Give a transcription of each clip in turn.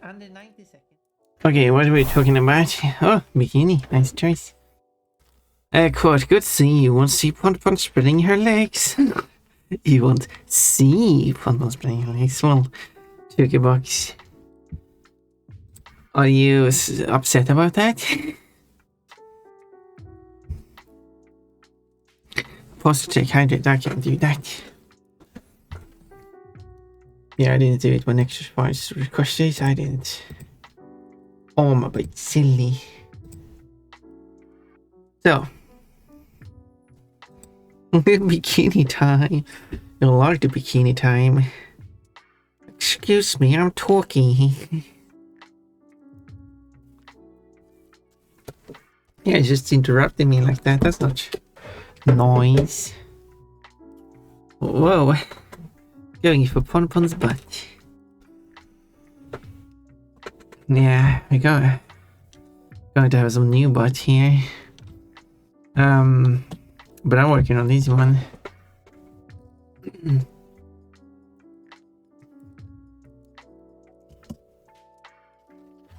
Under 90 seconds. Okay, what are we talking about? Oh, bikini. Nice choice. Quote, good to see you won't see Pon spreading her legs. You won't see Pon spreading her legs. Well, Chucky Box. Are you upset about that? Posture check, hydrate, I can't do that. Yeah, I didn't do it when exercise requested. I didn't. Oh, I'm a bit silly. So, bikini time. You like the bikini time. Excuse me, I'm talking. Yeah, it's just interrupting me like that. That's not noise. Whoa. Going for Pon's butt. Yeah, we going to have some new butt here. But I'm working on this one.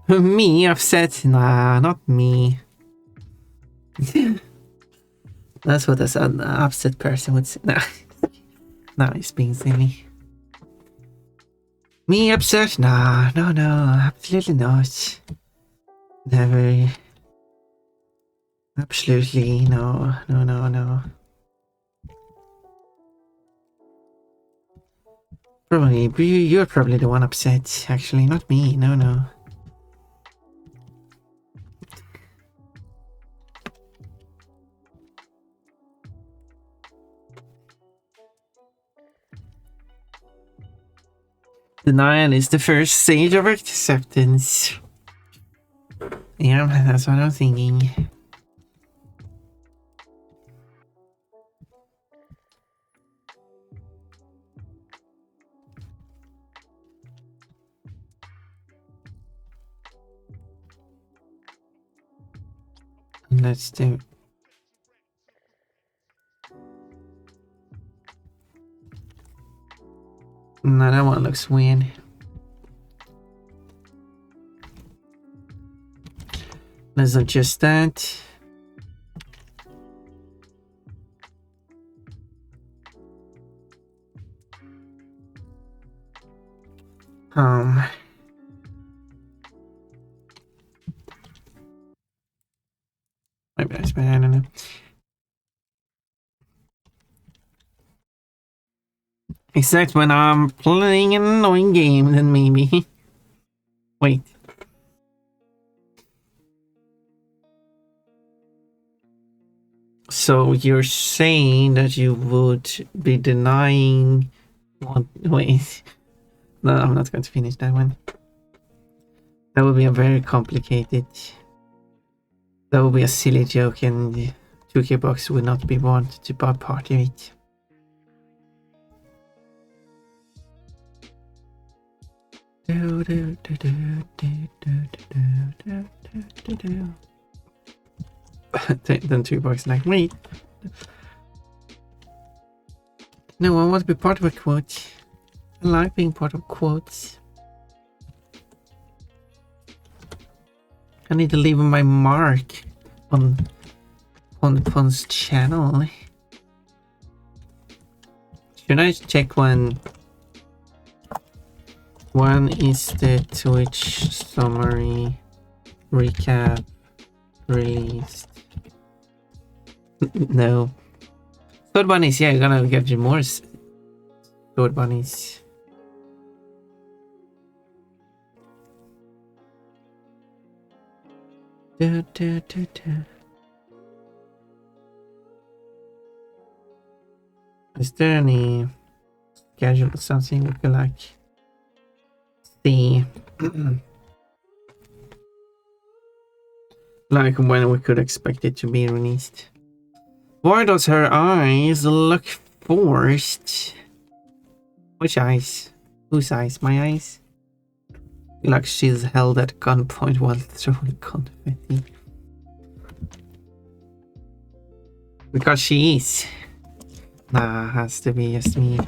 Me upset? Nah, not me. That's what an upset person would say. Nah, nah, he's being silly. Me upset? Nah, no, absolutely not. Never. Absolutely, no. Probably, you're probably the one upset, actually, not me, no. Denial is the first stage of acceptance. Yeah, that's what I'm thinking. Let's do. No, that one looks weird. Let's adjust that. Maybe that's better, I don't know. Except when I'm playing an annoying game, then maybe. Wait. So you're saying that you would be denying what? Wait. No, I'm not going to finish that one. That would be a very complicated. That would be a silly joke, and 2K Box would not be wanted to be part of it. Then 2 Box like, wait. No, I want to be part of a quote. I like being part of quotes. I need to leave my mark on Pon's channel. Should I check when is the Twitch summary recap released? No. Sword bunnies, yeah, you're gonna get you more sword bunnies. Is there any schedule or something we could like see? Like when we could expect it to be released. Why does her eyes look forced? Which eyes? Whose eyes? My eyes? Like she's held at gunpoint while throwing confetti. Because she is. Nah, has to be just me.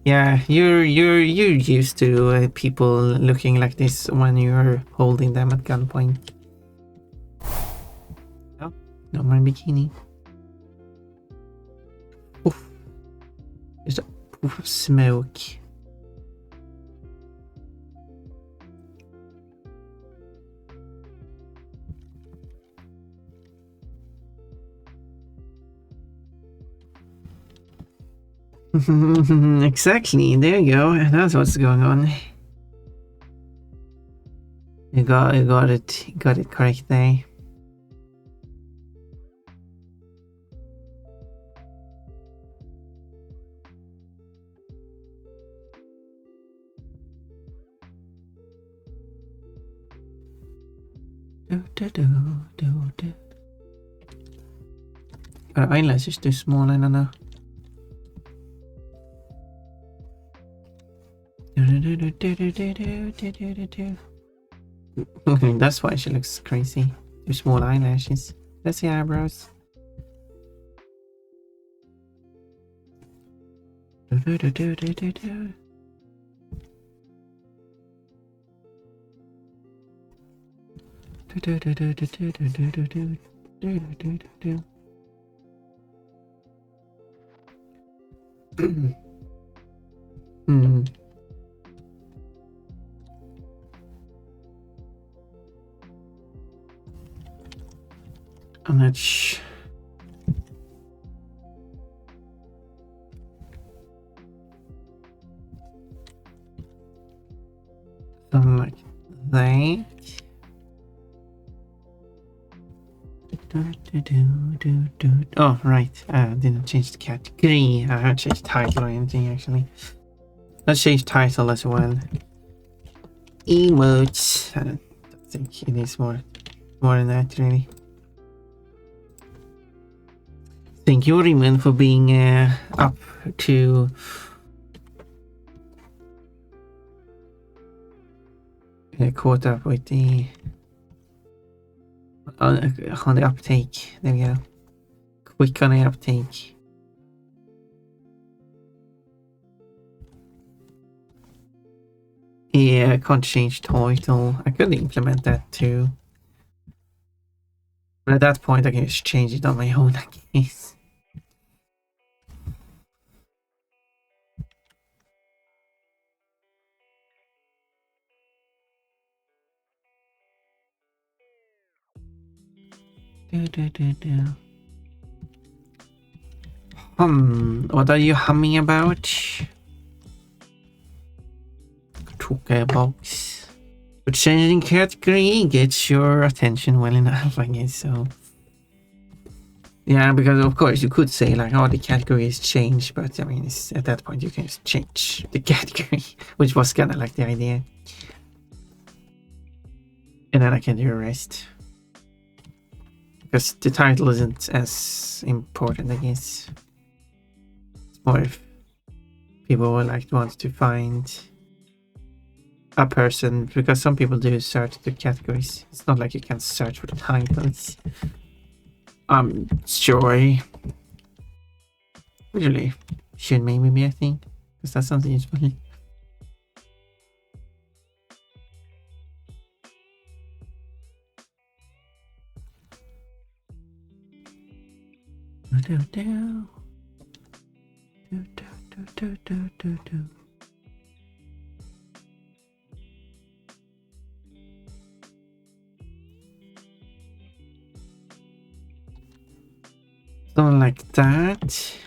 Yeah, you're used to people looking like this when you're holding them at gunpoint. Oh, no more bikini. Oof. Just a poof of smoke. Exactly, there you go. That's what's going on. You got it correct there. Our eyelash is too small, I don't know. That's why she looks crazy. Too small eyelashes. Let's see eyebrows. Hmm. I'm not sure. Something like that. Oh, right. I didn't change the category. I haven't changed title or anything, actually. Let's change title as well. Emotes. I don't think it is more than that, really. Thank you, Riman, for being up to caught up with the on the uptake. There we go. Quick on the uptake. Yeah, I can't change title. I could implement that too. But at that point, I can just change it on my own, I guess. What are you humming about? Talk box. But changing category gets your attention well enough, I guess so. Yeah, because of course you could say like, oh, the category is changed, but I mean, it's, at that point you can just change the category, which was kind of like the idea. And then I can do the rest. Because the title isn't as important, I guess. It's more if people would like want to find a person, because some people do search the categories. It's not like you can search for the titles. I'm sure. Usually should maybe be a thing, because that sounds useful. Something like that.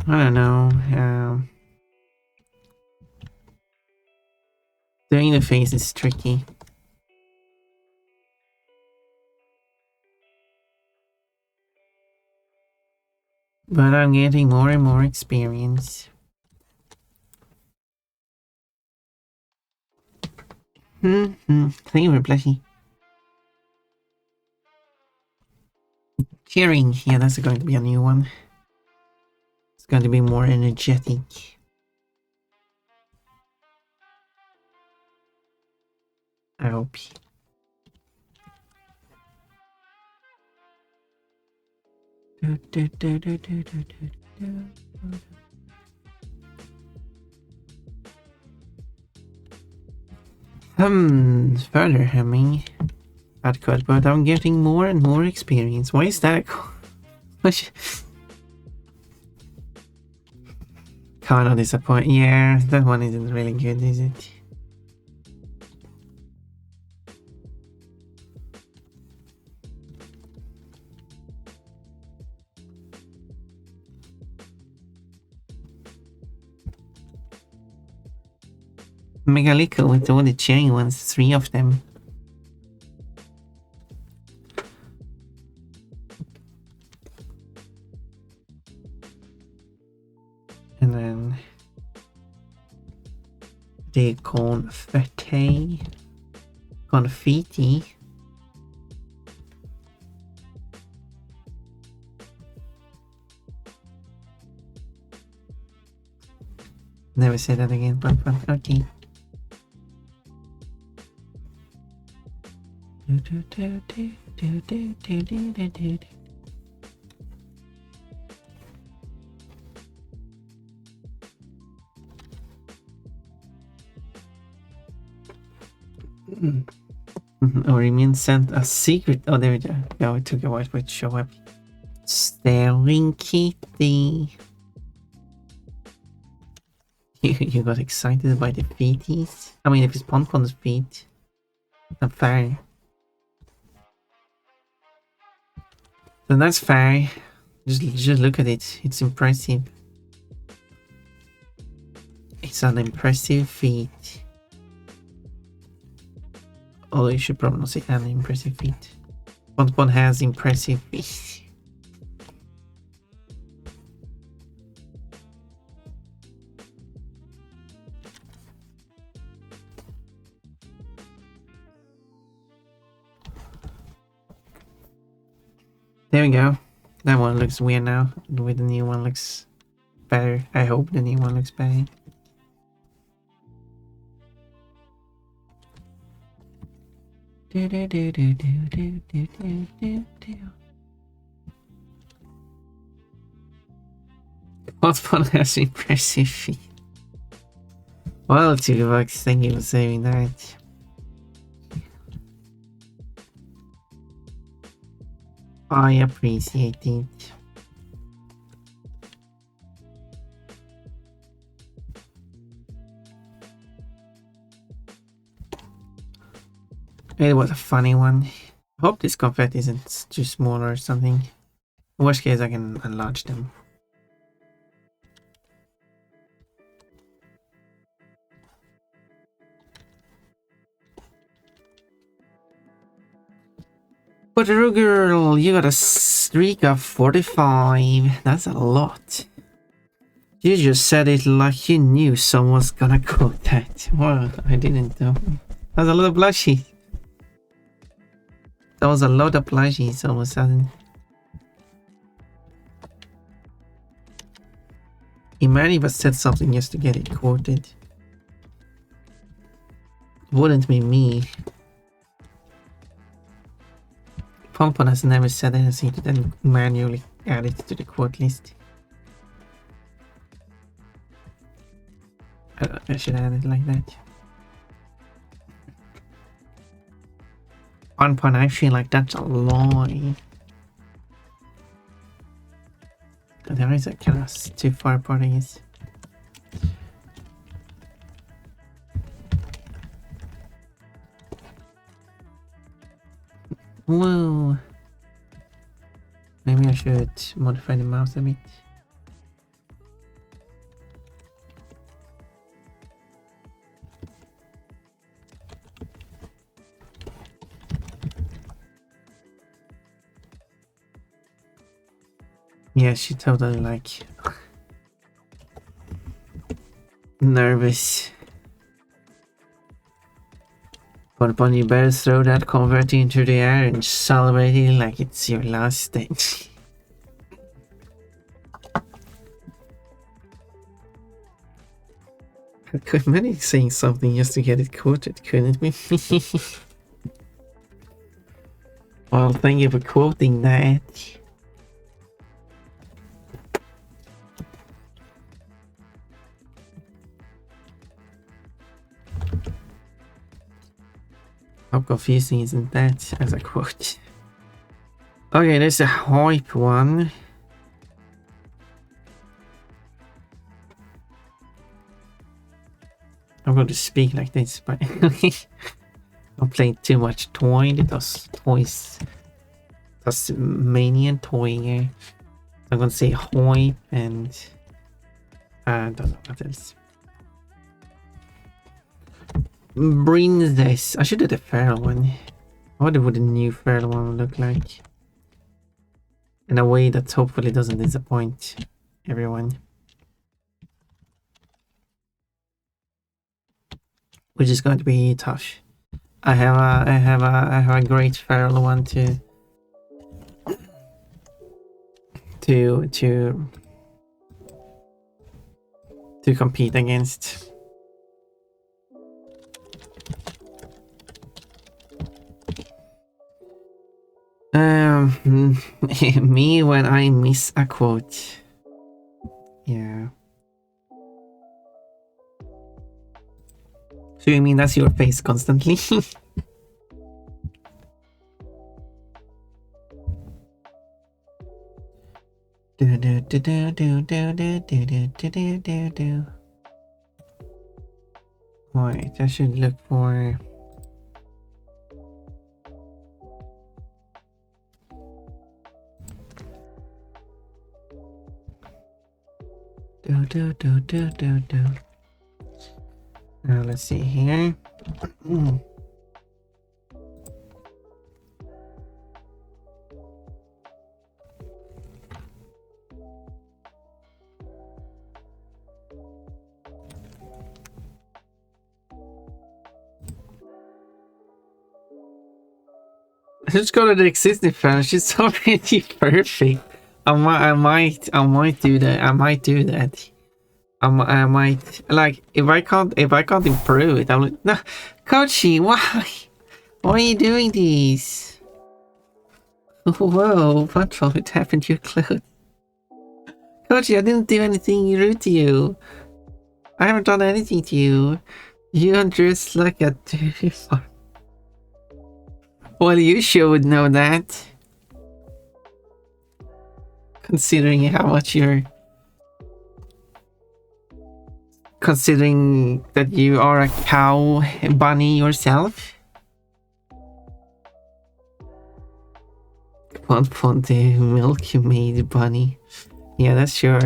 I don't know. Doing the face is tricky. But I'm getting more and more experience. Thank you for blushing. Cheering. Yeah, that's going to be a new one. It's going to be more energetic. I hope. Further hemming. That could, but I'm getting more and more experience. Why is that? Kind of disappointing. Yeah, that one isn't really good, is it? Megalico with all the cherry ones, 3 of them. And then the confetti. Confetti. Never say that again, but okay. Or you mean sent a secret? Oh, there we go. No, it took a while for it to show up. Staring Kitty. You got excited by the feeties? I mean, if it's Ponpon's feet, not fair. Then that's fair. Just look at it. It's impressive. It's an impressive feat. Although you should probably not say an impressive feat. Ponpon has impressive feet. There we go. That one looks weird now. With the new one looks better. I hope the new one looks better. What fun has impressive feet. Well, $2, thank you for saving that. I appreciate it. It was a funny one. I hope this confetti isn't too small or something. In worst case, I can enlarge them. But Rugerl, you got a streak of 45. That's a lot. You just said it like you knew someone's gonna quote that. Well, I didn't though. That's a lot of blushies. That was a lot of blushies all of a sudden. Imani said something just to get it quoted. Wouldn't be me. Pompon has never said anything to then manually add it to the quote list. I should add it like that. Pompon, I feel like that's a lie. There is a kind of too far apart, I guess. Whoa. Maybe I should modify the mouse a bit. Yeah, she totally like nervous. But you better throw that converter into the air and celebrate it like it's your last day. I could manage saying something just to get it quoted, couldn't we? Well, thank you for quoting that. How confusing isn't that as a quote? Okay, there's a hype one. I'm going to speak like this, but I'm playing too much toy. Those toys. That's mania toy. I'm going to say hype and I don't know what else. Bring this. I should do the feral one. I wonder what the new feral one would look like. In a way that hopefully doesn't disappoint everyone. Which is going to be tough. I have a great feral one to compete against. Me when I miss a quote. Yeah. So you mean that's your face constantly? Wait, I should look for. Now let's see here. I just go to the existing fan. She's already perfect. I might do that. I might do that. I might like if I can't improve it. I'm like, no, Kochi, why are you doing this? Whoa, what happened to your clothes? Kochi, I didn't do anything rude to you. I haven't done anything to you. You undressed like a well, you sure would know that. Considering how much you're... Considering that you are a cow bunny yourself. Pon the milk-maid bunny. Yeah, that's sure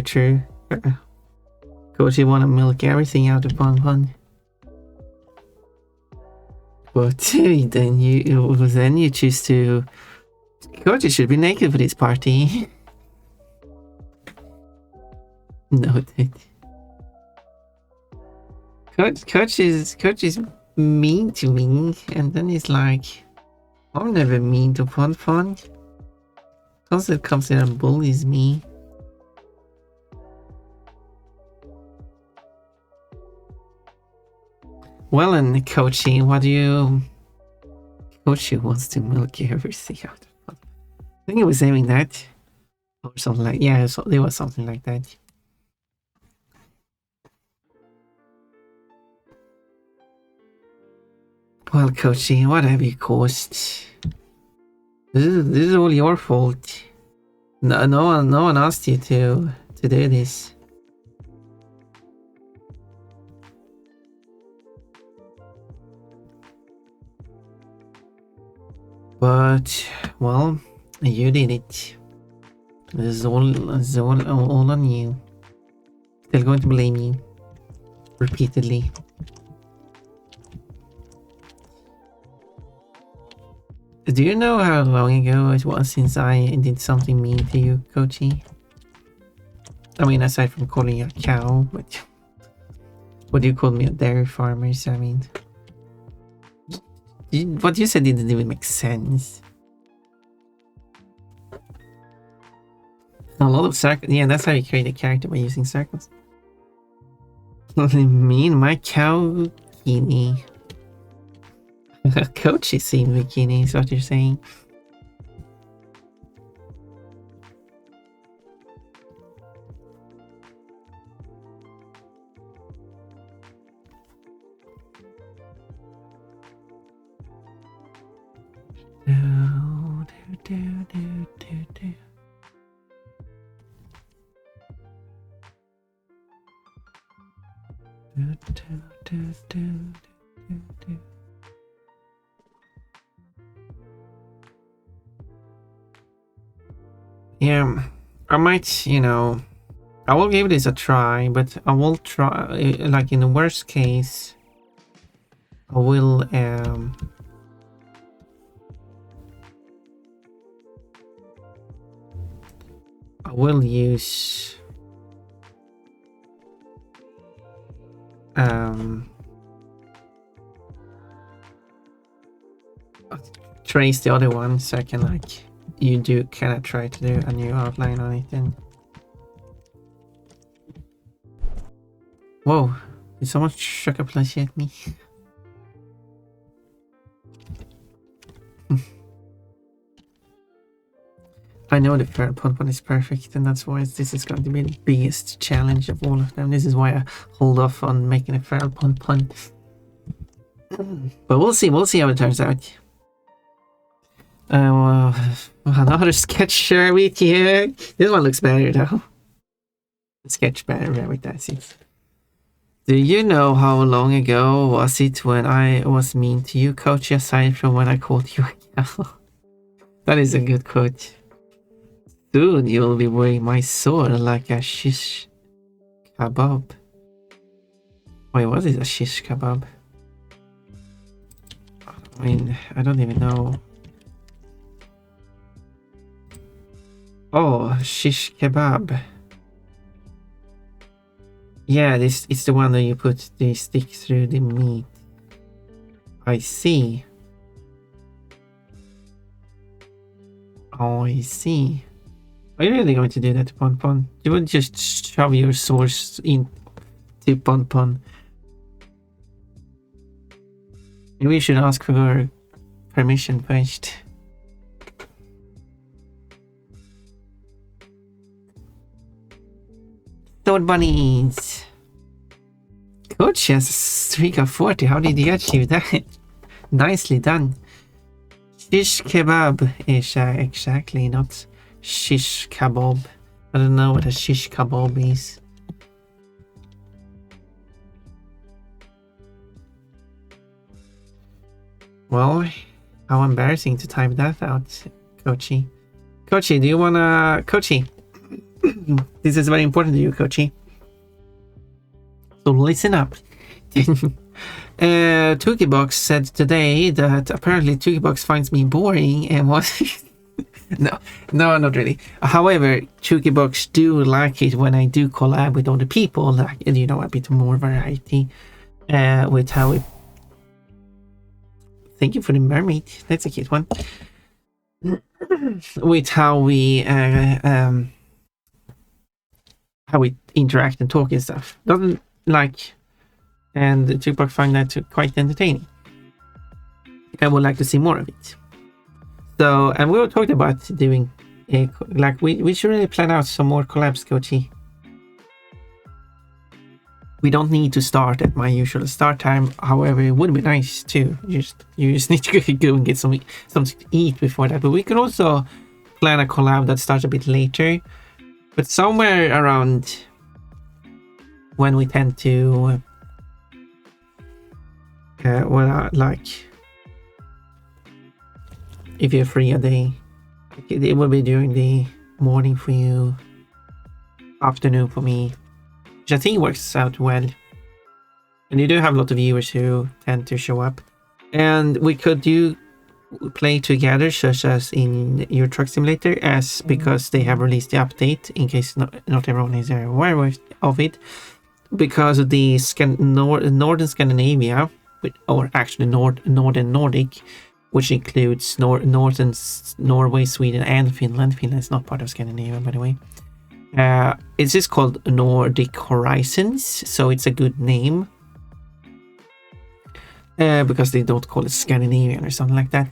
true. Coach, you want to milk everything out of Pon. But then you choose to... Coach, you should be naked for this party. Noted. Coach is mean to me, and then he's like, I'm never mean to Pon. Constant comes in and bullies me. Well, and Coachy, what do you... Coachy wants to milk everything out of Pon. I think he was saying that. Or something like... Yeah, so there was something like that. Well, Coachy, what have you caused? This is all your fault. No one asked you to do this. But well, you did it. This is all on you. Still going to blame you repeatedly. Do you know how long ago it was since I did something mean to you, Kochi? I mean, aside from calling you a cow, but what do you call me, a dairy farmer? So, I mean, What you said didn't even make sense. A lot of circles. Yeah, that's how you create a character, by using circles. Me and my cow bikini. Coach is in bikini is what you're saying. Yeah, I might, I will give this a try, but I will try, like in the worst case, I will, use, trace the other one so I can, like, kind of try to do a new outline on it. And whoa, did someone chuck a plushie at me? I know the third Pon is perfect, and that's why this is going to be the biggest challenge of all of them. This is why I hold off on making a feral Pon. But we'll see how it turns out. Another sketch share with you. This one looks better though. The sketch better with that. Do you know how long ago was it when I was mean to you, Coach, aside from when I called you a cow? That is a good quote. Soon you'll be wearing my sword like a shish kebab. Wait, what is a shish kebab? I mean, I don't even know. Oh, shish kebab. Yeah, it's the one that you put the stick through the meat. I see. Oh, I see. Are you really going to do that to Pon? You would just shove your source into Pon. Maybe you should ask for her permission first. Sword bunnies. Coach has a streak of 40. How did you achieve that? Nicely done. Shish kebab is exactly not shish kebab. I don't know what a shish kebab is. Well, how embarrassing to type that out, Coachy. Coachy, do you wanna... Coachy, this is very important to you, Coachy. So listen up. Tukibox said today that apparently Tukibox finds me boring and was... No, not really. However, Tukibox do like it when I do collab with other people, like, a bit more variety with how it... Thank you for the mermaid. That's a cute one. With how we interact and talk and stuff. Doesn't like, and Tupac find that quite entertaining. I would like to see more of it. So, and we were talking about doing we should really plan out some more collabs, Coachy. We don't need to start at my usual start time. However, it would be nice too. You just need to go and get something to eat before that. But we could also plan a collab that starts a bit later. But somewhere around when we tend to, if you're free a day, it will be during the morning for you, afternoon for me. Which I think works out well. And you do have a lot of viewers who tend to show up. And we could play together, such as in Euro Truck Simulator, because they have released the update, in case not everyone is aware of it. Because of the Northern Scandinavia, or actually Northern Nordic, which includes northern Norway, Sweden, and Finland. Finland is not part of Scandinavia, by the way. It's just called Nordic Horizons, so it's a good name. Because they don't call it Scandinavian or something like that.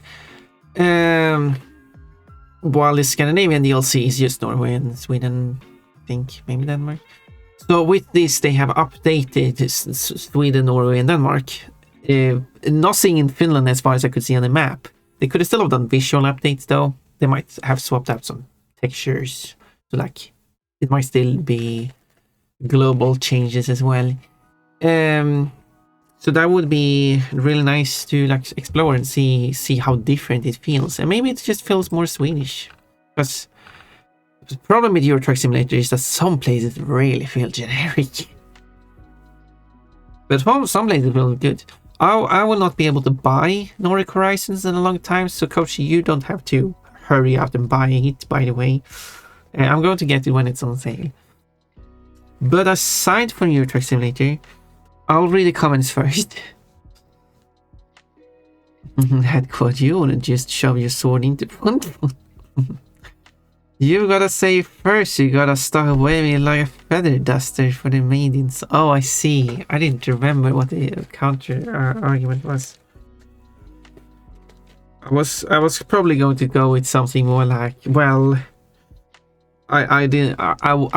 While the Scandinavian DLC is just Norway and Sweden, I think, maybe Denmark. So with this, they have updated Sweden, Norway, and Denmark. Nothing in Finland as far as I could see on the map. They could have still have done visual updates though. They might have swapped out some textures. So like, it might still be global changes as well. So that would be really nice to like explore and see how different it feels. And maybe it just feels more Swedish. Because the problem with Euro Truck Simulator is that some places really feel generic. But some places feel good. I will not be able to buy Nordic Horizons in a long time, so Coach, you don't have to hurry out and buy it, by the way. I'm going to get it when it's on sale. But aside from Euro Truck Simulator, I'll read the comments first. Headquarter, you wanna just shove your sword into front? You gotta say first, you gotta start waving like a feather duster for the maidens. Oh, I see. I didn't remember what the counter argument was. I was probably going to go with something more like, well, I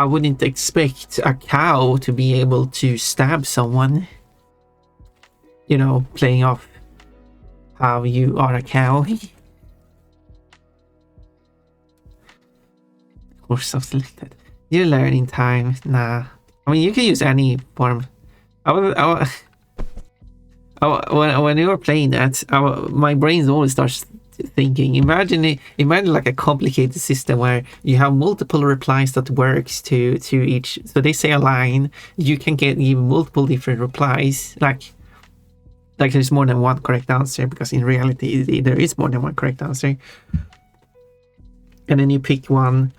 wouldn't expect a cow to be able to stab someone. You know, playing off how you are a cow. Or something like that. You're learning time. Nah. I mean, you can use any form. When you were playing that, my brain always starts thinking. Imagine like a complicated system where you have multiple replies that works to each. So they say a line, you can give multiple different replies. Like there's more than one correct answer, because in reality there is more than one correct answer. And then you pick one.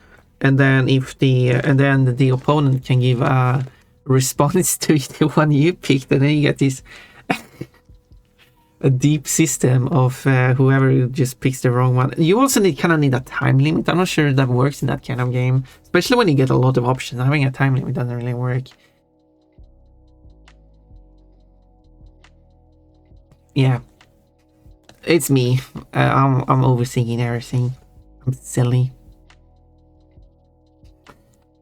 And then the opponent can give a response to the one you picked, and then you get this a deep system of whoever just picks the wrong one. You also kind of need a time limit. I'm not sure that works in that kind of game, especially when you get a lot of options. Having a time limit doesn't really work. Yeah, it's me. I'm overthinking everything. I'm silly.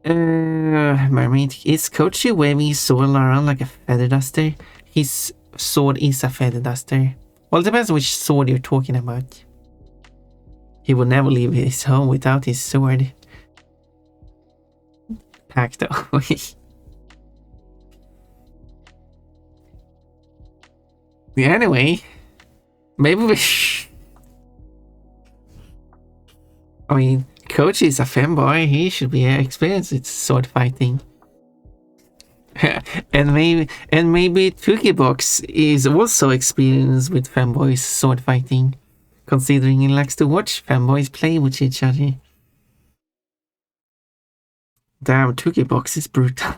Mermaid, is Kochi waving his sword around like a feather duster? His sword is a feather duster. Well, it depends which sword you're talking about. He will never leave his home without his sword. Packed away. Anyway, maybe we I mean, Coach is a fanboy. He should be experienced with sword fighting. and maybe Tukibox is also experienced with fanboys sword fighting, considering he likes to watch fanboys play with each other. Damn, Tukibox is brutal.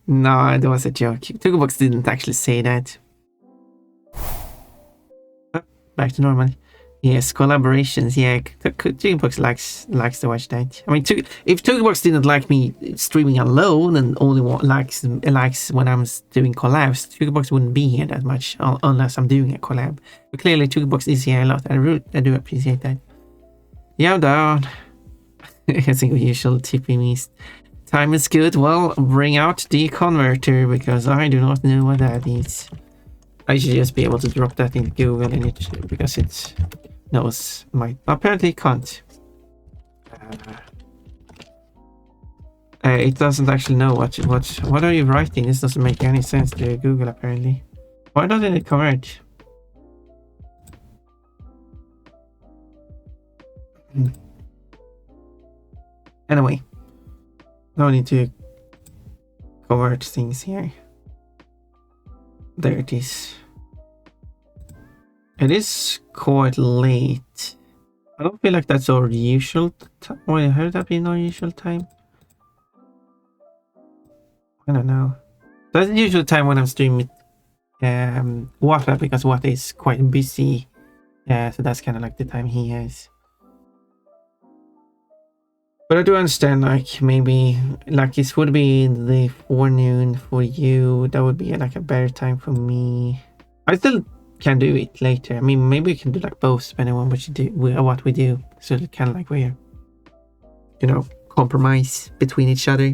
No, that was a joke. Tukibox didn't actually say that. Back to normal. Yes, collaborations. Yeah, Tukibox likes to watch that. I mean, if Tukibox didn't like me streaming alone and only likes when I'm doing collabs, Tukibox wouldn't be here that much unless I'm doing a collab. But clearly, Tukibox is here a lot. I do appreciate that. Yeah, down. I think usual tipping means time is good. Well, bring out the converter, because I do not know what that is. I should just be able to drop that in Google and because it knows my. Apparently, it can't. It doesn't actually know what are you writing. This doesn't make any sense to Google. Apparently, why doesn't it convert? Anyway, no need to convert things here. There it is. It is quite late. I don't feel like that's our usual time. Wait, how would that be our usual time? I don't know. That's the usual time when I'm streaming Water, because Water is quite busy. So that's kind of like the time he has. But I do understand, like, maybe, like, this would be the forenoon for you. That would be, like, a better time for me. I still can do it later. I mean, maybe we can do, like, both, depending on what you do, what we do. So it's kind of like we're, you know, compromise between each other.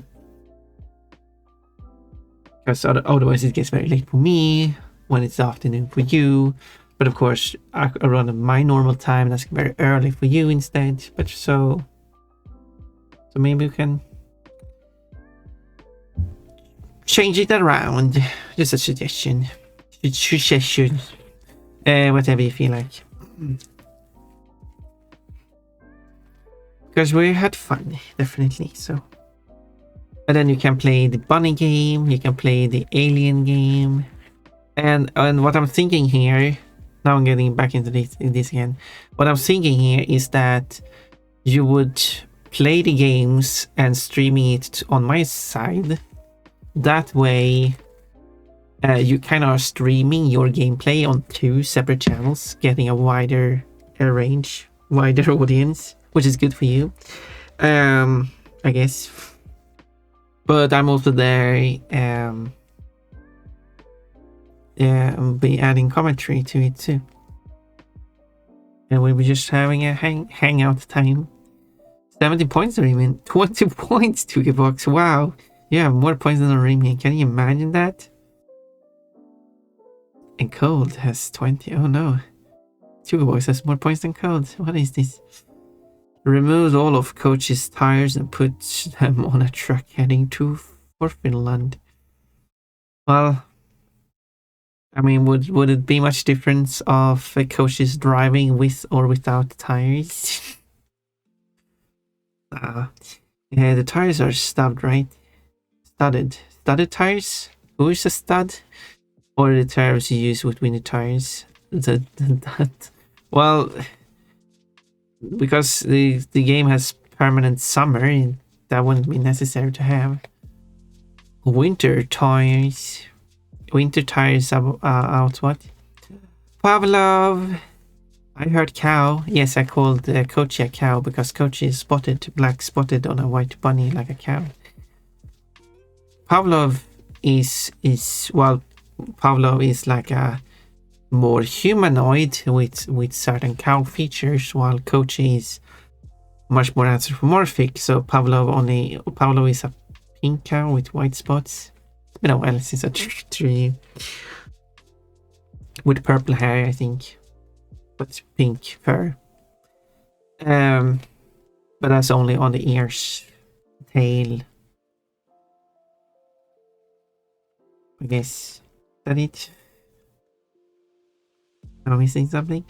Because otherwise it gets very late for me when it's afternoon for you. But of course, around my normal time, that's very early for you instead. But so maybe we can change it around. Just a suggestion. Suggestion. Whatever you feel like. Because we had fun, definitely. So, and then you can play the bunny game. You can play the alien game. And what I'm thinking here, now I'm getting back into this again. What I'm thinking here is that you would play the games and streaming it on my side. That way, you kind of are streaming your gameplay on 2 separate channels, getting a wider range, wider audience, which is good for you, I guess. But I'm also there, be adding commentary to it too. And we'll be just having a hangout time. 70 points, Remy. 20 points, Tugabox. Wow. You have more points than Remy. Can you imagine that? And Cold has 20. Oh no. Tugabox has more points than Cold. What is this? Removes all of Coach's tires and puts them on a truck heading for Finland. Well, I mean, would it be much difference of Coach's driving with or without tires? Yeah, the tires are stubbed, right? Studded tires? Who is a stud? Or the tires you use between the tires? Well, because the game has permanent summer, that wouldn't be necessary to have. Winter tires. Winter tires out what? Pavlov. I heard cow. Yes, I called Kochi a cow because Kochi is black spotted on a white bunny like a cow. Pavlov is Pavlov is like a more humanoid with certain cow features, while Kochi is much more anthropomorphic. So Pavlov is a pink cow with white spots. It's been a while since I drew you. With purple hair, I think, but pink fur. But that's only on the ears, tail. I guess. Is that it? Am I missing something?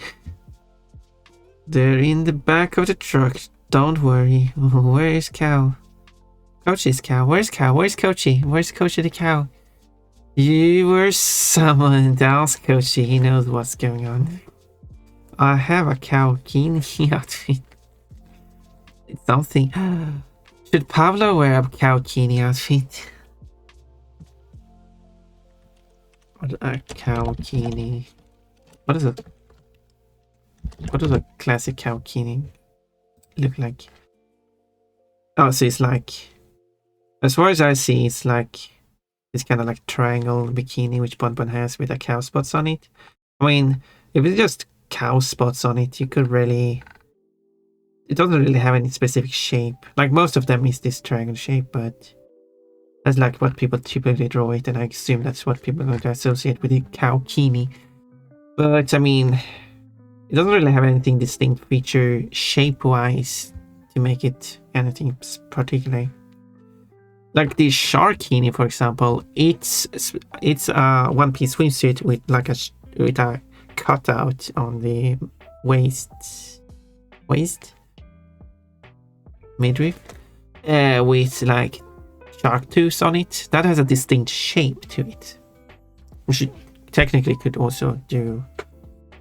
They're in the back of the truck. Don't worry. Where is cow? Coach's cow. Where's cow? Where's Coachy? Where's Coachy the cow? You were summoned. Ask Coachy. He knows what's going on. I have a cow bikini outfit. It's something. Should Pablo wear a cow bikini outfit? A cow bikini. What is it? What does a classic cow bikini look like? Oh, so it's like, as far as I see, it's like this kind of like triangle bikini which Bonbon has with a cow spots on it. I mean, if it's just cow spots on it, you could really, it doesn't really have any specific shape. Like most of them is this triangle shape, but that's like what people typically draw it, and I assume that's what people are going to associate with the cow bikini. But I mean, it doesn't really have anything distinct feature shape-wise to make it anything particular. Like the sharkini, for example, it's a one-piece swimsuit with like with a cutout on the waist midriff, with like shark tooth on it. That has a distinct shape to it. Which technically could also do,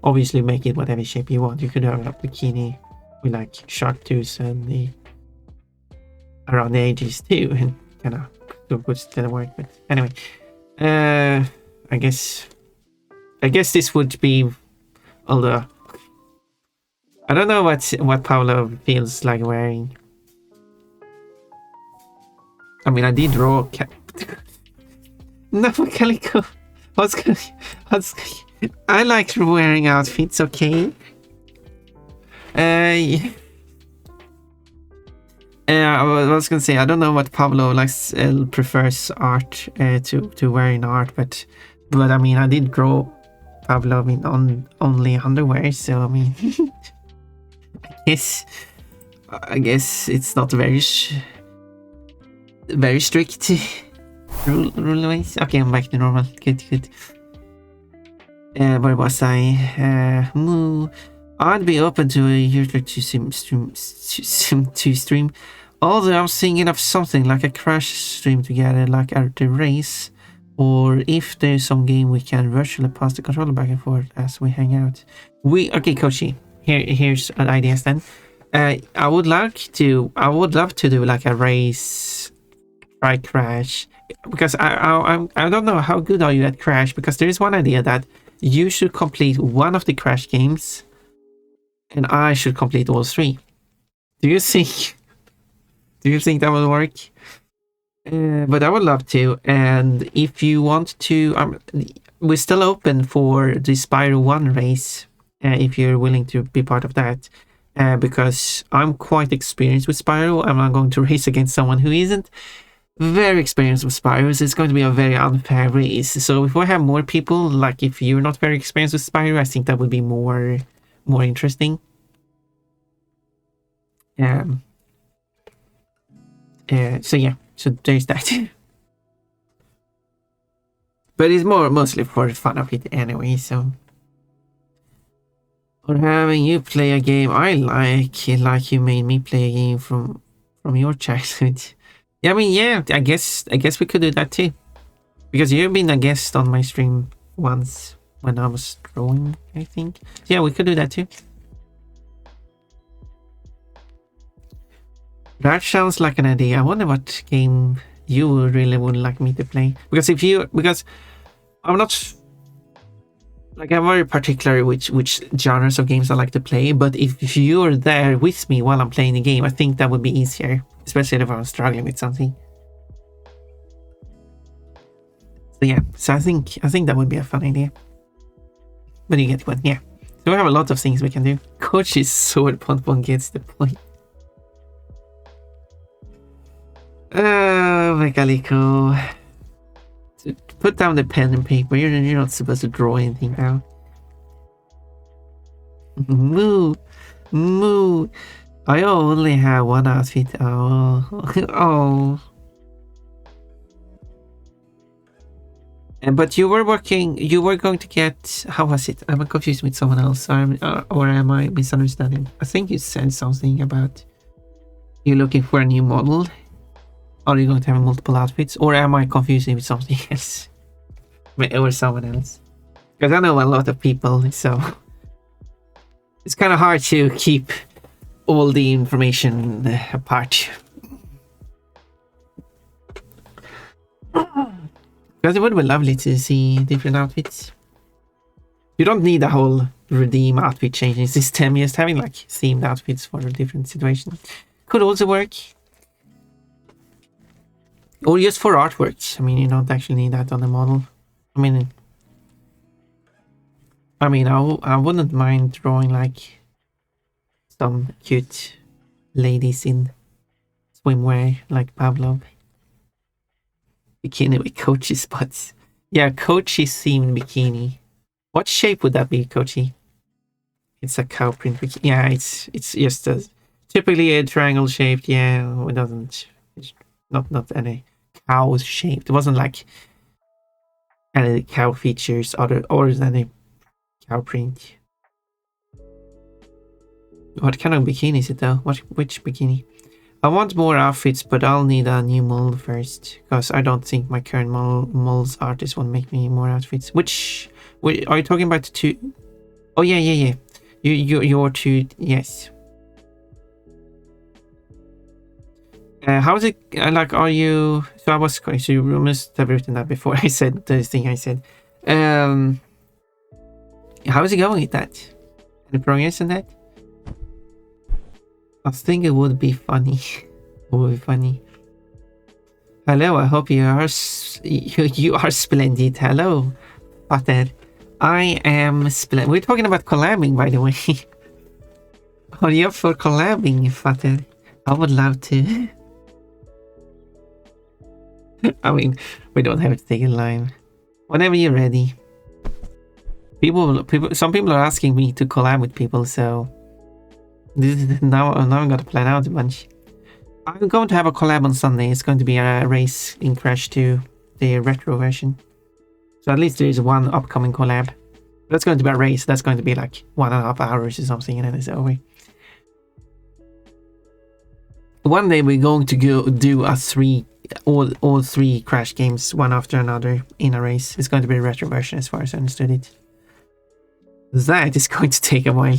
obviously make it whatever shape you want. You could have a bikini with like shark tooth and the around the edges too, and kind of put it to work. But anyway, I guess I guess this would be, although I don't know what Paolo feels like wearing. I mean, I did draw. No, Calico. What's, I like wearing outfits. Okay. Yeah. I was gonna say I don't know what Pablo likes prefers art to wearing art, but I mean I did draw Pablo on only underwear, so I mean I guess it's not very strict rule ways. Okay, I'm back to normal. Good. Where was I? Moo. I'd be open to a user to stream. Although I was thinking of something like a crash stream together, like at the race, or if there's some game we can virtually pass the controller back and forth as we hang out. Okay, Kochi. Here's an idea then. I would love to do like a race, try Crash, because I don't know how good are you at Crash, because there is one idea that you should complete one of the Crash games, and I should complete all three. Do you think that will work? But I would love to, and if you want to, we're still open for the Spyro 1 race, if you're willing to be part of that, because I'm quite experienced with Spyro. I'm not going to race against someone who isn't very experienced with Spyro, so it's going to be a very unfair race. So if we have more people, like if you're not very experienced with Spyro, I think that would be more interesting. So yeah, so there's that. But it's mostly for the fun of it anyway, so. Or having you play a game I like you made me play a game from your childhood. Yeah, I mean, yeah, I guess we could do that too. Because you've been a guest on my stream once when I was drawing, I think. Yeah, we could do that too. That sounds like an idea. I wonder what game you really would like me to play. Because I'm not, like, I'm very particular which genres of games I like to play, but if you're there with me while I'm playing the game, I think that would be easier, especially if I'm struggling with something. So yeah, so I think that would be a fun idea. But you get one, yeah. So we have a lot of things we can do. Coach's sword Ponpon gets the point. Megalico. Put down the pen and paper. You're not supposed to draw anything now. Moo. I only have one outfit. Oh. But you were going to get, how was it? Am I confused with someone else? Or am I misunderstanding? I think you said something about you're looking for a new model. Are you going to have multiple outfits? Or am I confusing with something else? Or someone else? Because I know a lot of people, so it's kind of hard to keep all the information apart. Because it would be lovely to see different outfits. You don't need a whole redeem outfit changing system, just having like themed outfits for different situations could also work. Or just for artworks. I mean, you don't actually need that on the model. I mean, I wouldn't mind drawing like some cute ladies in swimwear like Pavlov. Bikini with Kochi spots. Yeah, Kochi themed bikini. What shape would that be, Kochi? It's a cow print bikini. Yeah, it's just typically a triangle shaped. Yeah, it doesn't. It's not any cow shaped. It wasn't like any cow features or than a cow print. What kind of bikini is it though? Which bikini? I want more outfits, but I'll need a new mold first, because I don't think my current molds artist will make me more outfits. Wait, are you talking about the two? Oh yeah. Your two, yes. How is it, like, are you, so I was, so you must have written that before I said the thing I said. How is it going with that? Any progress in that? I think it would be funny. It would be funny. Hello, I hope you are you are splendid. Hello, Pater. I am splendid. We're talking about collabing, by the way. Are you up for collabing, Pater? I would love to. I mean, we don't have to take a line. Whenever you're ready. Some people are asking me to collab with people, so now I'm gonna plan out a bunch. I'm going to have a collab on Sunday. It's going to be a race in Crash 2, the retro version. So at least there is one upcoming collab. That's going to be a race. That's going to be like 1.5 hours or something, and then it's over. One day we're going to go do a all three Crash games, one after another, in a race. It's going to be a retro version as far as I understood it. That is going to take a while.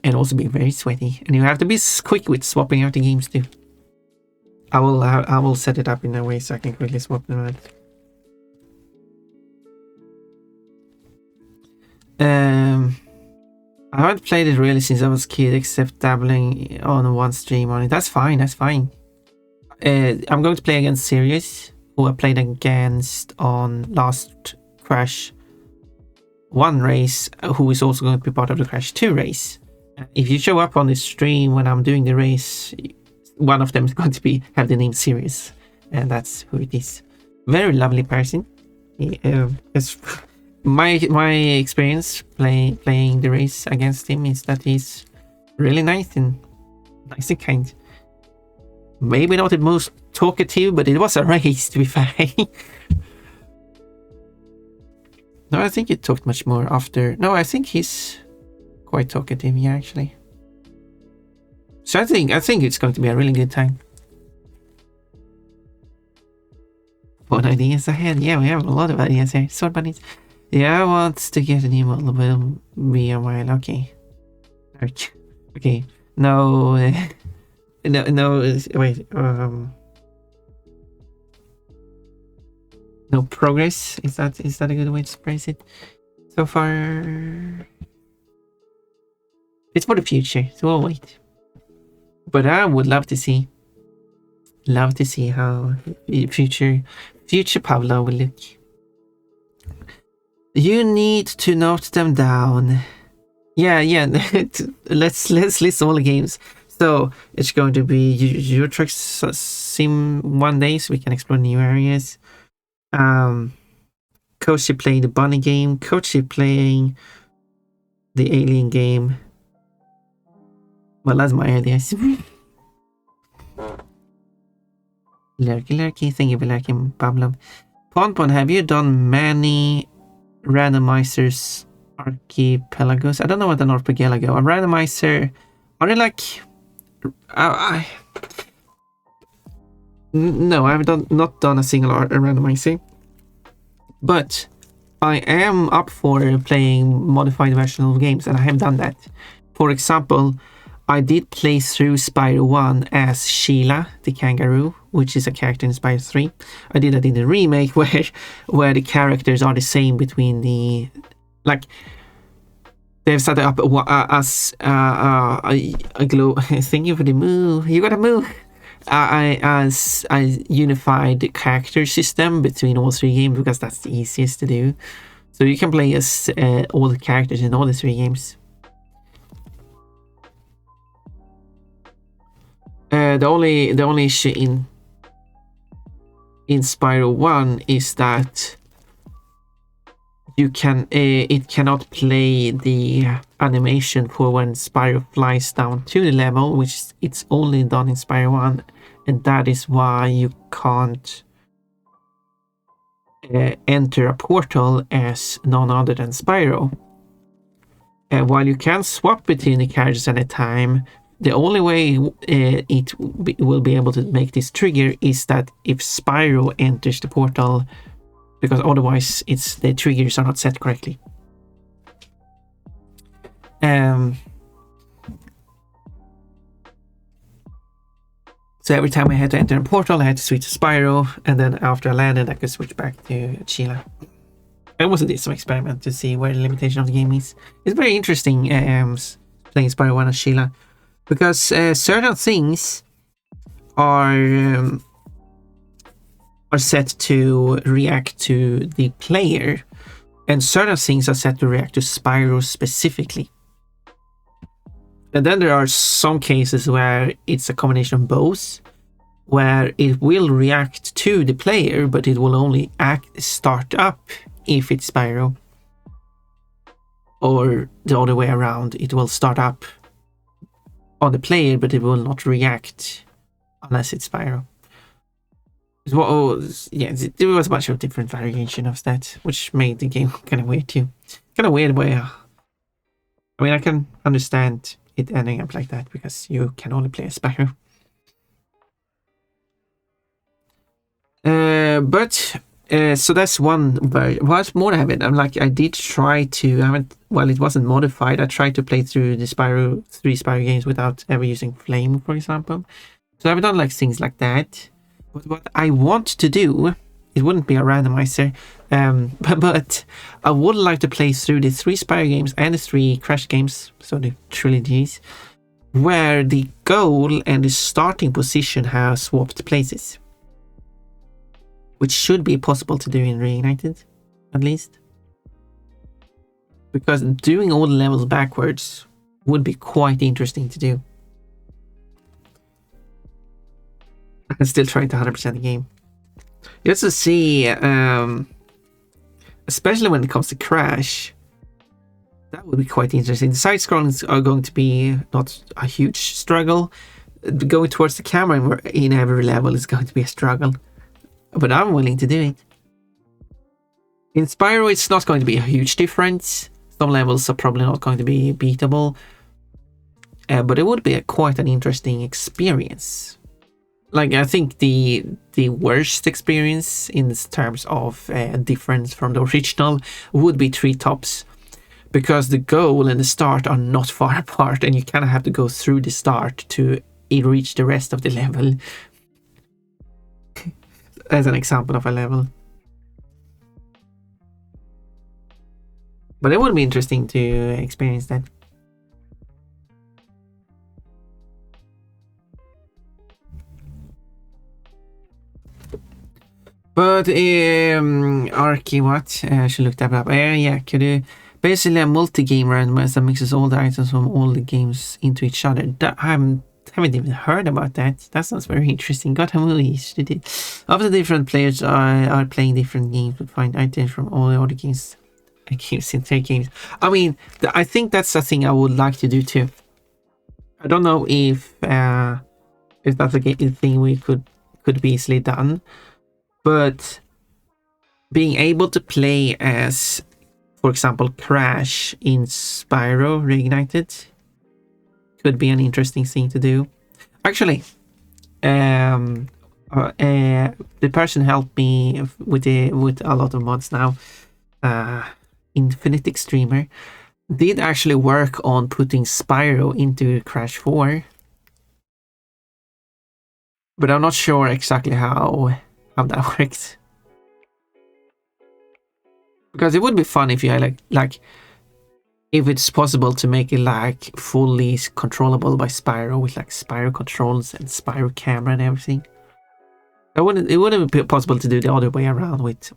And also be very sweaty. And you have to be quick with swapping out the games too. I will set it up in a way so I can quickly swap them out. I haven't played it really since I was a kid, except dabbling on one stream on it. That's fine, that's fine. I'm going to play against Sirius, who I played against on last Crash 1 race, who is also going to be part of the Crash 2 race. If you show up on the stream when I'm doing the race, one of them is going to have the name Sirius, and that's who it is. Very lovely person. My experience playing the race against him is that he's really nice and kind. Maybe not the most talkative, but it was a race, to be fair. No, I think he talked much more after. No, I think he's quite talkative, yeah, actually. So I think it's going to be a really good time. What ideas ahead? Yeah, we have a lot of ideas here. Sword bunnies. Yeah, I want to get an email, but it'll be a while. Okay. Okay. No. No. Wait. No progress. Is that a good way to phrase it? So far. It's for the future, so we'll wait. But I would love to see how future Pavlo will look. You need to note them down. Yeah. let's list all the games. So it's going to be Euro Truck Sim one day, so we can explore new areas. Koshi playing the bunny game. Koshi playing the alien game. Well, that's my idea. Lurky, thank you for lurking, Pablo. Ponpon, have you done many randomizers archipelagos? I don't know what an archipelago. A randomizer, are they like... No, I've not done a single randomizer. But I am up for playing modified version of games, and I have done that. For example, I did play through Spyro 1 as Sheila, the kangaroo, which is a character in Spyro 3. I did that in the remake where the characters are the same between the... Like, they've set it up as a glow... Thank you for the move. You gotta move! As a unified character system between all three games, because that's the easiest to do. So you can play as all the characters in all the three games. The only issue in Spyro 1 is that you can it cannot play the animation for when Spyro flies down to the level, which it's only done in Spyro 1, and that is why you can't enter a portal as none other than Spyro. While you can swap between the characters at a time, the only way it will be able to make this trigger is that if Spyro enters the portal, because otherwise the triggers are not set correctly. So every time I had to enter a portal, I had to switch to Spyro, and then after I landed, I could switch back to Sheila. I also did some experiment to see where the limitation of the game is. It's very interesting playing Spyro 1 as Sheila, because certain things are set to react to the player, and certain things are set to react to Spyro specifically. And then there are some cases where it's a combination of both, where it will react to the player, but it will only start up if it's Spyro. Or the other way around, it will start up on the player, but it will not react unless it's Spyro. Yeah, there was a bunch of different variation of that, which made the game kind of weird too. Kind of weird way. I mean, I can understand it ending up like that because you can only play a Spyro. So that's one version. What's more have it? I did try to. It wasn't modified. I tried to play through the three Spyro games without ever using Flame, for example. So I've done things like that. But what I want to do, it wouldn't be a randomizer, but I would like to play through the three Spyro games and the three Crash games, so the trilogies, where the goal and the starting position have swapped places. Which should be possible to do in Reignited, at least. Because doing all the levels backwards would be quite interesting to do. I'm still trying to 100% the game. Just to see, especially when it comes to Crash, that would be quite interesting. The side-scrollings are going to be not a huge struggle. Going towards the camera in every level is going to be a struggle. But I'm willing to do it. In Spyro, it's not going to be a huge difference. Some levels are probably not going to be beatable. But it would be quite an interesting experience. I think the worst experience in terms of difference from the original would be Treetops. Because the goal and the start are not far apart, and you kind of have to go through the start to reach the rest of the level. As an example of a level. But it would be interesting to experience that. But Arky, what? I should look that up. Yeah, could you basically a multi-game randomizer that mixes all the items from all the games into each other? Haven't even heard about that. That sounds very interesting. Got a movie. After different players are playing different games, but find items from all the other games in their games. I mean, I think that's a thing I would like to do too. I don't know if that's a thing we could be easily done, but being able to play as, for example, Crash in Spyro Reignited could be an interesting thing to do. Actually, the person helped me with a lot of mods now. Infinite Streamer did actually work on putting Spyro into Crash 4, but I'm not sure exactly how that works. Because it would be fun if you had if it's possible to make it fully controllable by Spyro with Spyro controls and Spyro camera and everything. It wouldn't be possible to do the other way around with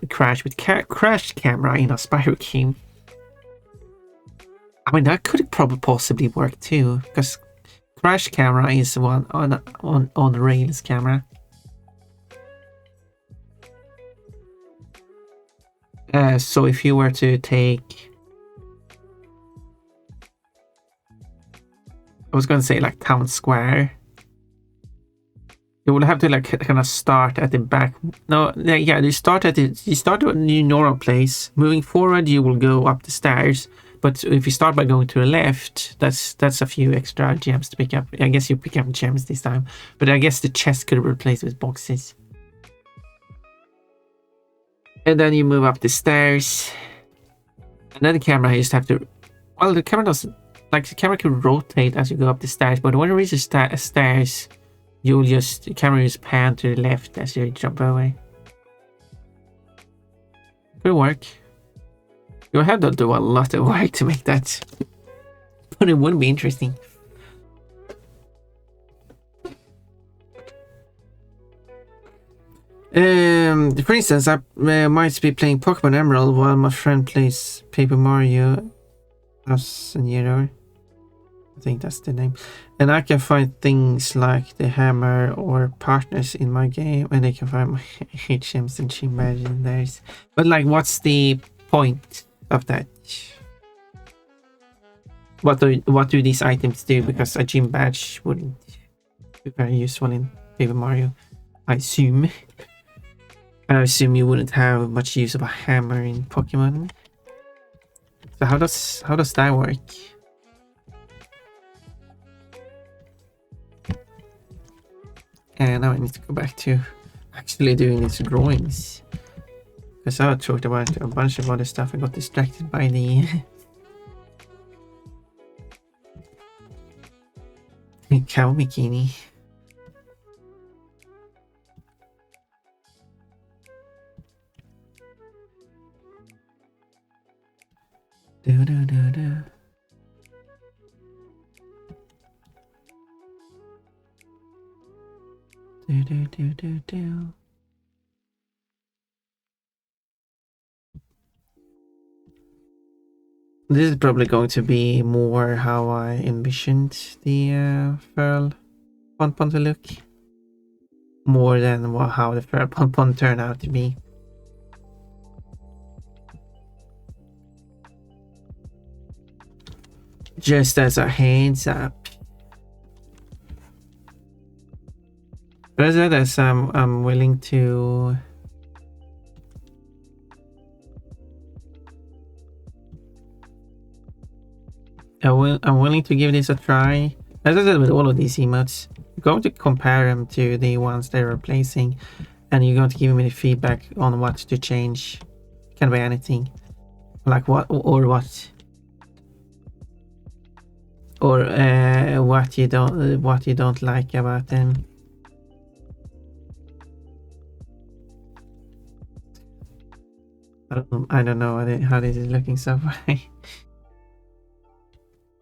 Crash with Crash camera in a Spyro game. I mean, that could probably possibly work too, because Crash camera is one on rails camera. So if you were to take, I was going to say town square, you will have to kind of start at the back. No, yeah, you start at a new normal place. Moving forward, you will go up the stairs. But if you start by going to the left, that's a few extra gems to pick up. I guess you pick up gems this time, but I guess the chest could be replaced with boxes. And then you move up the stairs, and then the camera you just have to. Well, the camera doesn't the camera can rotate as you go up the stairs, but when it reaches stairs, the camera just pan to the left as you jump away. Could work. You have to do a lot of work to make that. But it would be interesting. For instance, I might be playing Pokemon Emerald while my friend plays Paper Mario House and Year. I think that's the name. And I can find things like the hammer or partners in my game, and they can find my HMs and gym badges in theirs. But like, what's the point of that? What do these items do? Because a gym badge wouldn't be very useful in Paper Mario, I assume. I assume you wouldn't have much use of a hammer in Pokemon. So how does that work? And now I need to go back to actually doing these drawings. Because I talked about a bunch of other stuff. I got distracted by the cow bikini. Do do do do. Do do do do do. This is probably going to be more how I envisioned the Feral Pon to look. More than how the Feral Pon turned out to be. Just as a heads up. But as that, as I'm willing to... I'm willing to give this a try. As I said with all of these emotes, I'm going to compare them to the ones they're replacing, and you're going to give me the feedback on what to change. Can be anything, like what or what, or what you don't like about them. I don't know how this is looking so far.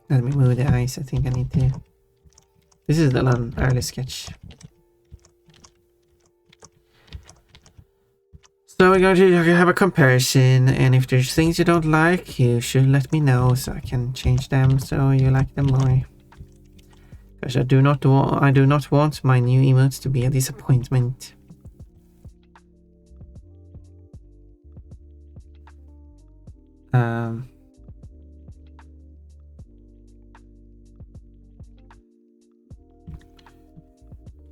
Let me move the eyes. I think I need to. This is the early sketch. So we're going to have a comparison, and if there's things you don't like, you should let me know so I can change them so you like them more. Because I do not want my new emotes to be a disappointment.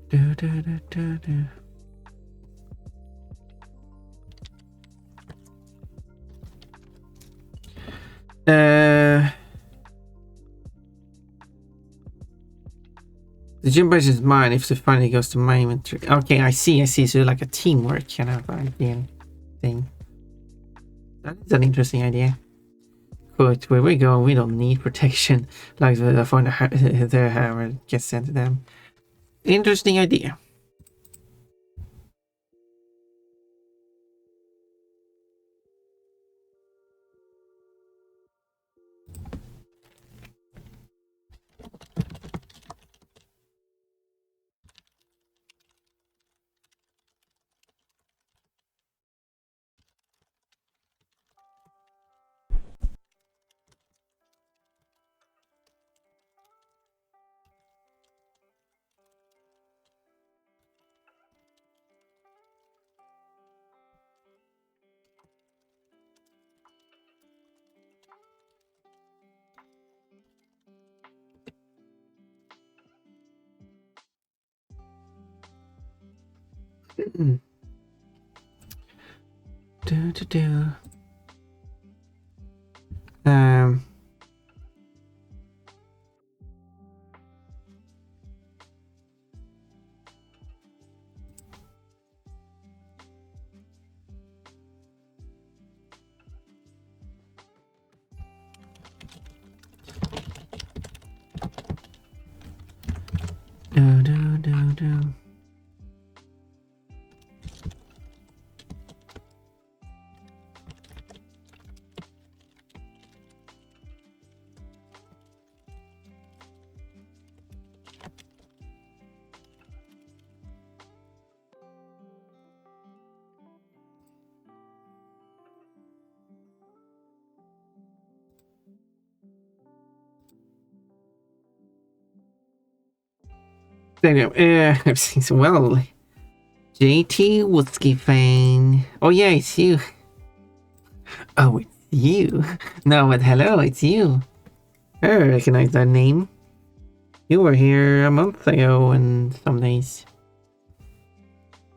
Do, do, do, do, do. The gym badge is mine if the finally goes to my inventory. Okay, I see. So like a teamwork kind of idea thing. That is an interesting idea. But where we go, we don't need protection like their hammer gets sent to them. Interesting idea. Do, do, do. Do, do, do, do. Everything's well. JT Whiskey Fane. Oh yeah, it's you. Oh, it's you. No, but hello, it's you. I recognize that name. You were here a month ago and some days.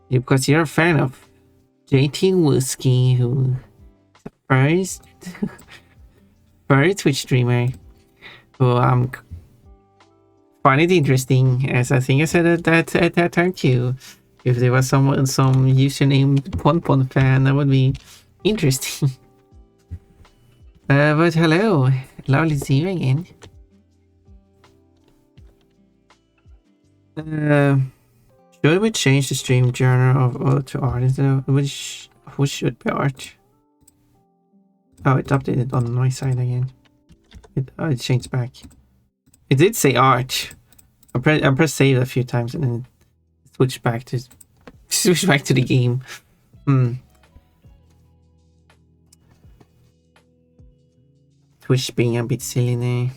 Because you're a fan of JT Whiskey, who first first Twitch streamer who find it interesting, as I think I said at that time too. If there was some username Pon fan, that would be interesting. But hello, lovely to see you again. Should we change the stream genre to art? Which should be art? Oh, it updated on my side again. It changed back. It did say art. I pressed save a few times and then switched back to the game. Twitch being a bit silly now.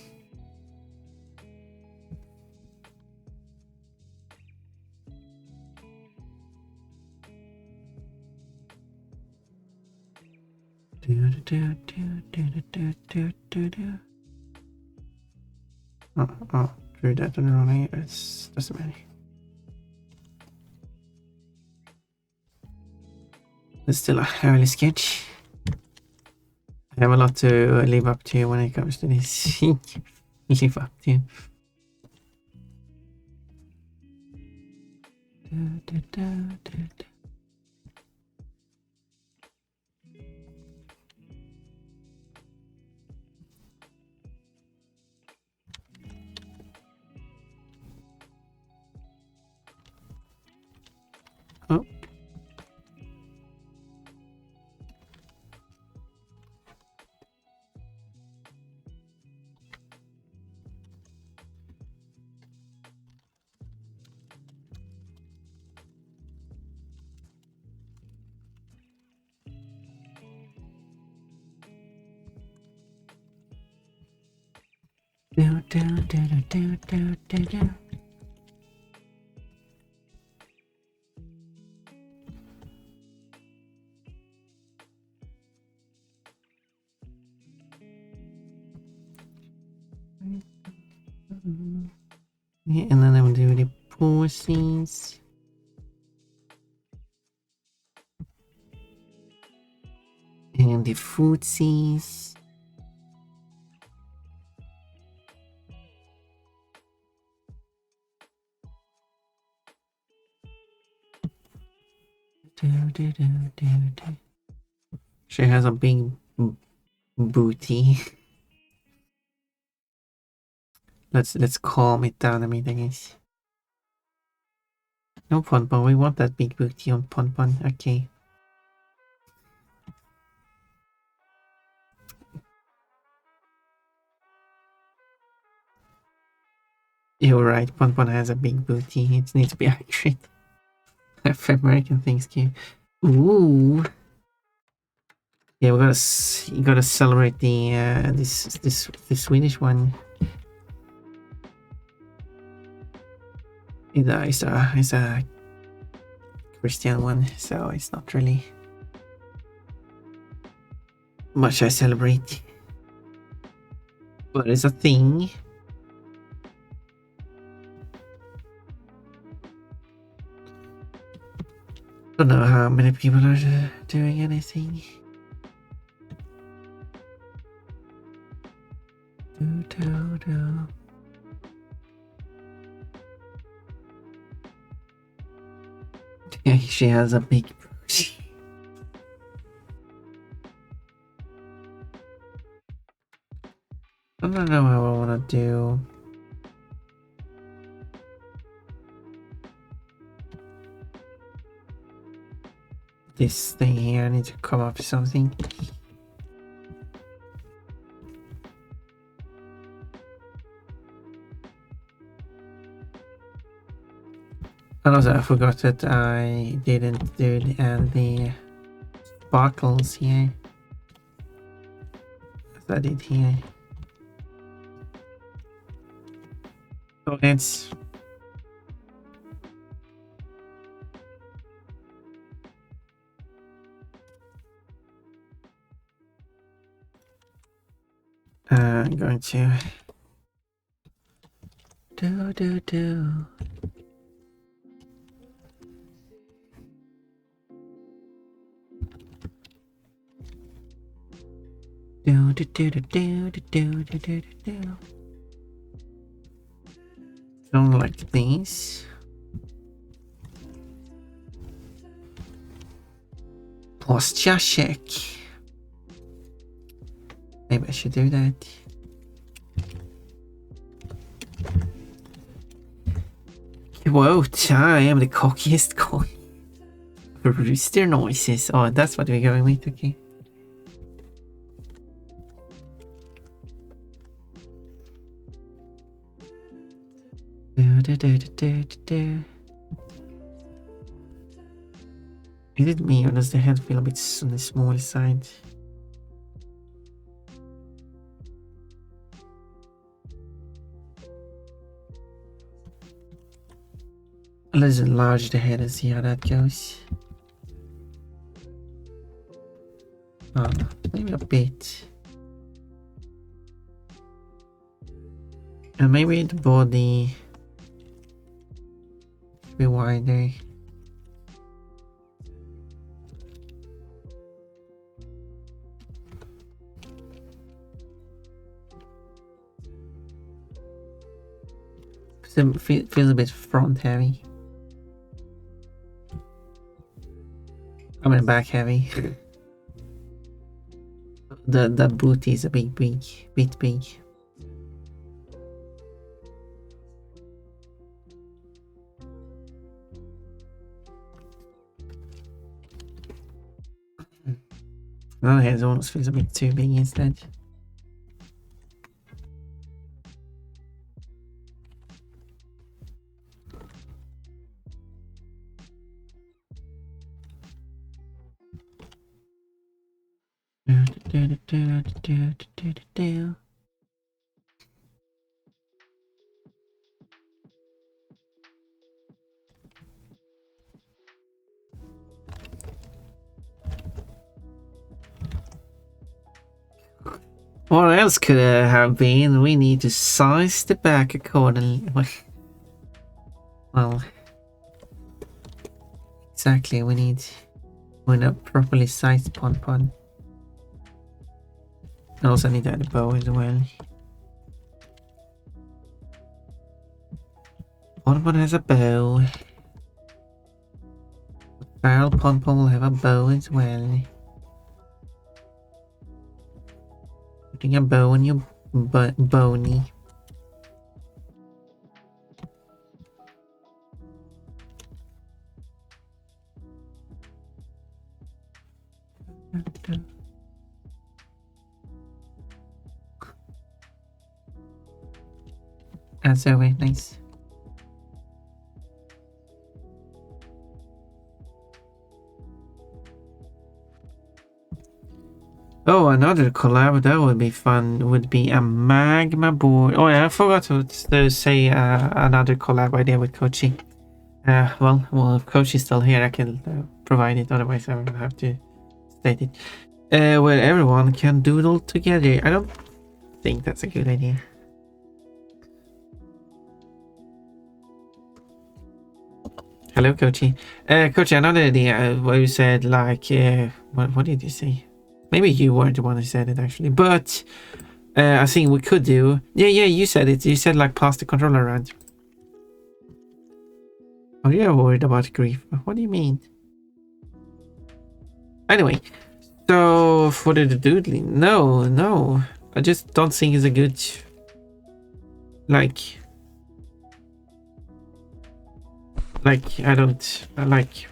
Oh, drew that on the wrong way. It doesn't matter. It's still an early sketch. I have a lot to live up to when it comes to this. Live up to. Oh. Yeah, and then I will do the poses. And the footsies. She has a big booty. Let's calm it down a minute, I guess. No Pon, we want that big booty on Pon. Okay. You're right, Pon has a big booty. It needs to be accurate. F American things too. Ooh. Yeah, we gotta celebrate the this Swedish one. It's a Christian one, so it's not really much I celebrate. But it's a thing. Don't know how many people are doing anything. Yeah, she has a big booty. I don't know how I want to do. This thing here, I need to come up with something. And also, I forgot that I didn't do the sparkles here. As I did here. So I'm going to do. Do do do do do do do do do. Don't like these. Posture check. Maybe I should do that. Quote, I am the cockiest cock. Rooster noises. Oh, that's what we're going with, okay. Is it me or does the head feel a bit on the small side? Let's enlarge the head and see how that goes. Oh, maybe a bit. And maybe the body should be wider. Feels a bit front heavy. I mean back heavy. the booty is a bit big. The head almost feels a bit too big instead. What else could it have been? We need to size the back accordingly. Well, exactly. We need a properly sized pon. I also need to add a bow as well. Pon has a bow. Barrel pon will have a bow as well. Putting a bow on your bony. That's so very nice. Oh, another collab that would be fun would be a magma board. Oh yeah, I forgot to say another collab idea with Kochi. Well, if Kochi's still here, I can provide it. Otherwise, I will have to state it. Where everyone can doodle together. I don't think that's a good idea. Hello, Kochi. Kochi, another idea where you said like, what did you say? Maybe you weren't the one who said it actually, but I think we could do. Yeah, you said it. You said like pass the controller around. Are you worried about grief? What do you mean? Anyway, so for the doodling, no, I just don't think it's a good like I don't like.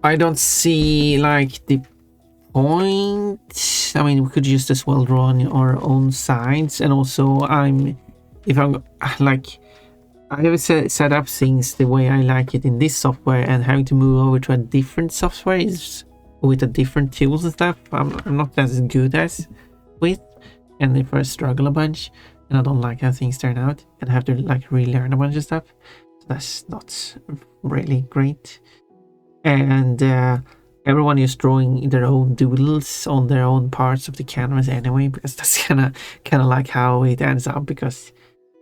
I don't see like the point. I mean, we could just as well draw on our own sides, and also if I'm like, I have set up things the way I like it in this software, and having to move over to a different software is with a different tools and stuff. I'm not as good as with, and if I struggle a bunch, and I don't like how things turn out, and I have to like relearn a bunch of stuff. So that's not really great. And everyone is drawing their own doodles on their own parts of the canvas anyway, because that's kind of like how it ends up. Because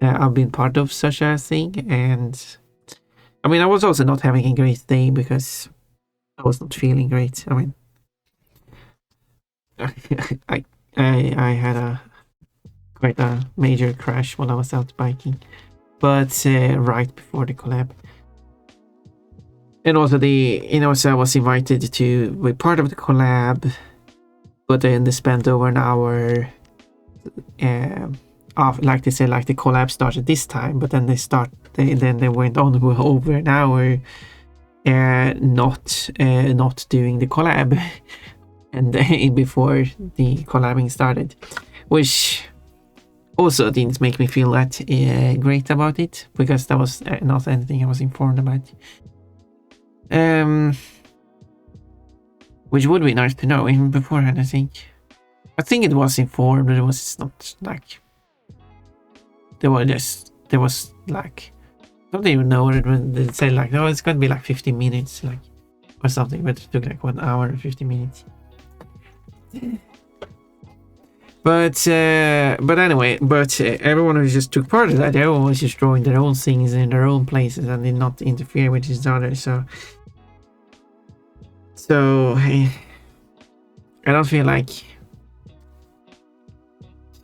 I've been part of such a thing, and I mean, I was also not having a great day because I was not feeling great. I mean, I had a quite a major crash while I was out biking, but right before the collab. And also so I was invited to be part of the collab, but then they spent over an hour. Like they said, like the collab started this time, but then they went on over an hour, not doing the collab, and before the collabing started, which also didn't make me feel that great about it, because that was not anything I was informed about. Which would be nice to know even beforehand. I think it was informed, but it was not like there was like, I don't even know what when they said like, no, it's gonna be like 50 minutes, like, or something, but it took like 1 hour and 50 minutes. But anyway, everyone who just took part of that, everyone was just drawing their own things in their own places and did not interfere with each other. So I don't feel like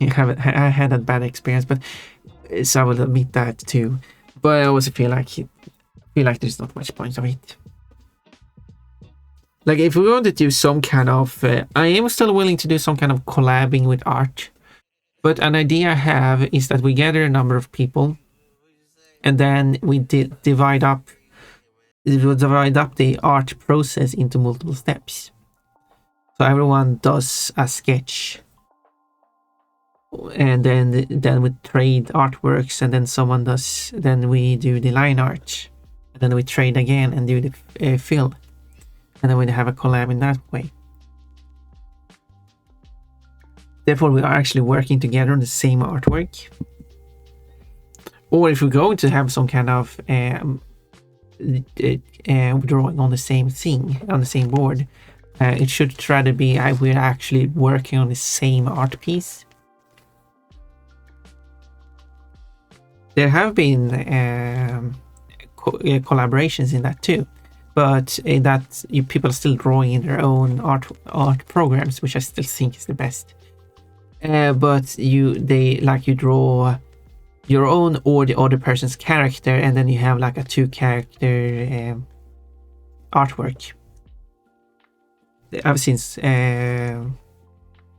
I had a bad experience, but so I will admit that too. But I also feel like there's not much point of it. Like, if we want to do some kind of, I am still willing to do some kind of collabing with art. But an idea I have is that we gather a number of people, and then we divide up the art process into multiple steps. So everyone does a sketch, and then we trade artworks, and then we do the line art, and then we trade again and do the fill. And then we have a collab in that way. Therefore, we are actually working together on the same artwork. Or if we're going to have some kind of drawing on the same thing, on the same board, it should try to be we're actually working on the same art piece. There have been collaborations in that too. But people are still drawing in their own art programs, which I still think is the best. But you draw your own or the other person's character, and then you have like a 2-character artwork. I've seen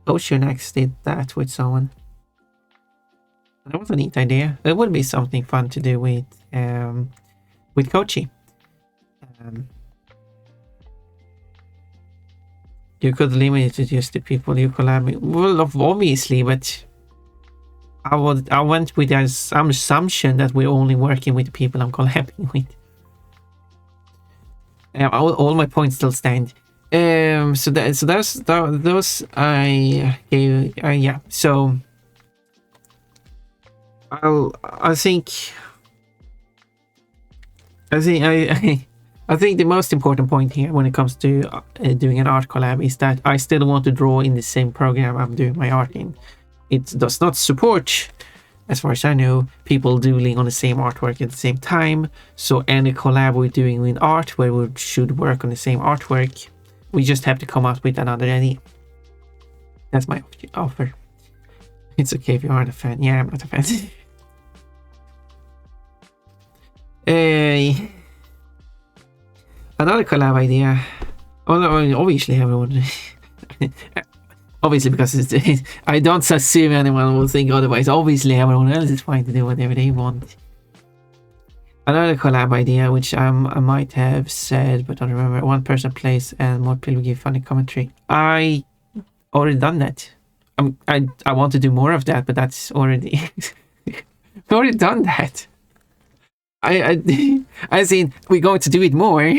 Oceanex did that with someone. That was a neat idea. It would be something fun to do with Kochi. You could limit it to just the people you collab with. Well, obviously, but I went with the assumption that we're only working with the people I'm collabing with. All my points still stand. So those I gave. Yeah. So I think the most important point here when it comes to doing an art collab is that I still want to draw in the same program I'm doing my art in. It does not support, as far as I know, people doodling on the same artwork at the same time. So any collab we're doing with art where we should work on the same artwork, we just have to come up with another idea. That's my offer. It's okay if you aren't a fan. Yeah, I'm not a fan. Another collab idea. Obviously everyone. Obviously, because I don't assume anyone will think otherwise. Obviously, everyone else is fine to do whatever they want. Another collab idea, which I might have said, but I don't remember. One person plays and more people give funny commentary. I already done that. I want to do more of that, but that's already already done that. I seen we're going to do it more,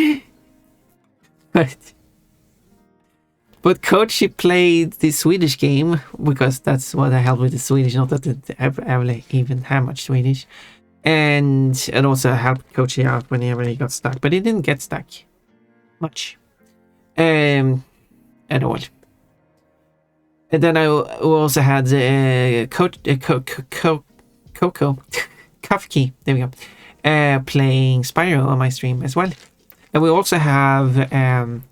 but Kochi played the Swedish game because that's what I helped with the Swedish. Not that it ever even have much Swedish, and it also helped Kochi out whenever he got stuck. But he didn't get stuck much. At all. And then I also had Coco Kafki. There we go. Playing Spyro on my stream as well. And we also have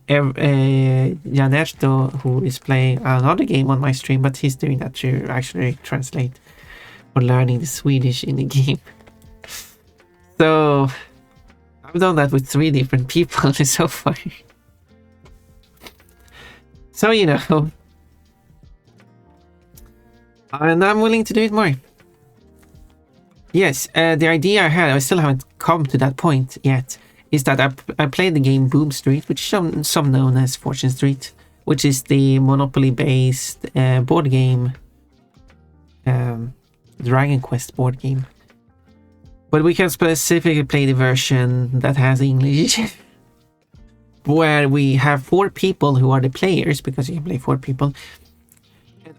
Janerto, who is playing another game on my stream, but he's doing that to actually translate or learning the Swedish in the game. So I've done that with 3 different people so far. So, you know, and I'm willing to do it more. Yes, the idea I had, I still haven't come to that point yet, is that I played the game Boom Street, which is some known as Fortune Street, which is the Monopoly-based board game, Dragon Quest board game. But we can specifically play the version that has English, where we have 4 people who are the players, because you can play 4 people.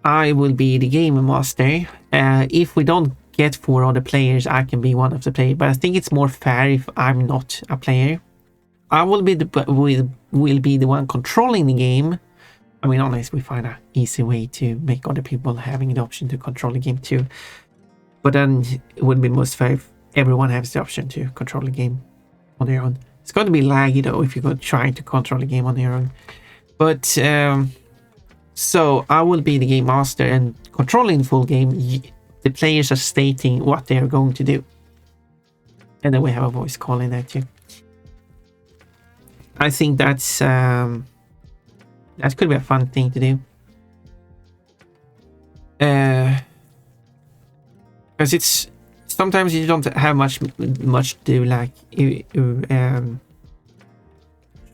I will be the game master. If we don't get 4 other players, I can be one of the players, but I think it's more fair if I'm not a player. I will be the one controlling the game. I mean, unless we find an easy way to make other people having the option to control the game too. But then it would be most fair if everyone has the option to control the game on their own. It's going to be laggy though if you go trying to control the game on your own. But so I will be the game master and controlling the full game. The players are stating what they are going to do, and then we have a voice calling that too. I think that's that could be a fun thing to do. Because it's sometimes you don't have much to do. Like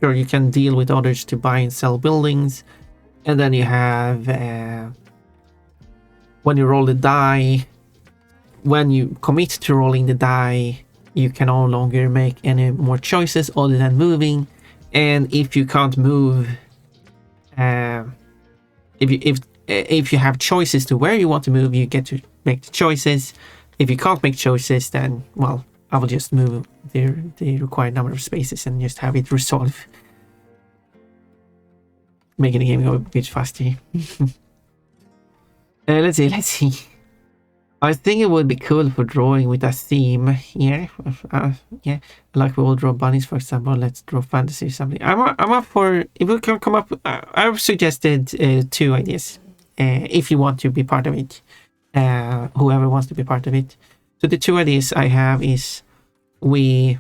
sure, you can deal with others to buy and sell buildings, and then you have when you roll the die. When you commit to rolling the die, you can no longer make any more choices other than moving. And if you can't move, if you have choices to where you want to move, you get to make the choices. If you can't make choices, then well, I will just move the required number of spaces and just have it resolve, making the game go a bit faster. Let's see. I think it would be cool for drawing with a theme here. Yeah, like we will draw bunnies, for example. Let's draw fantasy or something. I'm up for, if we can come up. I've suggested 2 ideas. If you want to be part of it, whoever wants to be part of it. So the 2 ideas I have is we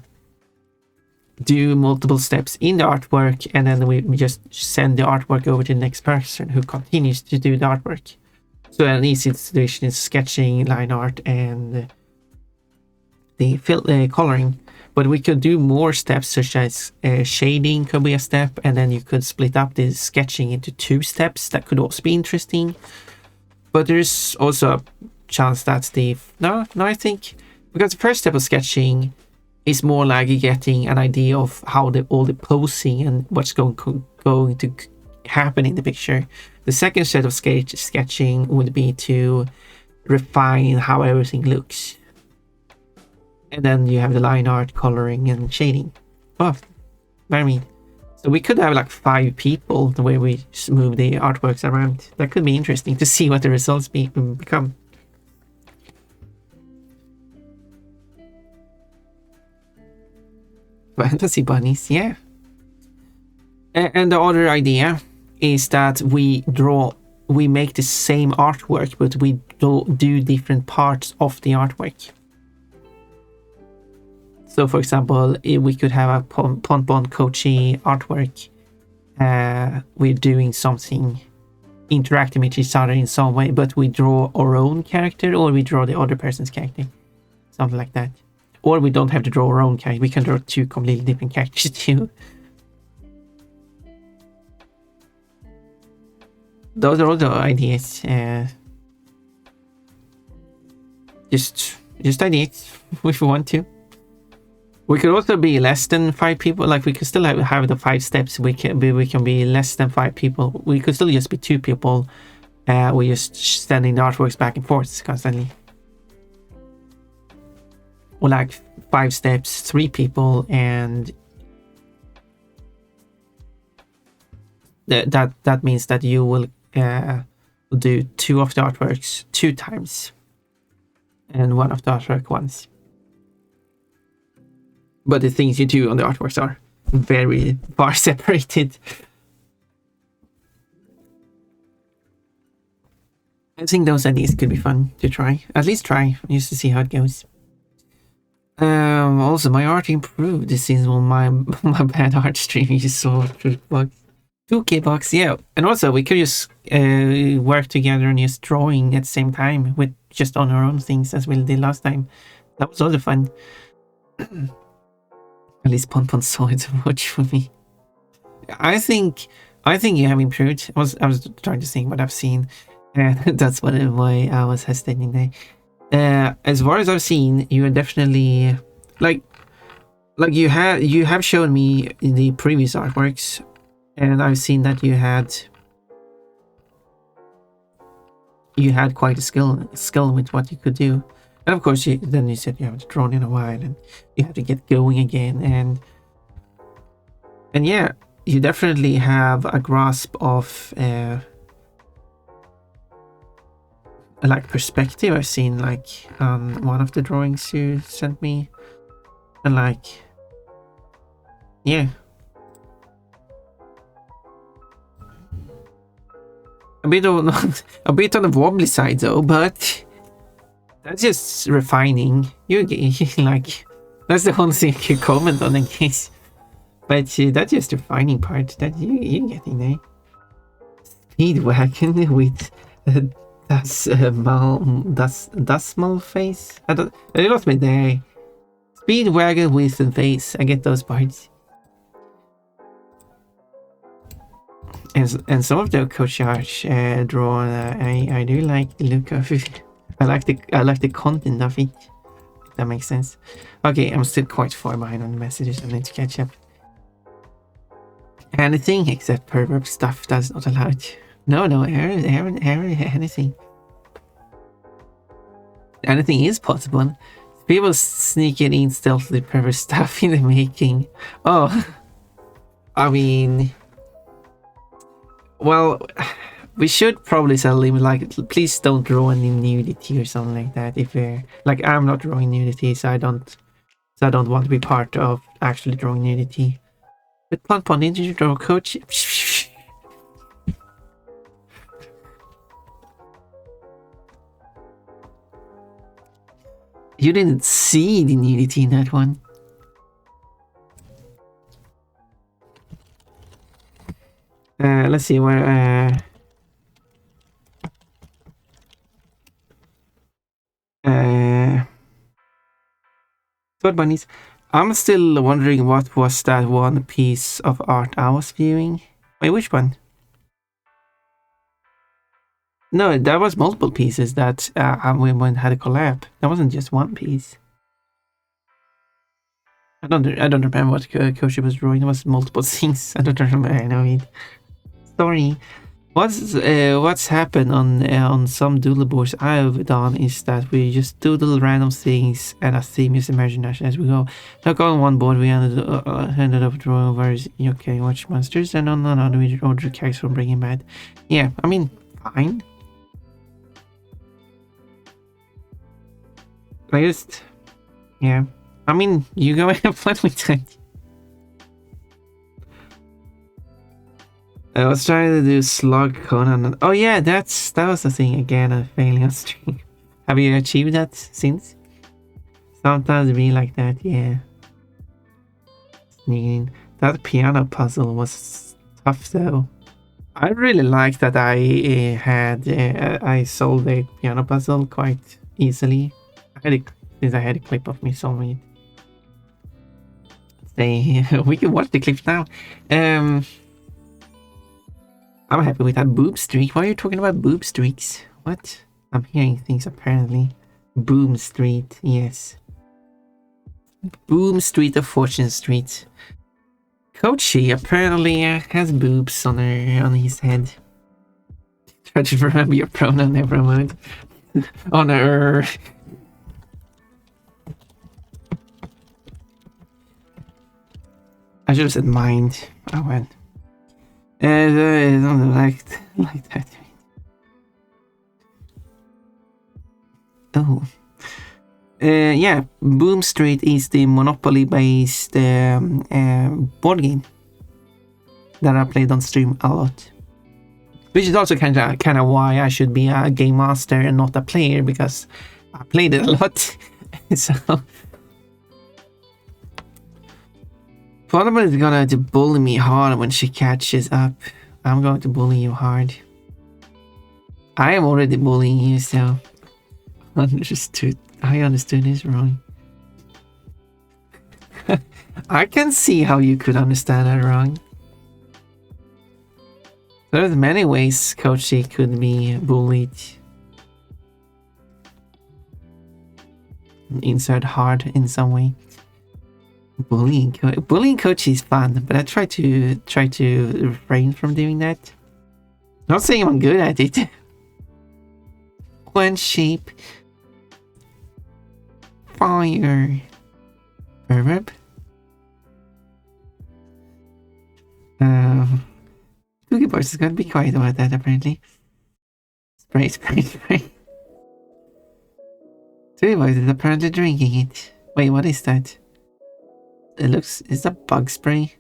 do multiple steps in the artwork, and then we just send the artwork over to the next person who continues to do the artwork. So an easy situation is sketching, line art, and the coloring. But we could do more steps, such as shading could be a step, and then you could split up the sketching into 2 steps. That could also be interesting. But there's also a chance that's I think because the first step of sketching is more like getting an idea of how all the posing and what's going to happen in the picture. The second set of sketching would be to refine how everything looks. And then you have the line art, coloring, and shading. Oh, very neat. So we could have like 5 people the way we move the artworks around. That could be interesting to see what the results become. Fantasy bunnies, yeah. And the other idea is that we make the same artwork, but we do different parts of the artwork. So for example, we could have a Pon Kochi artwork. We're doing something, interacting with each other in some way, but we draw our own character or we draw the other person's character. Something like that. Or we don't have to draw our own character. We can draw 2 completely different characters too. Those are all the ideas. Just ideas if we want to. We could also be less than 5 people. Like we could still have the 5 steps. We can be less than 5 people. We could still just be 2 people. We're just sending the artworks back and forth constantly. Or like 5 steps, 3 people, and that means that you will do 2 of the artworks 2 times and 1 of the artwork once. But the things you do on the artworks are very far separated. I think those ideas could be fun to try. At least try, just to see how it goes. Also, my art improved since my bad art stream you saw 2K bucks, yeah. And also, we could just work together and just drawing at the same time with just on our own things as we did last time. That was also fun. At least Ponpon saw it so much for me. I think you have improved. I was trying to think what I've seen. That's why I was hesitating there. As far as I've seen, you are definitely like you have shown me in the previous artworks, and I've seen that you had quite a skill with what you could do. And of course, then you said you haven't drawn in a while, and you have to get going again. And yeah, you definitely have a grasp of like perspective. I've seen like one of the drawings you sent me, and like yeah, a bit on the wobbly side though, but that's just refining. You like that's the only thing you comment on, I guess. But that's just the refining part that you're getting there. Speedwagon with decimal face. I lost me there. Speedwagon with the face. I get those parts. And some of the coach art drawn, I do like the look of it. I like the content of it. That makes sense. Okay, I'm still quite far behind on the messages. I need to catch up. Anything except pervert stuff that's not allowed. No, anything. Anything is possible. People sneaking in stealthily pervert stuff in the making. Oh, I mean, well, we should probably set a limit. Like, please don't draw any nudity or something like that. If we're like, I'm not drawing nudity, so I don't want to be part of actually drawing nudity. But Ponpon, didn't you draw coach? You didn't see the nudity in that one. Let's see where Sword bunnies. I'm still wondering what was that one piece of art I was viewing. Wait, which one? No, there was multiple pieces that we had a collab. That wasn't just one piece. I don't remember what Koshi was drawing. There was multiple things. I don't remember. I know it. Sorry. What's happened on some doodle boards I've done is that we just doodle random things and a theme is imagination as we go. Like on one board we ended up drawing various UK watch monsters, and on another we drew characters from Breaking Bad. Yeah, I mean, fine. Yeah. I mean, you go and have fun with that. I was trying to do Slug Conan. Oh yeah, that was the thing again. I'm failing on stream. Have you achieved that since? Sometimes it be like that, yeah. Sneaking. That piano puzzle was tough though. I really like that I solved the piano puzzle quite easily. Since I had a clip of me solving it. We can watch the clip now. I'm happy with that boob streak. Why are you talking about boob streaks? What? I'm hearing things apparently. Boom Street, yes. Boom Street of Fortune Street. Kochi apparently has boobs on his head. Try to remember your pronoun, never mind. On her. I should have said mind. Oh well. Like that. Oh. Yeah, Boom Street is the Monopoly-based board game that I played on stream a lot. Which is also kind of why I should be a game master and not a player, because I played it a lot. So Portable is gonna bully me hard when she catches up. I'm going to bully you hard. I am already bullying you, so I understood this wrong. I can see how you could understand that wrong. There's many ways Kochi could be bullied. Insert hard in some way. Bullying Kochi is fun, but I try to refrain from doing that. Not saying I'm good at it. One sheep. Fire. Verb. Cookie Boys is gonna be quiet about that apparently. Spray. Cookie Boys is apparently drinking it. Wait, what is that? Is that bug spray?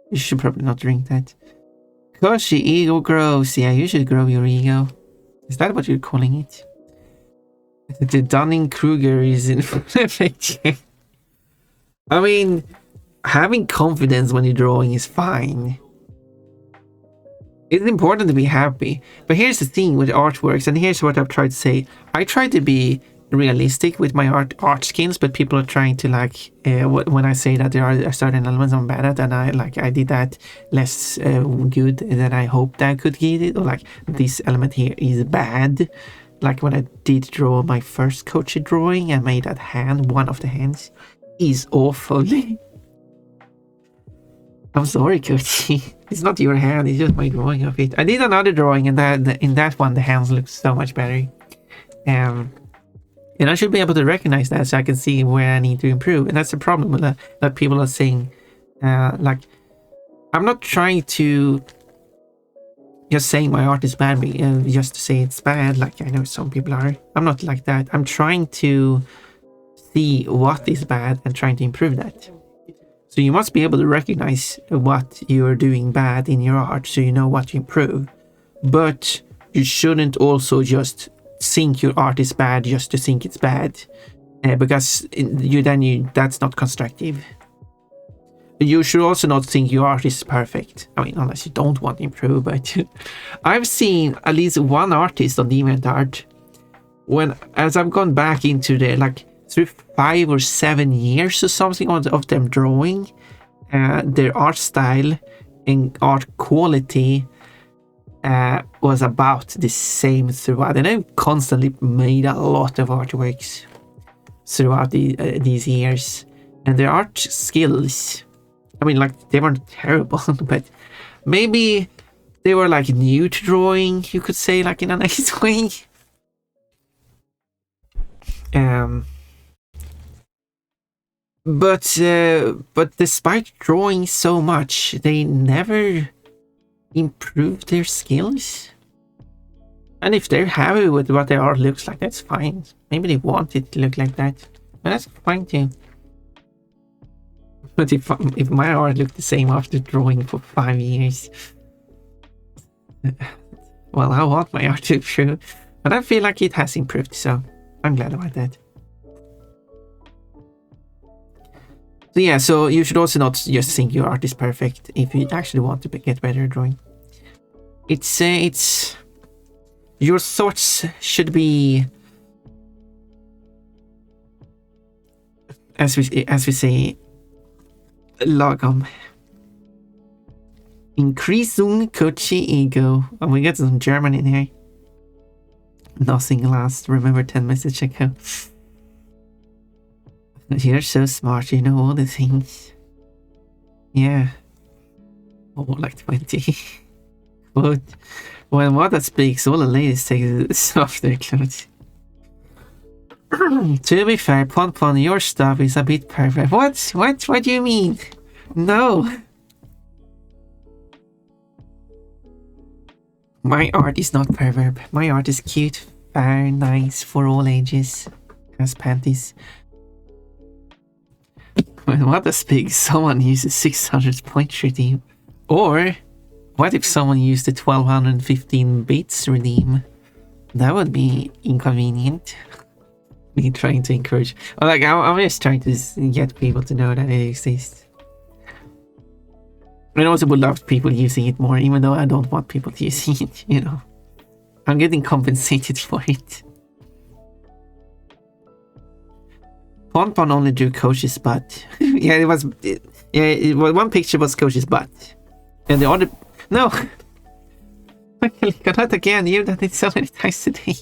You should probably not drink that. Koshi, ego grows. Yeah, you should grow your ego. Is that what you're calling it? The Dunning-Kruger is in effect. I mean, having confidence when you're drawing is fine. It's important to be happy. But here's the thing with artworks, and here's what I've tried to say. I try to be realistic with my art skills, but people are trying to like when I say that there are certain elements I'm bad at, and I did that less good than I hoped I could get it, or like this element here is bad. Like when I did draw my first Kochi drawing, I made that hand, one of the hands is awful. I'm sorry, Kochi. It's not your hand, it's just my drawing of it. I did another drawing, and in that one the hands look so much better. And I should be able to recognize that, so I can see where I need to improve. And that's the problem with that people are saying. Like, I'm not trying to just say my art is bad, just to say it's bad, like I know some people are. I'm not like that. I'm trying to see what is bad and trying to improve that. So you must be able to recognize what you're doing bad in your art, so you know what to improve. But you shouldn't also just think your art is bad just to think it's bad, because that's not constructive. You should also not think your art is perfect. I mean, unless you don't want to improve. But I've seen at least one artist on DeviantArt, as I've gone back into the like through 5 or 7 years or something of them drawing, their art style and art quality was about the same throughout, and I've constantly made a lot of artworks throughout these years, and their art skills, I mean, like, they weren't terrible, but maybe they were like new to drawing, you could say, like in a nice way. But despite drawing so much, they never improve their skills. And if they're happy with what their art looks like, that's fine. Maybe they want it to look like that, but that's fine too. But if my art looked the same after drawing for 5 years, well, I want my art to improve, but I feel like it has improved, so I'm glad about that. So yeah, so you should also not just think your art is perfect if you actually want to get better at drawing. It's your thoughts should be, as we say, lagom. Increasing Kochi ego. And we get some German in here. Nothing lasts. Remember 10 message ago. You're so smart, you know all the things. Yeah. Oh, like 20. Quote. When Wada speaks, all the ladies take off their clothes. To be fair, Pon, your stuff is a bit perfect. What do you mean? No. My art is not perverb. My art is cute, fair, nice, for all ages. Has panties. What a spig, someone uses 600 point redeem. Or, what if someone used the 1215 bits redeem? That would be inconvenient. Me trying to encourage. Like, I'm just trying to get people to know that it exists. I also would love people using it more, even though I don't want people to use it, you know. I'm getting compensated for it. Ponpon only drew Coach's butt. Yeah, it was... one picture was Coach's butt. And the other... No! I got that again. You've done it so many times today.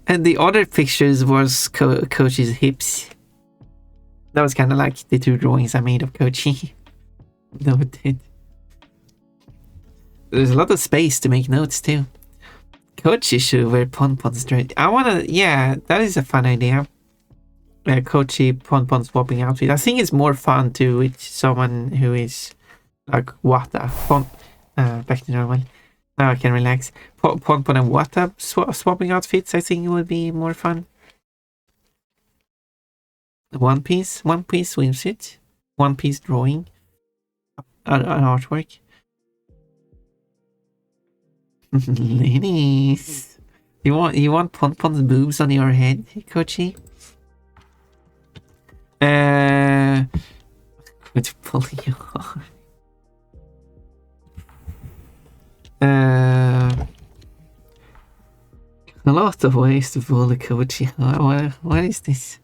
And the other pictures was Coach's hips. That was kind of like the two drawings I made of Kochi. Noted. There's a lot of space to make notes too. Kochi should wear Ponpon straight. I wanna... Yeah, that is a fun idea. Kochi Ponpon swapping outfit. I think it's more fun to with someone who is like Wata. Back to normal. Now I can relax. Ponpon and Wata swapping outfits. I think it would be more fun. One Piece swimsuit. One Piece drawing. An artwork. Ladies, you want Ponpon's boobs on your head, Kochi? Quit pulling you hard. A lot of ways to pull the Kochi. What is this?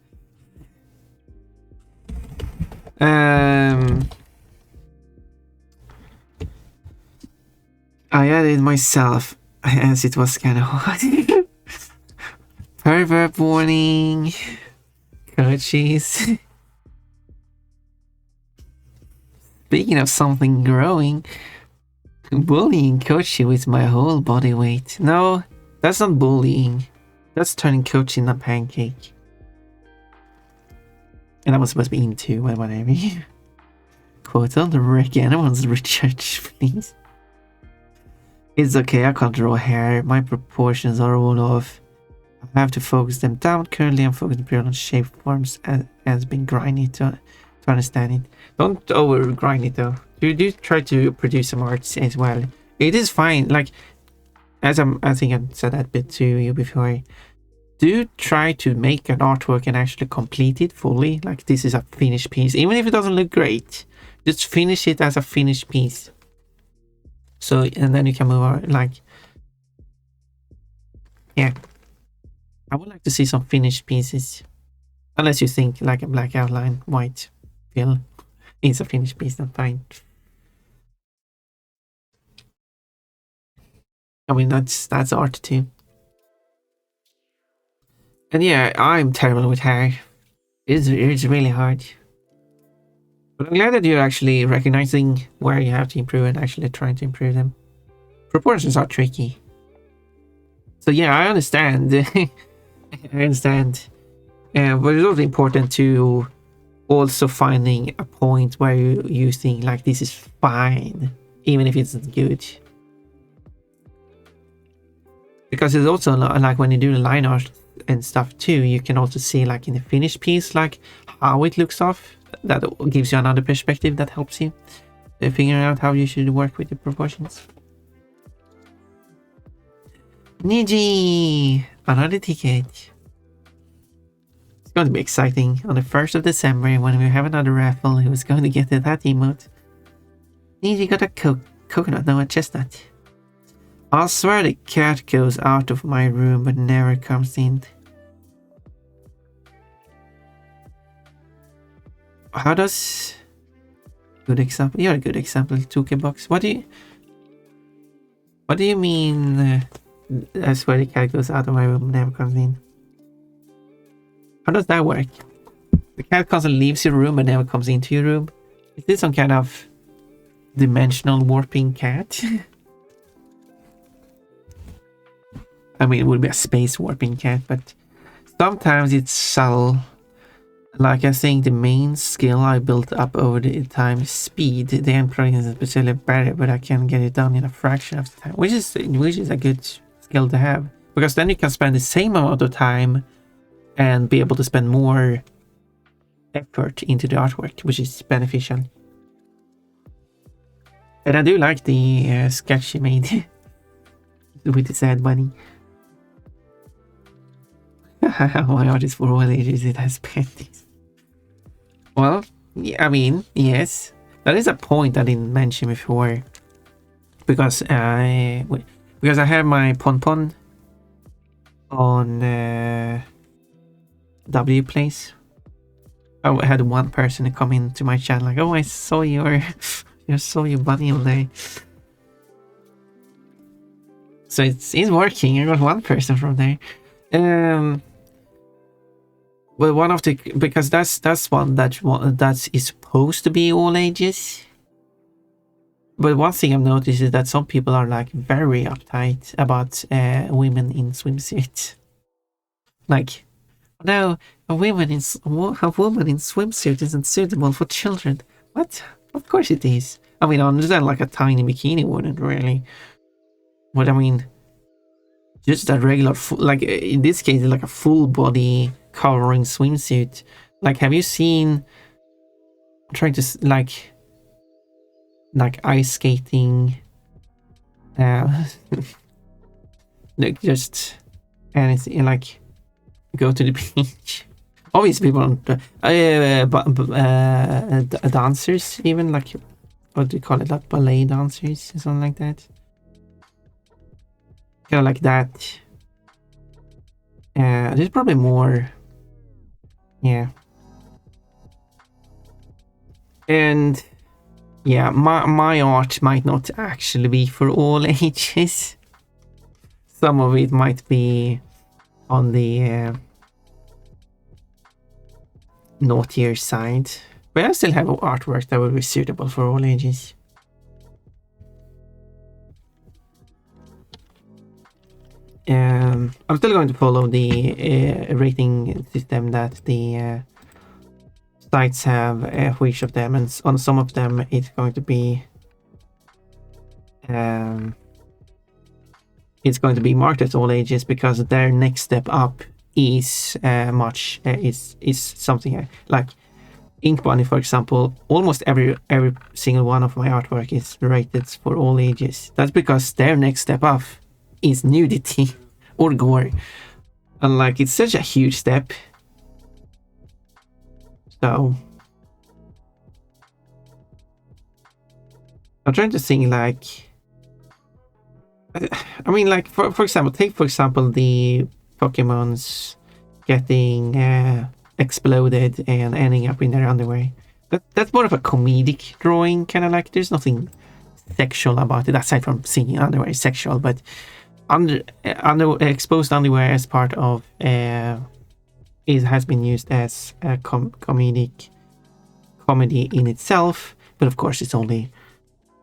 I added myself as it was kind of hot. Pervert warning. Coaches. Speaking of something growing, bullying Kochi with my whole body weight. No, that's not bullying. That's turning Kochi into a pancake. And I was supposed to be into whatever. Quote on the wreck anyone's research, please. It's okay, I can't draw hair. My proportions are all off. I have to focus them down. Currently, I'm focusing purely on shape forms as being grinding to understand it. Don't over grind it though. Do try to produce some arts as well. It is fine. Like, I think I said that bit to you before. Do try to make an artwork and actually complete it fully. Like, this is a finished piece, even if it doesn't look great. Just finish it as a finished piece. So, and then you can move on, like, yeah. I would like to see some finished pieces. Unless you think like a black outline, white fill is a finished piece, then fine. I mean, that's art too. And yeah, I'm terrible with hair. It's really hard. But I'm glad that you're actually recognizing where you have to improve and actually trying to improve them. Proportions are tricky. So yeah, I understand. I understand. But it's also important to also finding a point where you think like this is fine, even if it's not good. Because it's also like when you do the line art and stuff too, you can also see like in the finished piece, like how it looks off. That gives you another perspective that helps you figure out how you should work with the proportions. Niji! Another ticket. It's going to be exciting. On the 1st of December, when we have another raffle, who's going to get that emote? Niji got a coconut, no, a chestnut. I'll swear the cat goes out of my room but never comes in. How does... Good example. You're a good example, 2K box. What do you mean? I swear the cat goes out of my room and never comes in. How does that work? The cat constantly leaves your room and never comes into your room. Is this some kind of dimensional warping cat? I mean, it would be a space warping cat, but sometimes it's subtle. Like I think the main skill I built up over the time is speed. The end product is especially better, but I can get it done in a fraction of the time, which is a good skill to have, because then you can spend the same amount of time and be able to spend more effort into the artwork, which is beneficial. And I do like the sketch she made with the sad bunny. My art is for all ages, it has panties. Well, yeah, I mean, yes. That is a point I didn't mention before. Because I have my Pon on W Place. I had one person come into my chat like, oh, I saw your bunny all day. So it's working. I got one person from there. Well, one of the, because that's one that is supposed to be all ages. But one thing I've noticed is that some people are like very uptight about women in swimsuits. Like, no, a woman in swimsuit isn't suitable for children. What? Of course it is. I mean, I understand like a tiny bikini wouldn't really. But I mean, just a regular, like in this case, like a full body covering swimsuit. Like, have you seen? I'm trying to like ice skating. Like just anything like go to the beach. Obviously, people dancers, even like what do you call it, like ballet dancers or something like that. Kind of like that. There's probably more. Yeah. And yeah, my art might not actually be for all ages. Some of it might be on the naughtier side, but I still have artwork that will be suitable for all ages. I'm still going to follow the rating system that the sites have for each of them, and on some of them it's going to be marked as all ages, because their next step up is is something like Ink Bunny, for example. Almost every single one of my artwork is rated for all ages. That's because their next step up is nudity or gore, and like it's such a huge step. So I'm trying to think, like, I mean, like for example, take for example the Pokemons getting exploded and ending up in their underwear. That's more of a comedic drawing, kind of like there's nothing sexual about it aside from seeing underwear is sexual, but exposed underwear as part of it has been used as a comedy in itself. But of course, it's only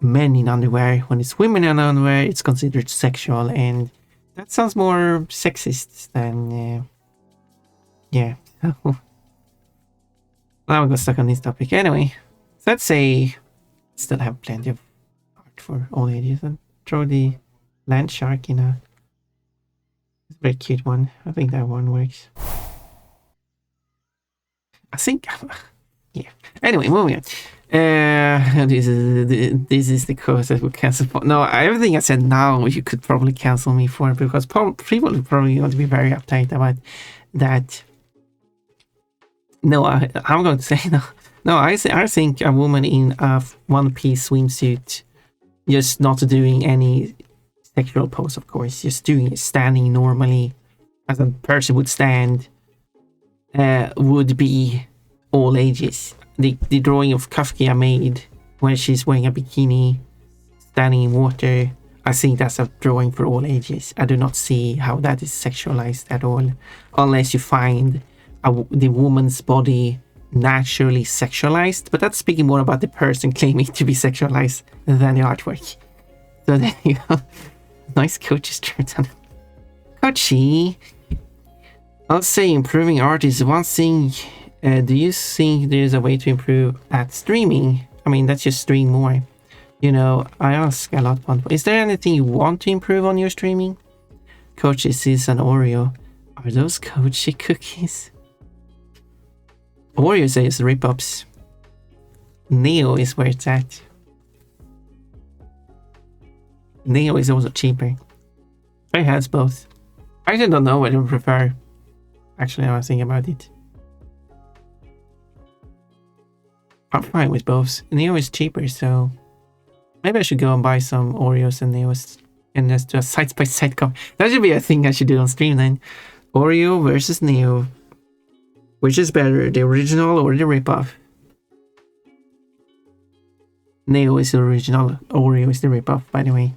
men in underwear. When it's women in underwear, it's considered sexual, and that sounds more sexist than yeah. Now I got stuck on this topic. Anyway, so let's say still have plenty of art for all ages, and throw the land shark in a very cute one. I think that one works. I think, yeah. Anyway, moving on. This is the course that will cancel. No, everything I said now you could probably cancel me for, because people are probably going to be very uptight about that. No, I'm going to say no. No, I think a woman in a one-piece swimsuit, just not doing any sexual pose, of course, just standing normally as a person would stand, would be all ages. The drawing of Kafka I made when she's wearing a bikini, standing in water, I think that's a drawing for all ages. I do not see how that is sexualized at all, unless you find the woman's body naturally sexualized. But that's speaking more about the person claiming to be sexualized than the artwork. So there you go. Nice coach's shirt on. Coachy. I'll say improving art is one thing Do you think there's a way to improve at streaming? I mean, let's just stream more. You know, I ask a lot. Is there anything you want to improve on your streaming? Kochi sees an Oreo. Are those Kochi cookies? Oreo says rip-ups. Neo is where it's at. Neo is also cheaper. It has both. I actually don't know what I prefer. Actually, I was thinking about it. I'm fine with both. Neo is cheaper, so maybe I should go and buy some Oreos and Neos and just do a side-by-side comp. That should be a thing I should do on stream then. Oreo versus Neo. Which is better, the original or the ripoff? Neo is the original, Oreo is the ripoff, by the way.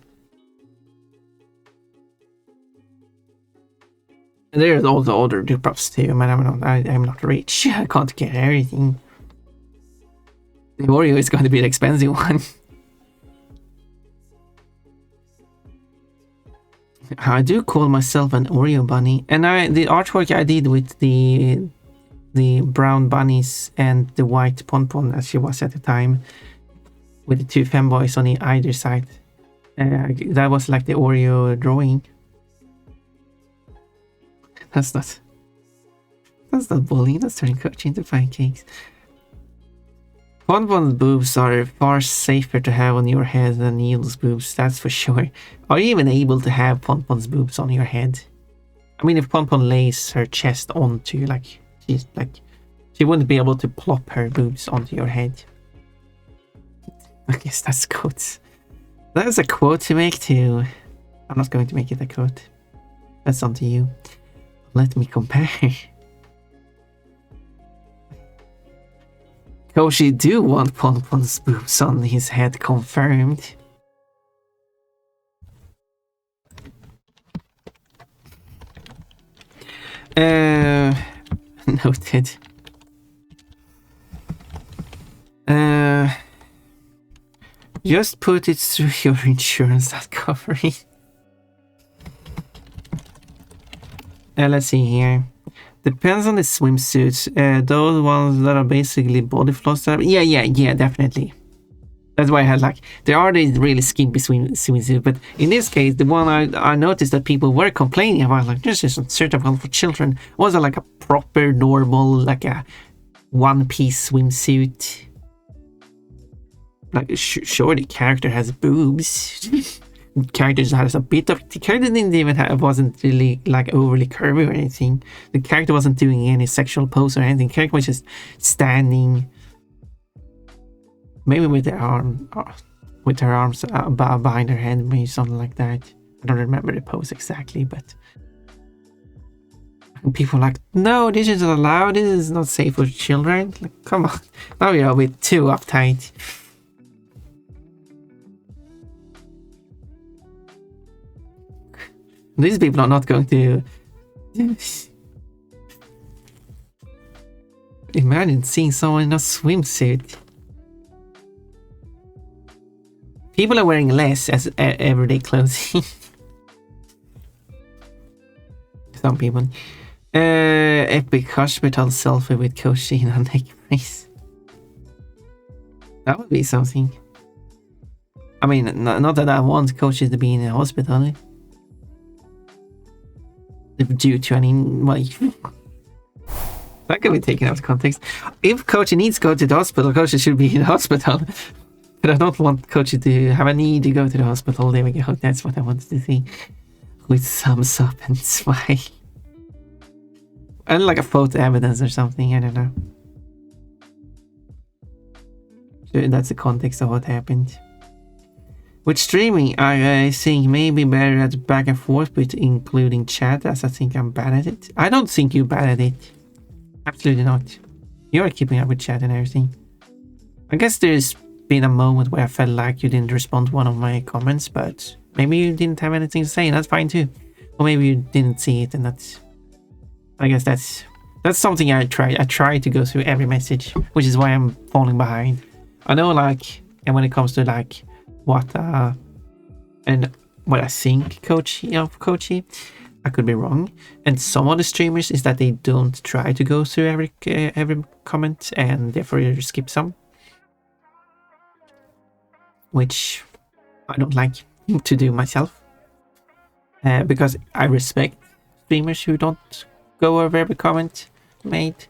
And there's all the other ripoffs too, man. I'm not rich. I can't get everything. The Oreo is going to be the expensive one. I do call myself an Oreo bunny, and the artwork I did with the brown bunnies and the white Pon as she was at the time, with the two femboys on either side. That was like the Oreo drawing. That's not bullying. That's turning Kochi into pancakes. Ponpon's boobs are far safer to have on your head than Neil's boobs, that's for sure. Are you even able to have Ponpon's boobs on your head? I mean, if Ponpon lays her chest onto you, like, she wouldn't be able to plop her boobs onto your head. I guess that's quotes. That's a quote to make too. I'm not going to make it a quote. That's on to you. Let me compare. Koshi do want Ponpon's boobs on his head confirmed. Noted. Just put it through your insurance, that covering. Let's see here. Depends on the swimsuits. Those ones that are basically body floss. Yeah, definitely. That's why I had like, there are these really skimpy swimsuits, but in this case, the one I noticed that people were complaining about, like, this isn't suitable for children, was like a proper, normal, like a one-piece swimsuit. Like, sure, the character has boobs. Character has a bit of, the character didn't even have, wasn't really like overly curvy or anything. The character wasn't doing any sexual pose or anything. The character was just standing, maybe with her arms behind her head, maybe something like that. I don't remember the pose exactly, but people are like, no, this isn't allowed, this is not safe for children. Like, come on, now you're a bit too uptight. These people are not going to imagine seeing someone in a swimsuit. People are wearing less as everyday clothing. Some people. Epic hospital selfie with Koshi in a neck brace. That would be something. I mean, not that I want Koshi to be in a hospital. Due to any, well, that could be taken out of context. If Kochi needs to go to the hospital, Kochi should be in the hospital. But I don't want Kochi to have a need to go to the hospital. There we go. That's what I wanted to see. With thumbs up and smile. And like a photo evidence or something. I don't know. So that's the context of what happened. With streaming, I think maybe better at back and forth with including chat, as I think I'm bad at it. I don't think you're bad at it. Absolutely not. You're keeping up with chat and everything. I guess there's been a moment where I felt like you didn't respond to one of my comments, but maybe you didn't have anything to say, and that's fine too. Or maybe you didn't see it, and that's... I guess that's something I try. I try to go through every message, which is why I'm falling behind. I know, like, and when it comes to like what I think Kochi, I could be wrong. And some other streamers is that they don't try to go through every comment and therefore you skip some, which I don't like to do myself, because I respect streamers who don't go over every comment made,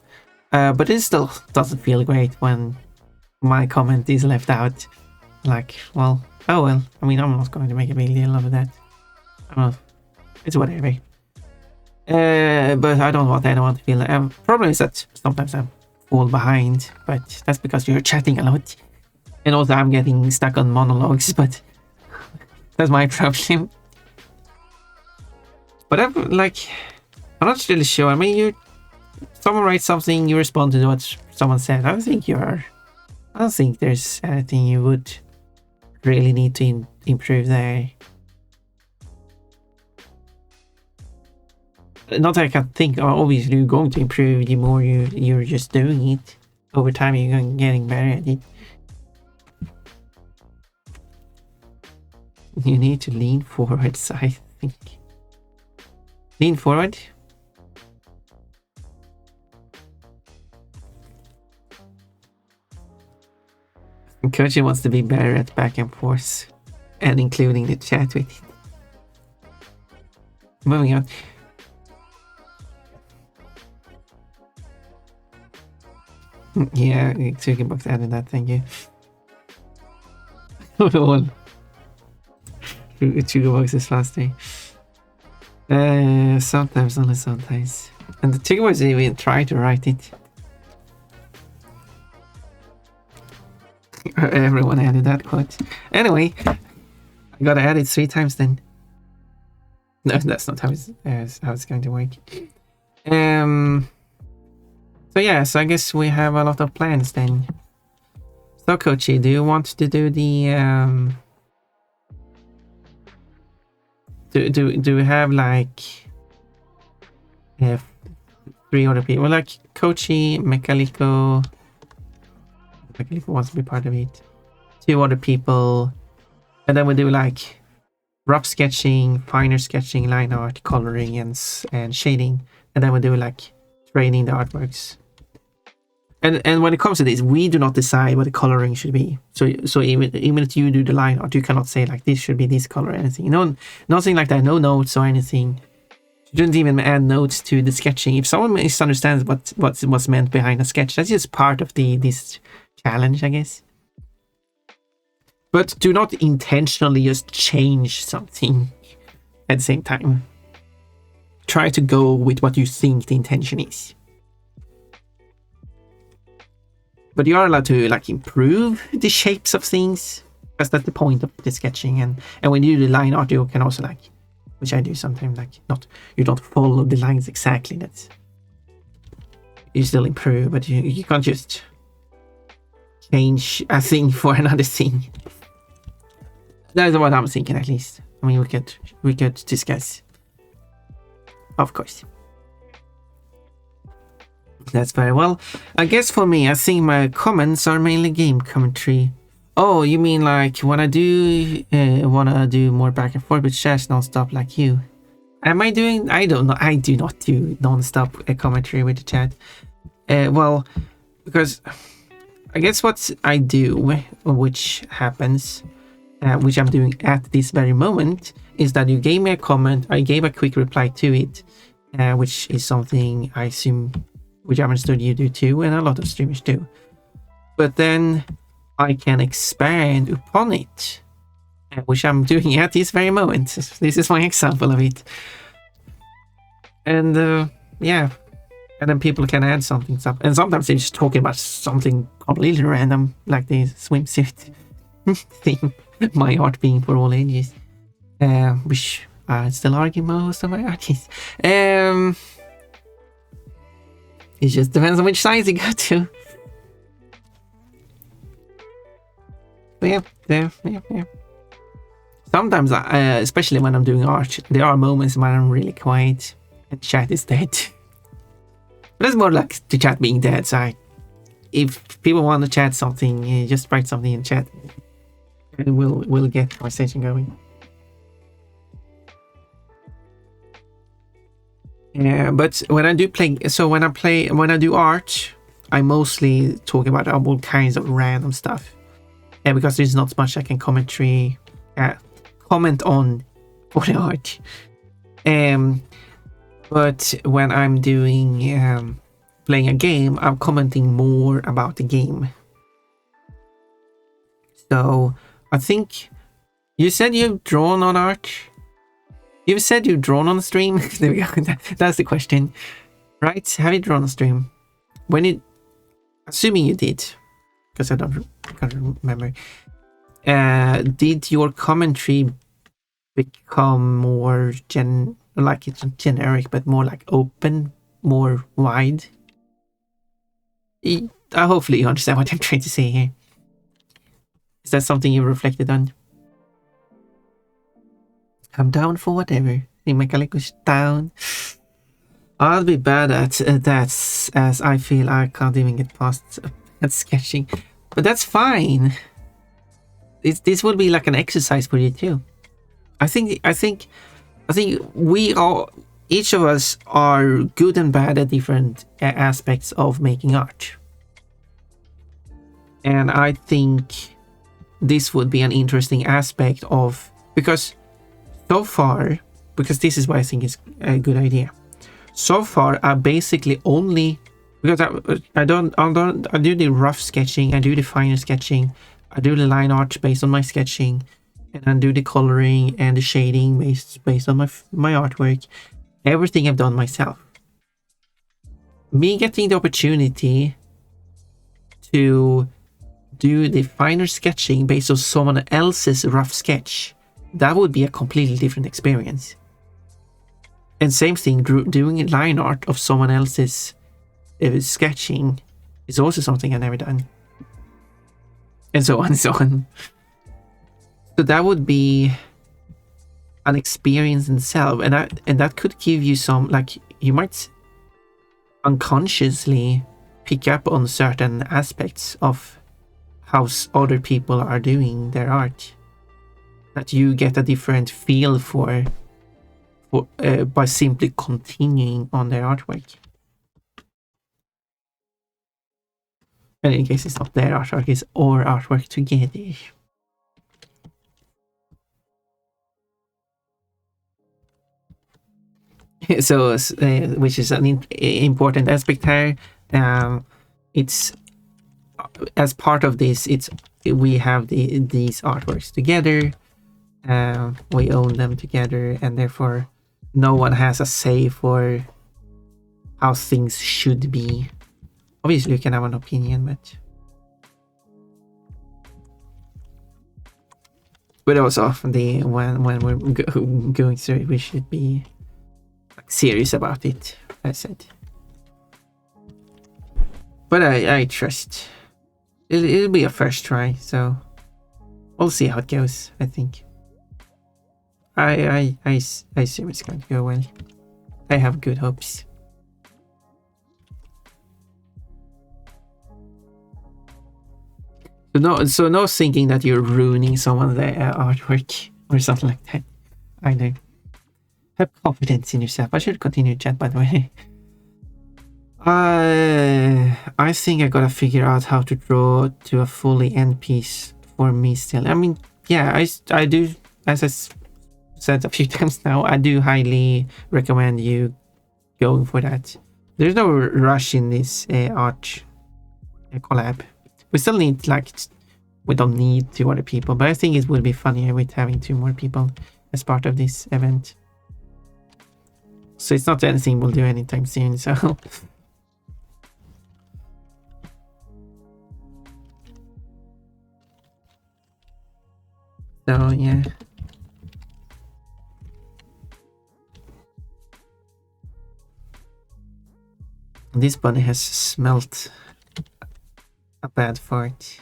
but it still doesn't feel great when my comment is left out. Like, well, oh well, I mean, I'm not going to make a big deal of that. It's whatever. But I don't want anyone to feel. Problem is that sometimes I fall behind, but that's because you're chatting a lot, and also I'm getting stuck on monologues. But that's my problem. But I'm not really sure. I mean, someone writes something, you respond to what someone said. I don't think there's anything you would really need to improve there. Not that I can think. Obviously, you're going to improve the more you're just doing it. Over time, you're getting better at it. You need to lean forwards, I think. Lean forward. Coachy wants to be better at back and forth and including the chat with it. Moving on. Yeah, Chillhop added that, thank you. One. Chillhop is faster. Sometimes, only sometimes. And the Chillhop even try to write it. Everyone added that quote. Anyway, I gotta add it 3 times then. No, that's not how it's going to work. So yeah, so I guess we have a lot of plans then. So Coachy, do you want to do the do we have like 3 other people? Like Coachy, Mechalico wants to be part of it. 2 other people, and then we do like rough sketching, finer sketching, line art, coloring, and shading, and then we do like training the artworks. And when it comes to this, we do not decide what the coloring should be. So even if you do the line art, you cannot say like this should be this color or anything. No, nothing like that. No notes or anything. You shouldn't even add notes to the sketching. If someone misunderstands what's meant behind a sketch, that's just part of this challenge, I guess. But do not intentionally just change something at the same time. Try to go with what you think the intention is. But you are allowed to like improve the shapes of things, because that's the point of the sketching. And when you do the line art, you can also like, which I do sometimes, like you don't follow the lines exactly. That's, you still improve, but you can't just change a thing for another thing. That's what I'm thinking, at least. I mean, we could discuss, of course. That's very well. I guess for me, I think my comments are mainly game commentary. Oh, you mean like when I do wanna do more back and forth with chats non-stop like you? Am I doing? I don't know. I do not do non-stop commentary with the chat. Well, because I guess what I do, which happens, which I'm doing at this very moment, is that you gave me a comment, I gave a quick reply to it, which is something I assume, which I understood you do too, and a lot of streamers do. But then I can expand upon it, which I'm doing at this very moment. This is my example of it. And yeah, and then people can add something, and sometimes they're just talking about something completely random, like the swimsuit thing, my art being for all ages, which I still argue most of my art is. It just depends on which size you go to. But yeah. Sometimes, especially when I'm doing art, there are moments when I'm really quiet and chat is dead. But that's more like the chat being dead, so if people want to chat something, just write something in chat, and we'll get conversation going. But when I do play, so when I do art, I mostly talk about all kinds of random stuff. Because there's not much I can comment on for the art. But when I'm doing playing a game, I'm commenting more about the game. So I think you said you've drawn on art. You've said you've drawn on the stream. There we go. That's the question, right? Have you drawn on stream? When you, assuming you did, because I can't remember. Did your commentary become more like it's not generic, but more like open, more wide? Hopefully you understand what I'm trying to say here. Is that something you reflected on? I'm down for whatever. You make a language down. I'll be bad at that, as I feel I can't even get past that sketching. But that's fine. This will be like an exercise for you too. I think we all, each of us, are good and bad at different aspects of making art. And I think this would be an interesting aspect of, because so far, because this is why I think it's a good idea. So far, I basically only, because I do the rough sketching, I do the finer sketching, I do the line art based on my sketching, and I do the coloring and the shading based on my artwork. Everything I've done myself. Me getting the opportunity to do the finer sketching based on someone else's rough sketch, that would be a completely different experience. And same thing, doing line art of someone else's sketching is also something I've never done. And so on and so on. So that would be an experience in itself, and that could give you some, like, you might unconsciously pick up on certain aspects of how other people are doing their art, that you get a different feel for by simply continuing on their artwork. And in case it's not their artwork, it's our artwork together. So, which is an important aspect here. It's as part of this. We have these artworks together. We own them together, and therefore, no one has a say for how things should be. Obviously, you can have an opinion, but also when we're going through it, we should be serious about it, as I said. But I trust it'll be a first try, so we'll see how it goes. I think I assume it's going to go well. I have good hopes. So no thinking that you're ruining someone's artwork or something like that. I know. Have confidence in yourself. I should continue chat, by the way. I think I gotta figure out how to draw to a fully end piece for me still. I mean, yeah, I do, as I said a few times now, I do highly recommend you going for that. There's no rush in this art collab. We still need, like, we don't need 2 other people, but I think it would be funnier with having 2 more people as part of this event. So it's not anything we'll do anytime soon, so so yeah. This bunny has smelt a bad fart.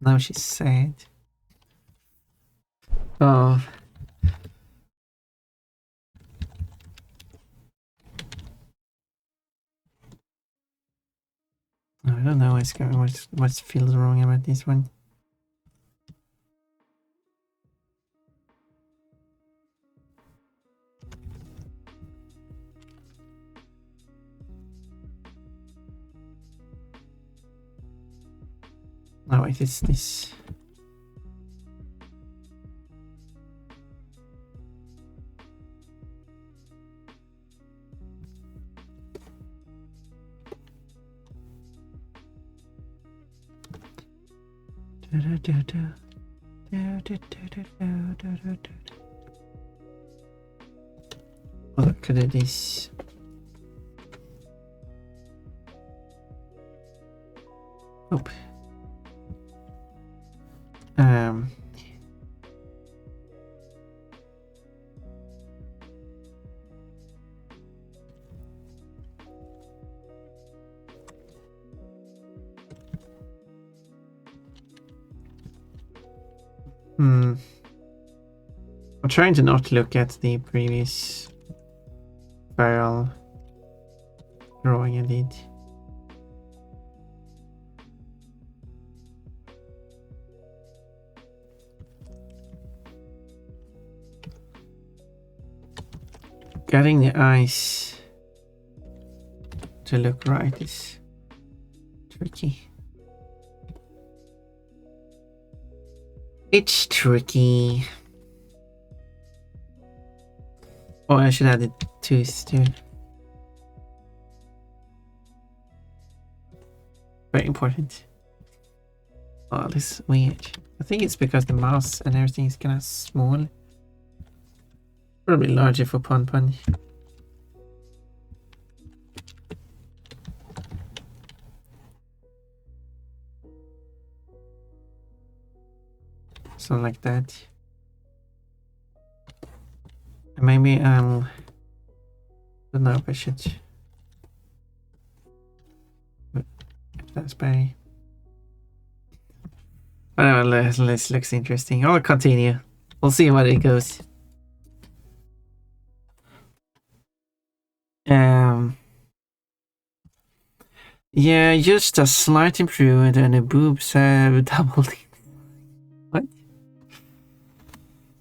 Now she's sad. Oh. I don't know what feels wrong about this one. Oh wait, it's this. Oh, look at this. Oh. I'm trying to not look at the previous barrel drawing I did. Getting the eyes to look right is tricky. It's tricky. Oh, I should add the tooth too. Very important. Oh, this is weird. I think it's because the mouse and everything is kind of small. Probably larger for Pon Pon. Something like that. Maybe don't know if I should. That's very. Oh, this looks interesting. I'll continue. We'll see what it goes. Yeah, just a slight improvement and the boobs have doubled. What?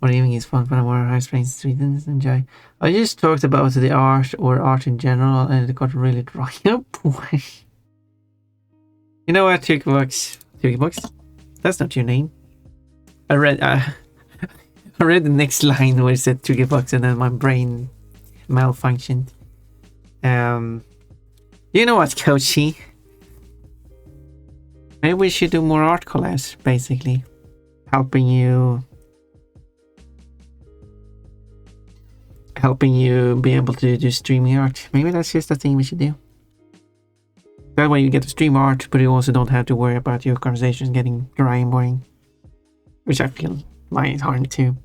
What evening is fun for our high springs Sweden enjoy. I just talked about the art or art in general and it got really dry. Oh boy. You know what, Tukibox? Tukibox? That's not your name. I read the next line where it said Tukibox and then my brain malfunctioned. You know what, Kochi? Maybe we should do more art collabs, basically. Helping you be able to do streaming art. Maybe that's just a thing we should do. That way you get to stream art, but you also don't have to worry about your conversations getting dry and boring. Which I feel mine is hard too.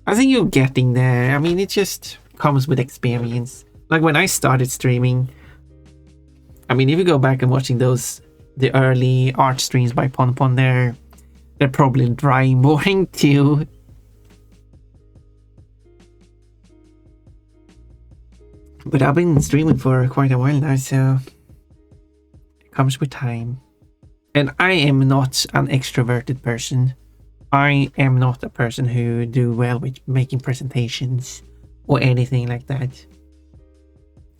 I think you're getting there. I mean, it just comes with experience. Like when I started streaming, I mean, if you go back and watching the early art streams by Pon Pon, they're probably dry and boring too. But I've been streaming for quite a while now, so it comes with time. And I am not an extroverted person. I am not a person who do well with making presentations or anything like that.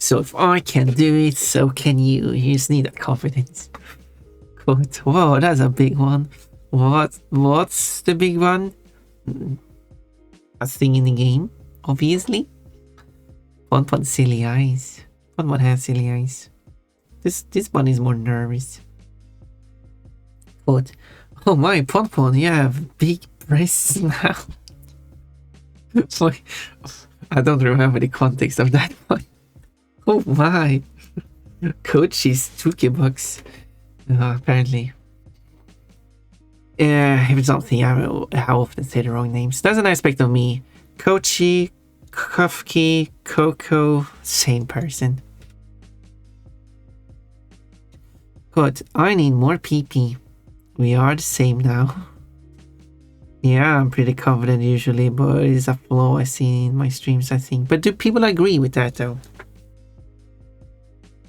So if I can do it, so can you. You just need that confidence. Quote, whoa, that's a big one. What's the big one? A thing in the game, obviously. Pon Pon silly eyes. Pon Pon has silly eyes. This one is more nervous. Quote, oh my, Pon Pon, you have big breasts now. I don't remember the context of that one. Oh my. Coach's Tukibox. Apparently. If it's something, I how often say the wrong names. That's an aspect of me. Kochi, Kofki, Coco, same person. Good. I need more PP. We are the same now. Yeah, I'm pretty confident usually, but it's a flaw I see in my streams, I think. But do people agree with that though?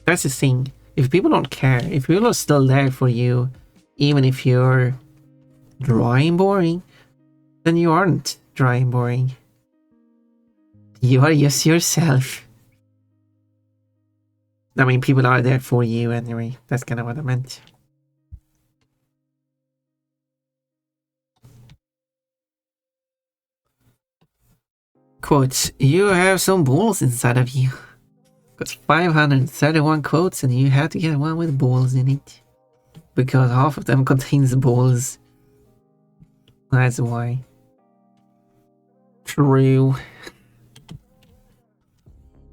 That's the thing. If people don't care, if people are still there for you, even if you're dry and boring, then you aren't dry and boring. You are just yourself. I mean, people are there for you anyway. That's kind of what I meant. Quotes, you have some balls inside of you. Got 531 quotes and you have to get one with balls in it. Because half of them contains balls. That's why. True.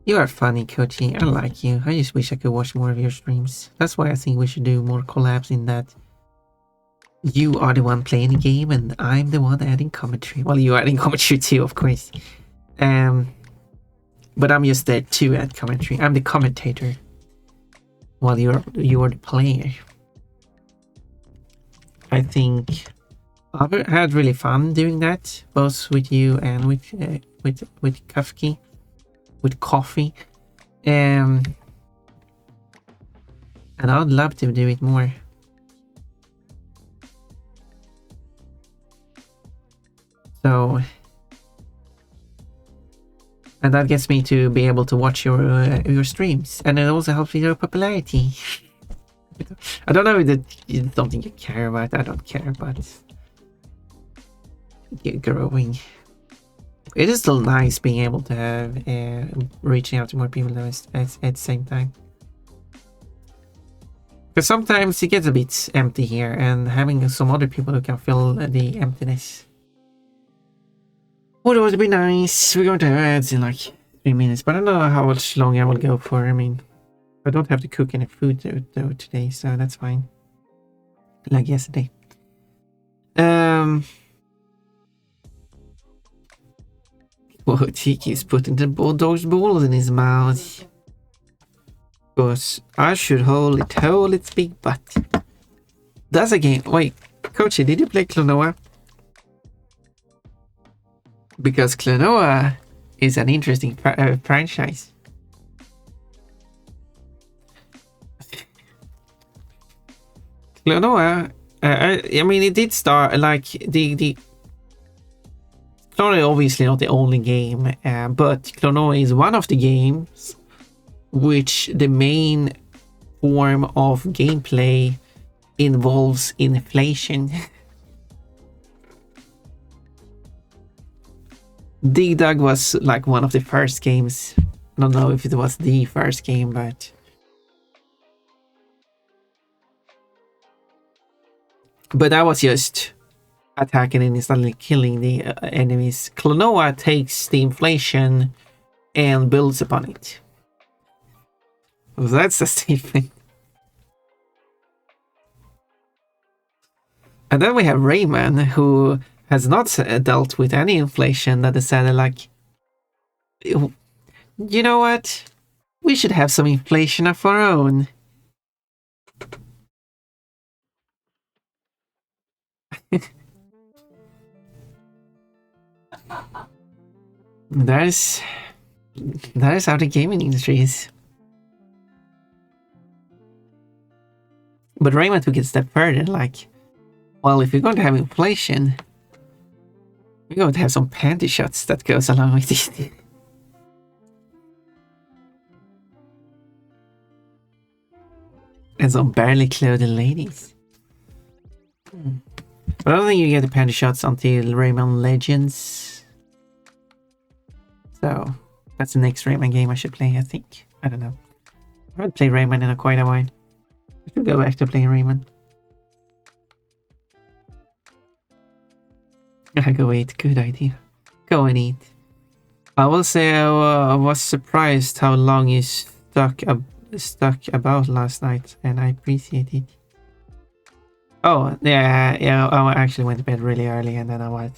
You are funny, Kochi. I like you. I just wish I could watch more of your streams. That's why I think we should do more collabs in that. You are the one playing the game and I'm the one adding commentary. Well, you are adding commentary too, of course. But I'm just there to add commentary. I'm the commentator. While you're the player. I think I've had really fun doing that, both with you and with Kafki, with Coffee, and I'd love to do it more. So, and that gets me to be able to watch your streams, and it also helps with your popularity. I don't know that you don't think you care about. I don't care, but you're growing. It is still nice being able to have reaching out to more people at the same time. Because sometimes it gets a bit empty here, and having some other people who can fill the emptiness would always be nice. We're going to have ads in like 3 minutes, but I don't know how much long I will go for. I mean, I don't have to cook any food though today, so that's fine. Like yesterday. Well, he keeps putting the bulldog's balls in his mouth. Because I should hold its big butt. That's a game. Wait, Coachy, did you play Klonoa? Because Klonoa is an interesting franchise. Klonoa, I mean, it did start like the Klonoa is obviously not the only game, but Klonoa is one of the games which the main form of gameplay involves inflation. Dig Dug was like one of the first games. I don't know if it was the first game, but that was just attacking and instantly killing the enemies. Klonoa takes the inflation and builds upon it. That's a statement. And then we have Rayman, who has not dealt with any inflation, that decided like, you know what? We should have some inflation of our own. That is how the gaming industry is. But Rayman took it a step further, like, well, if you're going to have inflation, we're going to have some panty shots that goes along with it. And some barely clothed ladies. But I don't think you get the panty shots until Rayman Legends. So, that's the next Rayman game I should play, I think. I don't know. I haven't played Rayman in quite a while. I should go back to playing Rayman. I go eat. Good idea. Go and eat. I will say I was surprised how long you stuck about last night, and I appreciate it. Oh, yeah, I actually went to bed really early, and then I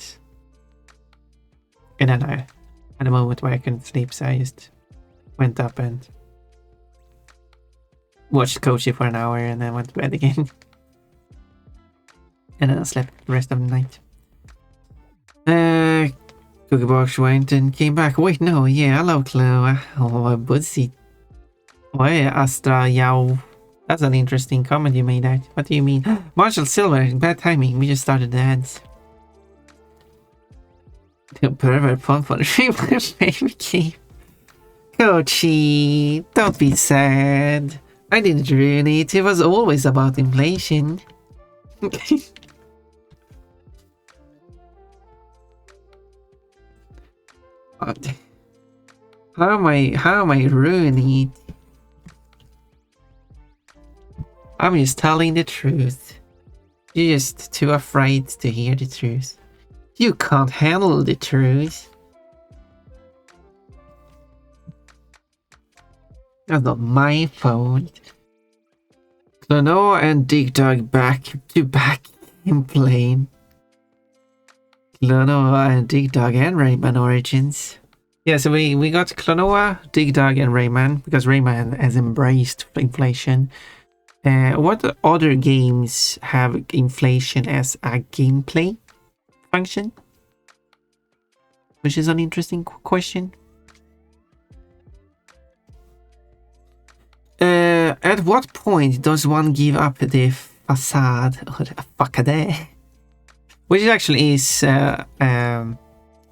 had a moment where I couldn't sleep, so I just went up and watched Kochi for an hour, and then went to bed again. And then I slept the rest of the night. Cookie Box went and came back. Wait, no, yeah, hello, Chloe. Oh, Budsy. Why, Astra, Yao. That's an interesting comment you made out. What do you mean? Marshall Silver, bad timing. We just started the ads. Pervert fun for the baby game. Coachy, don't be sad. I didn't ruin it. It was always about inflation. How am I ruining it? I'm just telling the truth. You're just too afraid to hear the truth. You can't handle the truth. That's not my fault. Klonoa and Dig Dug back to back in plane. Klonoa and Dig Dug and Rayman Origins. Yeah, so we got Klonoa, Dig Dug and Rayman, because Rayman has embraced inflation. What other games have inflation as a gameplay function? Which is an interesting question. At what point does one give up the facade or the facade? Which actually is a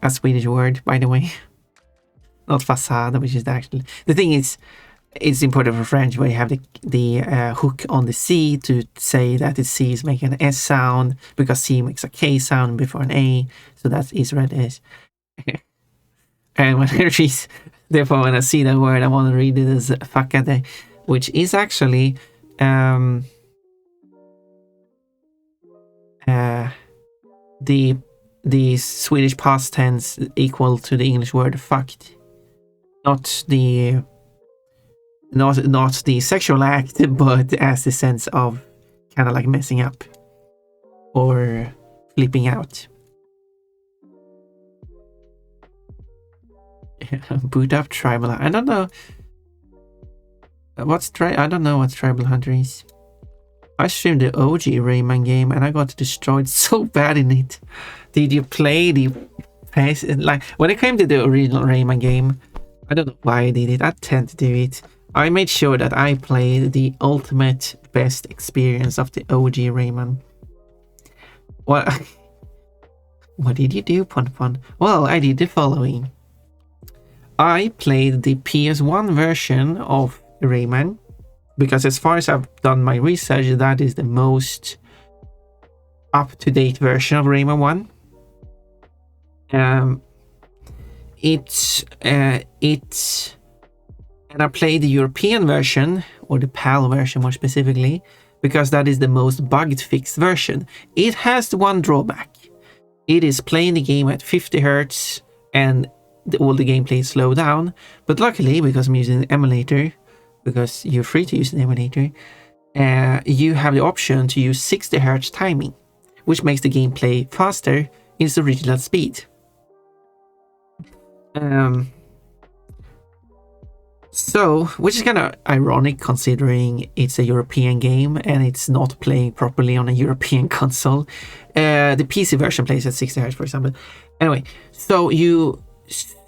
Swedish word, by the way. Not facade, which is actually... The thing is, it's important for French where you have the hook on the C to say that the C is making an S sound because C makes a K sound before an A. So that is read as. And when I read, therefore when I see that word, I want to read it as facade, which is actually the Swedish past tense equal to the English word fucked. Not the sexual act, but as the sense of kind of like messing up or flipping out. Boot up Tribal. I don't know I don't know what Tribal Hunter is. I streamed the OG Rayman game and I got destroyed so bad in it. Did you play the like when it came to the original Rayman game? I don't know why I did it. I tend to do it. I made sure that I played the ultimate best experience of the OG Rayman. What did you do, Pon? Well, I did the following. I played the PS1 version of Rayman, because as far as I've done my research, that is the most up-to-date version of Rayman 1. And I played the European version, or the PAL version more specifically, because that is the most bugged fixed version. It has one drawback. It is playing the game at 50 Hz and all the gameplay is slowed down. But luckily, because I'm using the emulator, because you're free to use an emulator, you have the option to use 60 Hz timing, which makes the gameplay faster in its original speed. So, which is kind of ironic considering it's a European game and it's not playing properly on a European console. The PC version plays at 60 Hz, for example. Anyway, so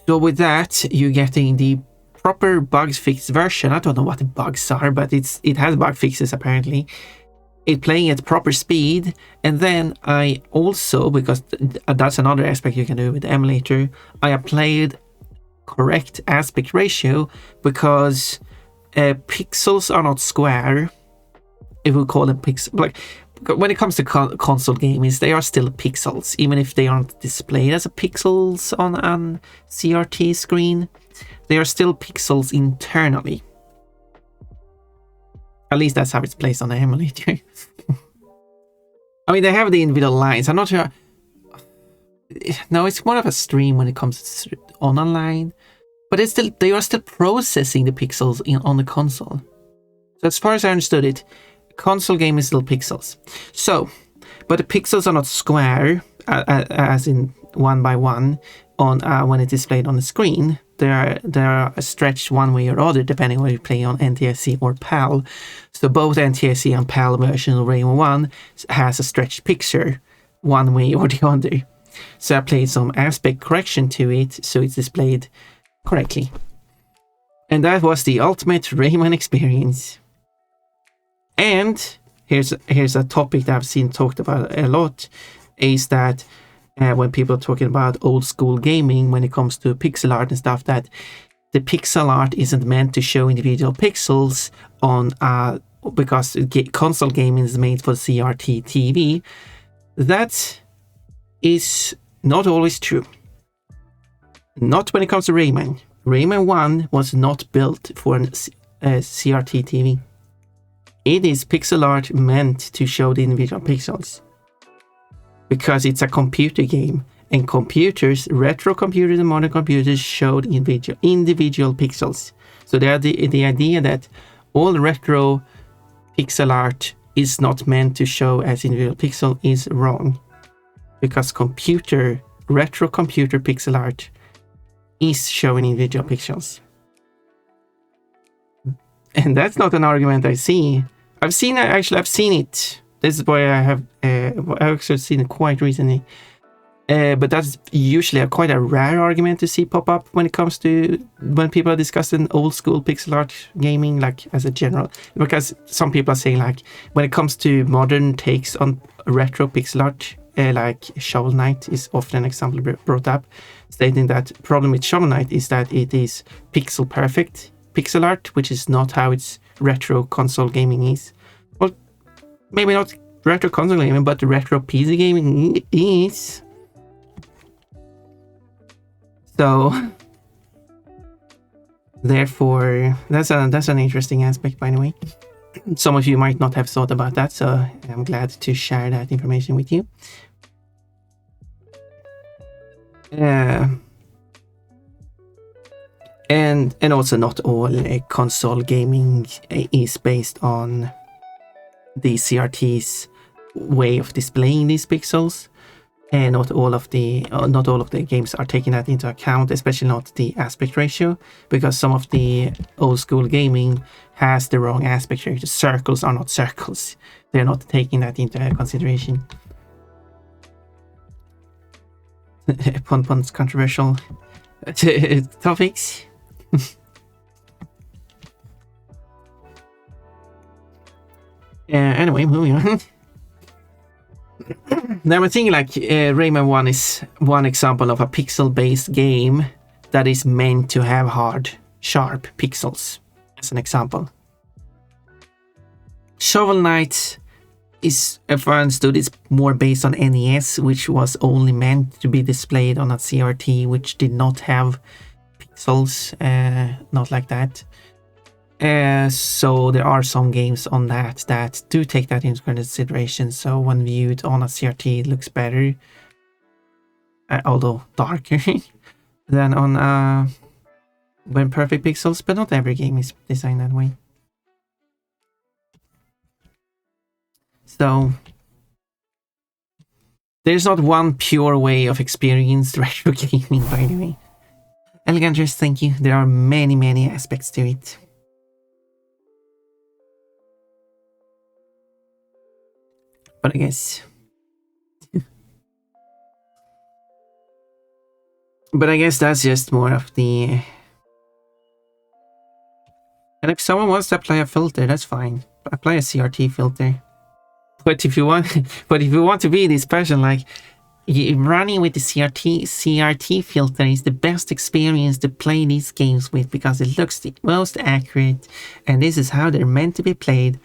with that, you're getting the proper bugs fixed version. I don't know what the bugs are, but it has bug fixes apparently. It playing at proper speed, and then I also, because that's another aspect you can do with the emulator, I applied correct aspect ratio because pixels are not square. If we call them pixels, like when it comes to console games, they are still pixels, even if they aren't displayed as a pixels on an CRT screen. They are still pixels internally. At least that's how it's placed on the emulator. I mean, they have the individual lines. I'm not sure. No, it's more of a stream when it comes to online. But they are still processing the pixels on the console. So as far as I understood it, console game is still pixels. So, but the pixels are not square, as in one by one, on when it's displayed on the screen. They are stretched one way or other depending on whether you play on NTSC or PAL. So both NTSC and PAL version of Rayman 1 has a stretched picture one way or the other. So I played some aspect correction to it so it's displayed correctly. And that was the ultimate Rayman experience. And here's a topic that I've seen talked about a lot, is that when people are talking about old school gaming, when it comes to pixel art and stuff, that the pixel art isn't meant to show individual pixels on because console gaming is made for CRT TV. That is not always true. Not when it comes to Rayman. Rayman 1 was not built for a CRT TV. It is pixel art meant to show the individual pixels, because it's a computer game, and computers, retro computers and modern computers, showed individual pixels. So the idea that all retro pixel art is not meant to show as individual pixel is wrong, because retro computer pixel art is showing individual pixels. And that's not an argument I see. I've seen it. This is why I've actually seen it quite recently. But that's usually quite a rare argument to see pop up when it comes to when people are discussing old school pixel art gaming, like as a general. Because some people are saying, like, when it comes to modern takes on retro pixel art, like Shovel Knight is often an example brought up, stating that the problem with Shovel Knight is that it is pixel perfect pixel art, which is not how its retro console gaming is. Well, maybe not retro console gaming, but retro PC gaming is. So, therefore, that's an interesting aspect, by the way. Some of you might not have thought about that, so I'm glad to share that information with you. And also, not all console gaming is based on the CRT's way of displaying these pixels, and not all of the games are taking that into account, especially not the aspect ratio, because some of the old school gaming has the wrong aspect ratio. Circles are not circles; they're not taking that into consideration. Pon's controversial topics. Anyway, moving on. Now I'm thinking, like, Rayman 1 is one example of a pixel-based game that is meant to have hard, sharp pixels, as an example. Shovel Knight is, if I understood, is more based on NES, which was only meant to be displayed on a CRT, which did not have pixels, not like that. So there are some games on that do take that into consideration. So when viewed on a CRT, it looks better, although darker, than on when perfect pixels. But not every game is designed that way. So there's not one pure way of experiencing retro gaming, by the way. Eleganters, thank you. There are many aspects to it. But I guess... but I guess that's just more of the... And if someone wants to apply a filter, that's fine. Apply a CRT filter. But if you want to be this person, like, running with the CRT filter is the best experience to play these games with, because it looks the most accurate, and this is how they're meant to be played.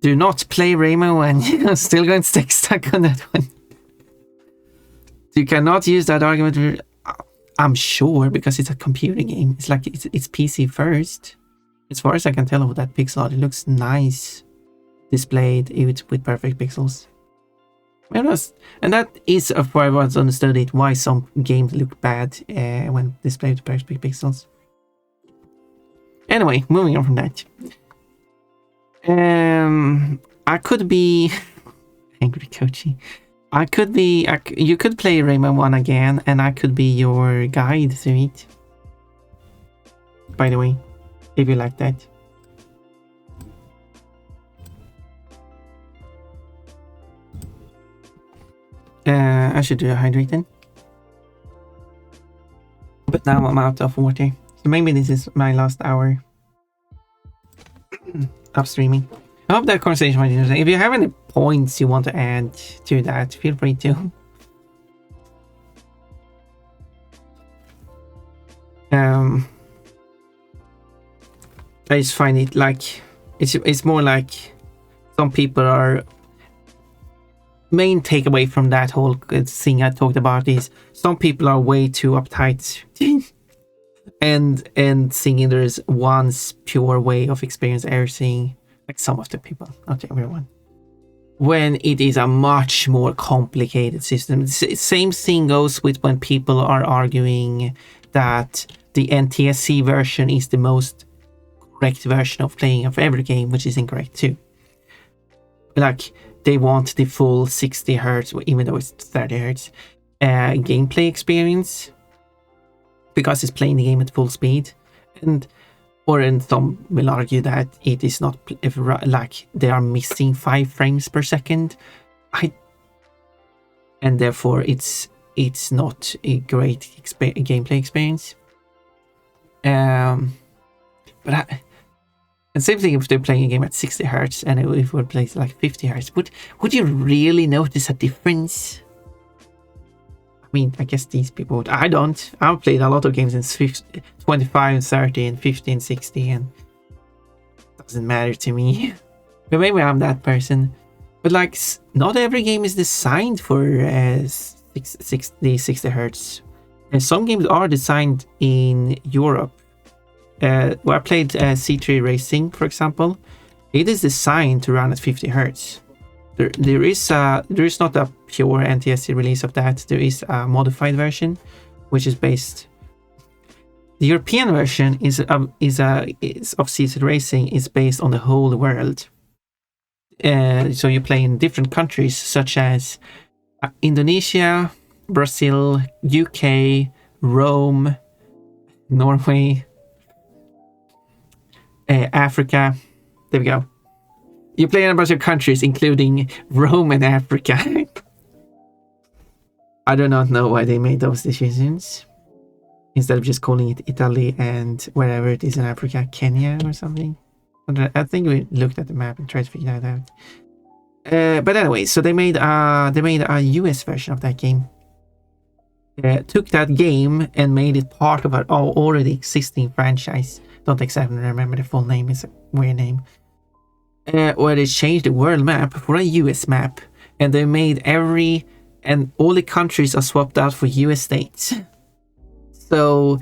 Do not play Rayman 1. You're still going to stay stuck on that one. You cannot use that argument. I'm sure, because it's a computer game. It's like it's PC first. As far as I can tell with that pixel art, it looks nice displayed with perfect pixels. And that is, as far as I've understood it, why some games look bad when displayed with perfect pixels. Anyway, moving on from that. I could be Angry Kochi. You could play Rayman 1 again, and I could be your guide through it. By the way, if you like that. I should do a hydrate then. But now I'm out of water. So maybe this is my last hour of streaming. I hope that conversation was interesting. If you have any points you want to add to that, feel free to. I just find it like it's more like some people are. Main takeaway from that whole thing I talked about is some people are way too uptight and thinking there's one pure way of experiencing everything, like some of the people, not everyone, when it is a much more complicated system. Same thing goes with when people are arguing that the NTSC version is the most correct version of playing of every game, which is incorrect too. Like, they want the full 60 hertz, even though it's 30 hertz gameplay experience because it's playing the game at full speed, and some will argue that it is not, like they are missing 5 frames per second, and therefore it's not a great gameplay experience. And same thing if they're playing a game at 60 hertz and if we play like 50 hertz, would you really notice a difference? I mean, I guess these people would. I don't. I've played a lot of games in 25 and 30 and 50 and 60, and it doesn't matter to me. But maybe I'm that person. But like, not every game is designed for 60 hertz. And some games are designed in Europe. Where I played C3 Racing, for example, it is designed to run at 50 hertz. There is not a pure NTSC release of that. There is a modified version, which is based. The European version is of C3 Racing is based on the whole world. So you play in different countries such as Indonesia, Brazil, UK, Rome, Norway. Africa. There we go. You play in a bunch of countries, including Rome and Africa. I do not know why they made those decisions. Instead of just calling it Italy and wherever it is in Africa, Kenya or something. I think we looked at the map and tried to figure that out. But anyway, so they made a US version of that game. Took that game and made it part of an already existing franchise. Don't exactly remember the full name, it's a weird name. Where they changed the world map for a US map, and they made all the countries are swapped out for US states. So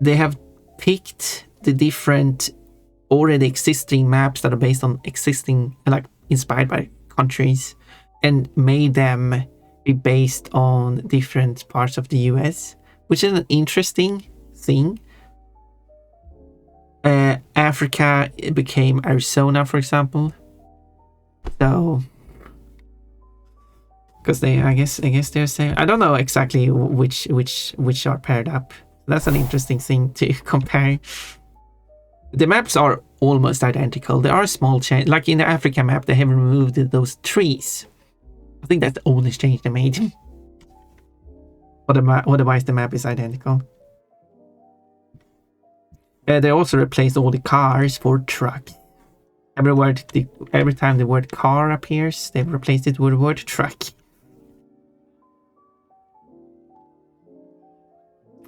they have picked the different already existing maps that are based on existing, like inspired by countries, and made them be based on different parts of the US, which is an interesting thing. Africa became Arizona, for example. So, because I guess they're saying, I don't know exactly which are paired up. That's an interesting thing to compare. The maps are almost identical. There are small changes, like in the Africa map, they have removed those trees. I think that's the only change they made. Otherwise, the map is identical. They also replaced all the cars for truck. Every time the word car appears, they've replaced it with the word truck.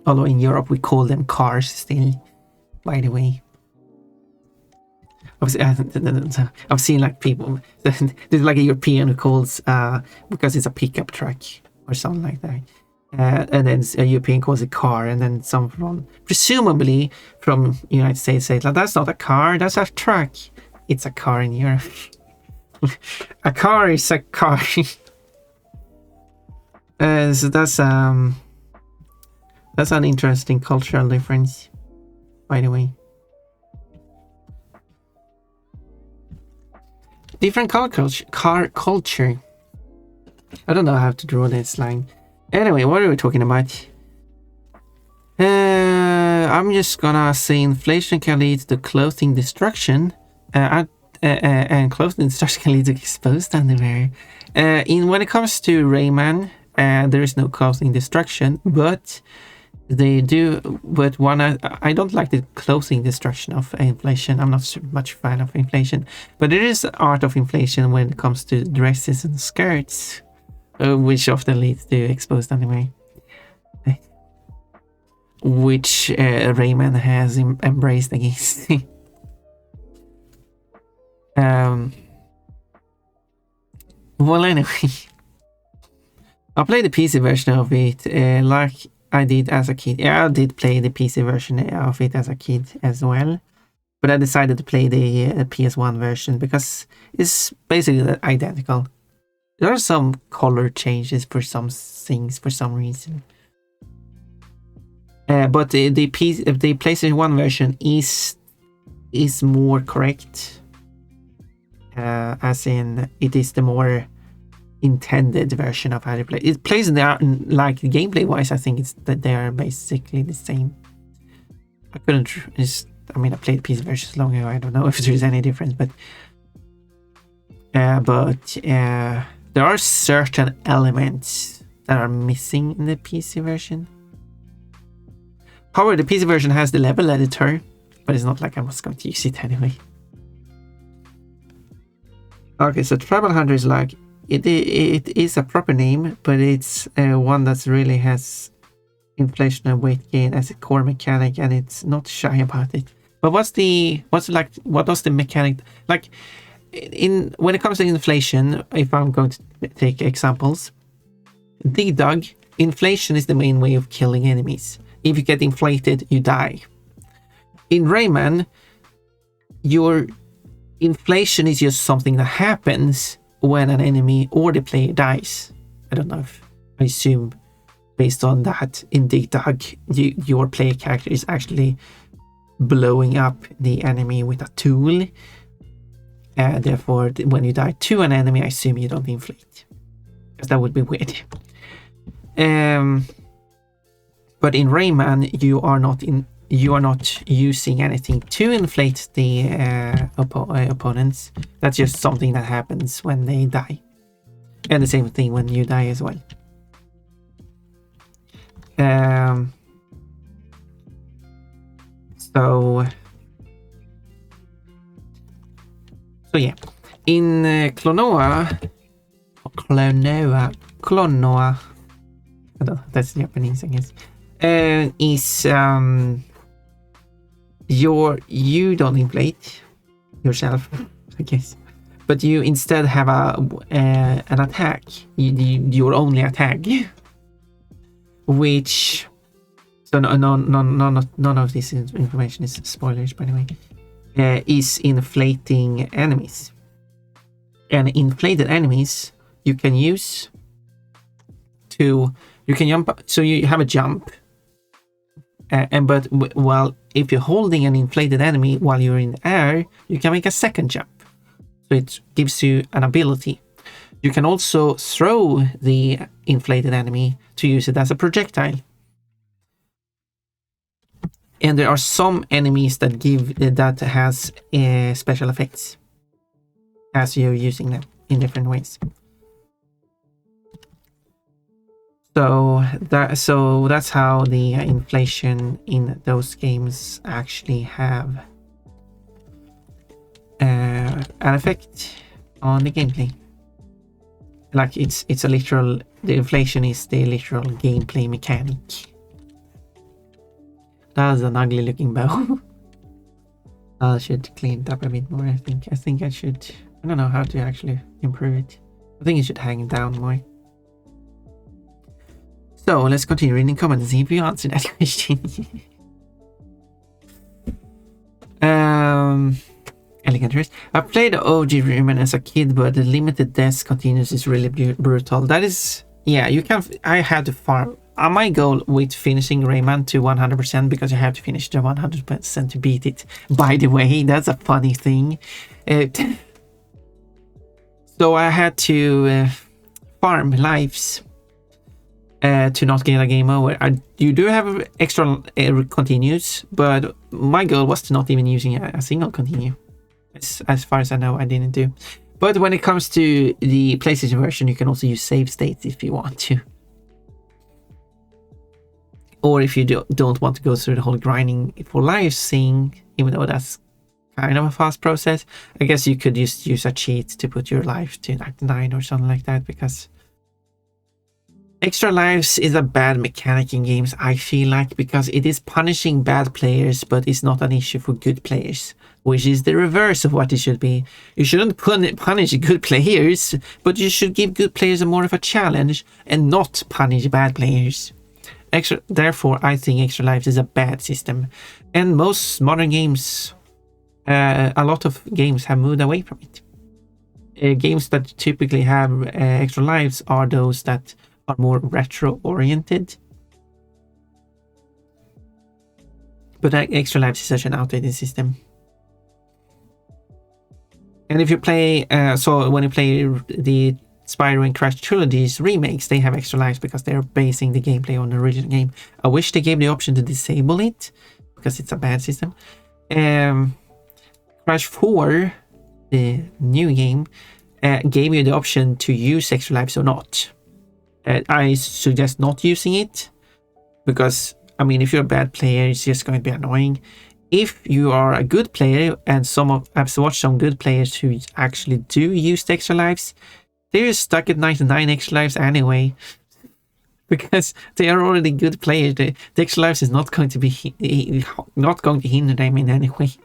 Although in Europe we call them cars still, by the way. I've seen like people, there's like a European who calls, because it's a pickup truck or something like that. And then a European calls it car, and then some presumably from United States say, that's not a car, that's a truck. It's a car in Europe. A car is a car. So that's an interesting cultural difference, by the way. Different car culture. I don't know how to draw this line. Anyway, what are we talking about? I'm just gonna say inflation can lead to clothing destruction, and clothing destruction can lead to exposed underwear. When it comes to Rayman, there is no clothing destruction, but They do, but one I don't like the closing destruction of inflation. I'm not so much fan of inflation, but there is art of inflation when it comes to dresses and skirts, which often leads to exposed anime, which Rayman has embraced against. Well, anyway, I played the PC version of it, like I did as a kid. Yeah, I did play the PC version of it as a kid as well, but I decided to play the PS1 version because it's basically identical. There are some color changes for some things for some reason, but the PlayStation 1 version is more correct, as in it is the more intended version of how to play. It plays there, like gameplay wise, I think it's that they are basically the same. I couldn't just, I mean, I played PC versions long ago. I don't know if there's any difference, but there are certain elements that are missing in the PC version. However, the PC version has the level editor, but it's not like I was going to use it anyway. Okay, so Tribal Hunter is like, it is a proper name, but it's one that really has inflation and weight gain as a core mechanic, and it's not shy about it. But what does the mechanic like in when it comes to inflation? If I'm going to take examples, Dig Dug, inflation is the main way of killing enemies. If you get inflated, you die. In Rayman, your inflation is just something that happens when an enemy or the player dies. I don't know if I assume based on that in Dig Dug, your player character is actually blowing up the enemy with a tool. Therefore, when you die to an enemy, I assume you don't inflate, because that would be weird. But in Rayman, you are not using anything to inflate the opponents. That's just something that happens when they die. And the same thing when you die as well. So yeah. In Klonoa, I don't know, that's the Japanese, I guess. Is you don't inflate yourself, I guess, but you instead have an attack, your only attack, which none of this information is spoilers, by the way, is inflating enemies. And inflated enemies you can use to jump, so you have a jump. But if you're holding an inflated enemy while you're in the air, you can make a second jump. So it gives you an ability. You can also throw the inflated enemy to use it as a projectile. And there are some enemies that has special effects as you're using them in different ways. So that's how the inflation in those games actually have an effect on the gameplay. Like it's a literal, the inflation is the literal gameplay mechanic. That's an ugly looking bow. I should clean it up a bit more. I think I should. I don't know how to actually improve it. I think it should hang down more. So let's continue reading comments and see if you answer that question. Elegant Race. I played OG Rayman as a kid, but the limited deaths continues is really brutal. That is, yeah, you can. I had to farm. My goal with finishing Rayman to 100%, because you have to finish the 100% to beat it. By the way, that's a funny thing. So I had to farm lives to not get a game over. You do have extra continues, but my goal was to not even using a single continue. As far as I know, I didn't do. But when it comes to the PlayStation version, you can also use save states if you want to. Or if you don't want to go through the whole grinding for lives thing, even though that's kind of a fast process, I guess you could just use a cheat to put your life to 99 or something like that, because extra lives is a bad mechanic in games, I feel like, because it is punishing bad players, but it's not an issue for good players, which is the reverse of what it should be. You shouldn't punish good players, but you should give good players more of a challenge and not punish bad players. Therefore, I think extra lives is a bad system, and most modern games, a lot of games have moved away from it. Games that typically have extra lives are those that are more retro oriented, but extra lives is such an outdated system. And if you play so when you play the Spyro and Crash trilogies remakes, they have extra lives because they're basing the gameplay on the original game. I wish they gave the option to disable it, because it's a bad system. Crash 4, the new game, gave you the option to use extra lives or not. I suggest not using it, because, I mean, if you're a bad player, it's just going to be annoying. If you are a good player, and I've watched some good players who actually do use the extra lives, they're stuck at 99 extra lives anyway, because they are already good players. The extra lives is not going to hinder them in any way. So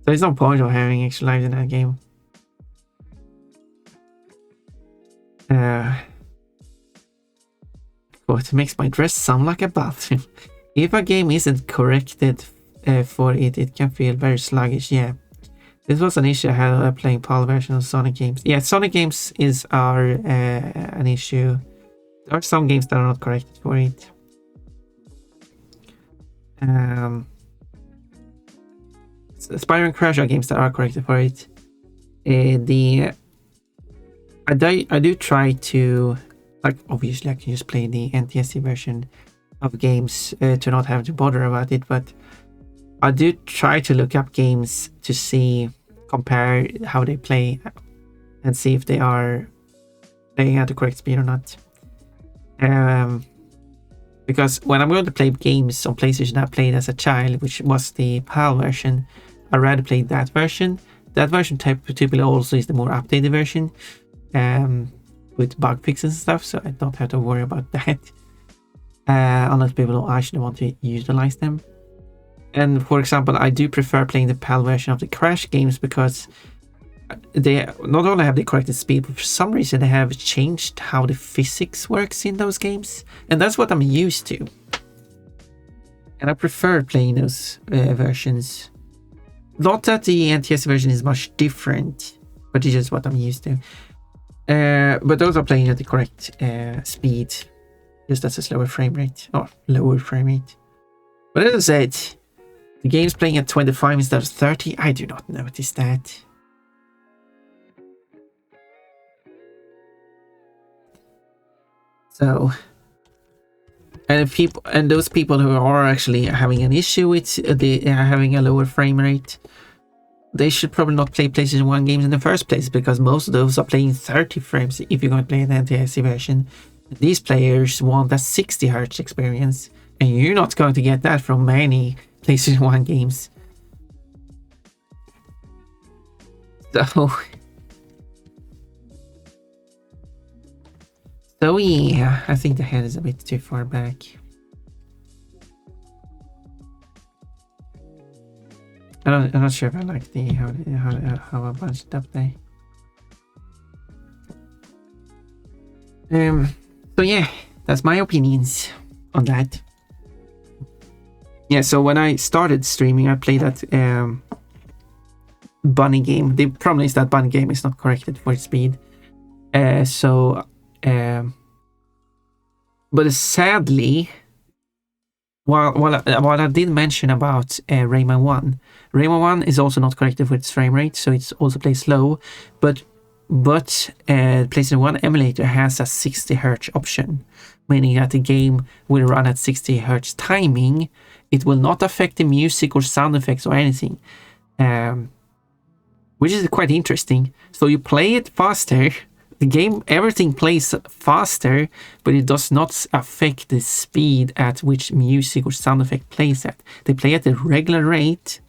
there's no point of having extra lives in that game. It makes my dress sound like a bathroom. If a game isn't corrected for it, it can feel very sluggish. Yeah, this was an issue I had playing PAL version of Sonic games. Yeah, Sonic games are an issue. There are some games that are not corrected for it. Spyro and Crash are games that are corrected for it. I do try to, like, obviously I can just play the NTSC version of games to not have to bother about it, but I do try to look up games to compare how they play and see if they are playing at the correct speed or not. Because when I'm going to play games on PlayStation I played as a child, which was the PAL version, I rather play that version. That version typically also is the more updated version, with bug fixes and stuff, so I don't have to worry about that. Unless people don't actually want to utilize them. And for example, I do prefer playing the PAL version of the Crash games, because they not only have the corrected speed, but for some reason they have changed how the physics works in those games, and that's what I'm used to. And I prefer playing those versions. Not that the NTS version is much different, but it's just what I'm used to. But those are playing at the correct speed, just as a slower frame rate, or lower frame rate. But as I said, the game's playing at 25 instead of 30. I do not notice that. So, and those people who are actually having an issue with having a lower frame rate, they should probably not play PlayStation 1 games in the first place, because most of those are playing 30 frames if you're going to play an NTSC version. These players want a 60 Hz experience, and you're not going to get that from many PlayStation 1 games. So yeah, I think the head is a bit too far back. I'm not sure if I like how I bunched it up there. So yeah, that's my opinions on that. Yeah, so when I started streaming, I played that bunny game. The problem is that bunny game is not corrected for its speed. But sadly, what I did mention about Rayman 1, Rayman 1 is also not corrected for its frame rate, so it's also plays slow. But PlayStation 1 emulator has a 60 Hz option, meaning that the game will run at 60 Hz timing. It will not affect the music or sound effects or anything, which is quite interesting. So you play it faster, the game, everything plays faster, but it does not affect the speed at which music or sound effect plays at. They play at a regular rate.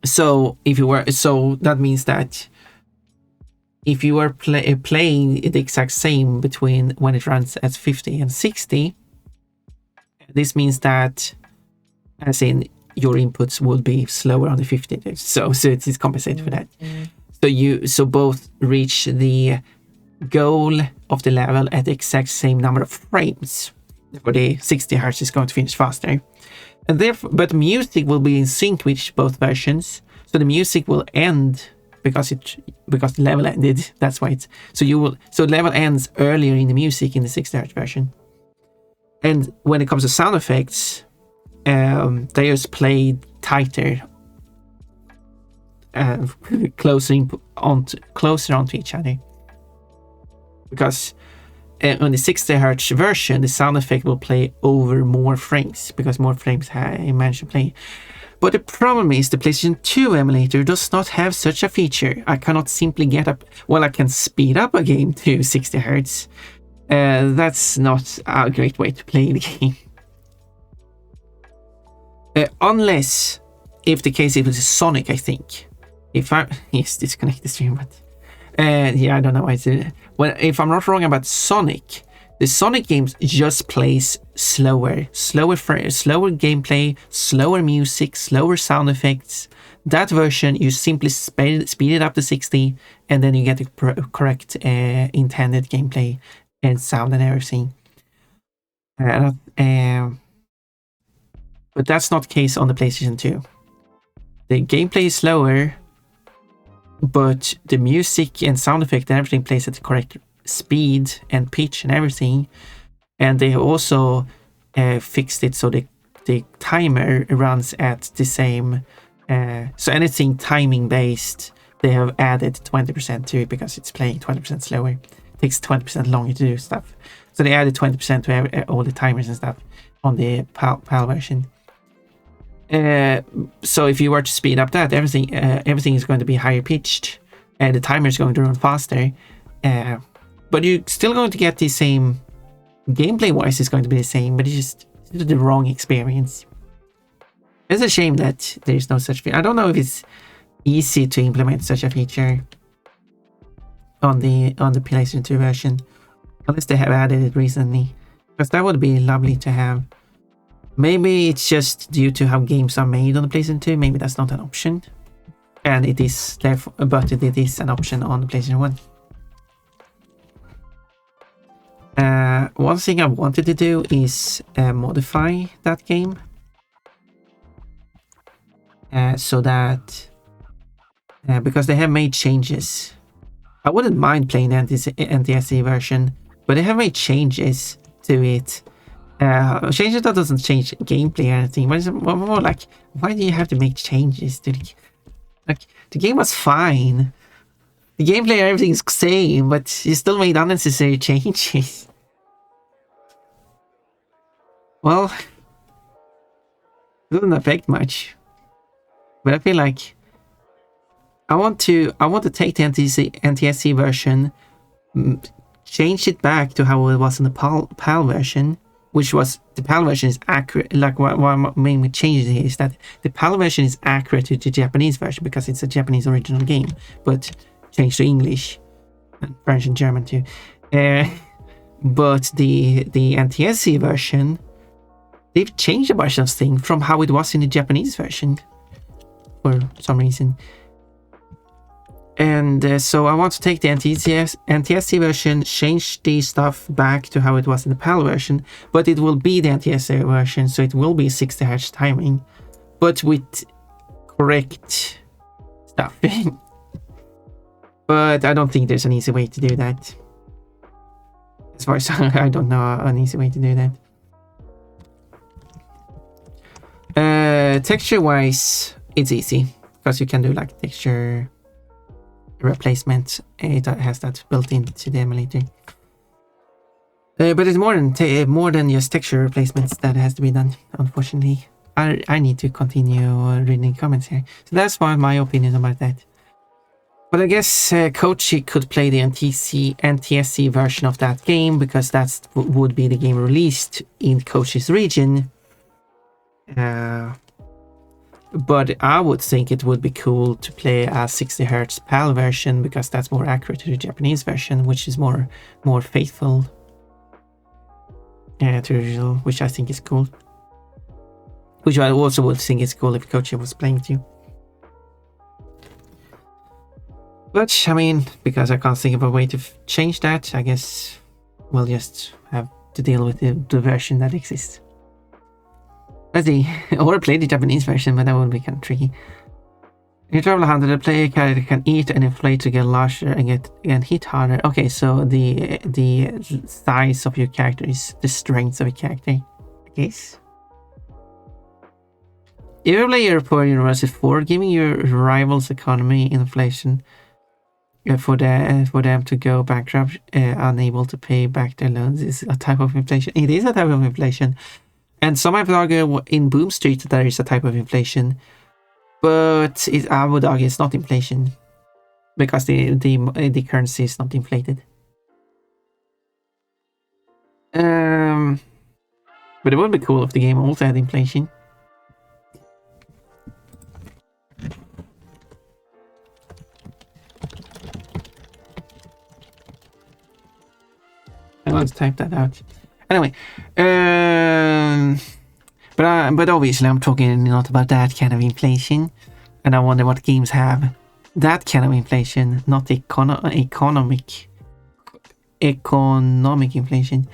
So that means that if you are playing the exact same between when it runs at 50 and 60, this means that, as in, your inputs will be slower on the 50. So it is compensated for that. So both reach the goal of the level at the exact same number of frames. For the 60 Hz is going to finish faster. And therefore, but music will be in sync with both versions. So the music will end because the level ended. That's why it's so the level ends earlier in the music in the 60 Hz version. And when it comes to sound effects, they just play tighter, closer onto each other. Because on the 60 Hz version, the sound effect will play over more frames, because more frames I managed to play. But the problem is the PlayStation 2 emulator does not have such a feature. I cannot simply I can speed up a game to 60 Hz. That's not a great way to play the game. Unless, if the case it was Sonic, I think. Disconnect the stream, but I don't know why it's if I'm not wrong about Sonic, the Sonic games just plays slower gameplay, slower music, slower sound effects. That version, you simply speed it up to 60, and then you get the correct intended gameplay and sound and everything. But that's not the case on the PlayStation 2. The gameplay is slower, but the music and sound effect and everything plays at the correct speed and pitch and everything. And they also fixed it so the timer runs at the same. So anything timing based, they have added 20% to it because it's playing 20% slower. It takes 20% longer to do stuff. So they added 20% to all the timers and stuff on the PAL version. So if you were to speed up that, everything is going to be higher pitched, and the timer is going to run faster. But you're still going to get the same gameplay wise. It's going to be the same, but it's just the wrong experience. It's a shame that there's no such feature. I don't know if it's easy to implement such a feature on the PlayStation 2 version, unless they have added it recently, because that would be lovely to have. Maybe it's just due to how games are made on the PlayStation 2. Maybe that's not an option, and it is therefore, but it is an option on the PlayStation 1. One thing I wanted to do is modify that game so that because they have made changes. I wouldn't mind playing the NTSC version, but they have made changes to it. Changes that doesn't change gameplay or anything, but it's more like, why do you have to make changes to the game was fine. The gameplay and everything is the same, but you still made unnecessary changes. Well, it doesn't affect much, but I feel like I want to take the NTSC version, change it back to how it was in the PAL version, which was the PAL version is accurate. Like what made me change it is that the PAL version is accurate to the Japanese version because it's a Japanese original game, but changed to English and French and German too. But the NTSC version, they've changed a bunch of things from how it was in the Japanese version for some reason. And so I want to take the NTSC version, change the stuff back to how it was in the PAL version, but it will be the NTSC version, so it will be 60 Hz timing, but with correct stuff. But I don't think there's an easy way to do that. As far as I don't know an easy way to do that. Texture wise, it's easy because you can do like texture replacement. It has that built into the emulator. But it's more than just texture replacements that has to be done, unfortunately. I need to continue reading comments here. So that's my opinion about that. But I guess Kochi could play the NTSC version of that game, because that would be the game released in Kochi's region. But I would think it would be cool to play a 60Hz PAL version, because that's more accurate to the Japanese version, which is more faithful to the original, which I think is cool. Which I also would think is cool if Kochi was playing too. But, I mean, because I can't think of a way to change that, I guess we'll just have to deal with the version that exists. Let's see. Or play the Japanese version, but that would be kind of tricky. In Travel Hunter, the player character can eat and inflate to get larger and hit harder. Okay, so the size of your character is the strength of a character, I guess. If you play Europort University 4, giving your rivals economy inflation for them to go bankrupt, unable to pay back their loans, is a type of inflation. It is a type of inflation. And some might argue in Boom Street there is a type of inflation, but I would argue it's not inflation, because the currency is not inflated. But it would be cool if the game also had inflation. I want to type that out. Anyway, but obviously I'm talking not about that kind of inflation, and I wonder what games have that kind of inflation, not economic inflation.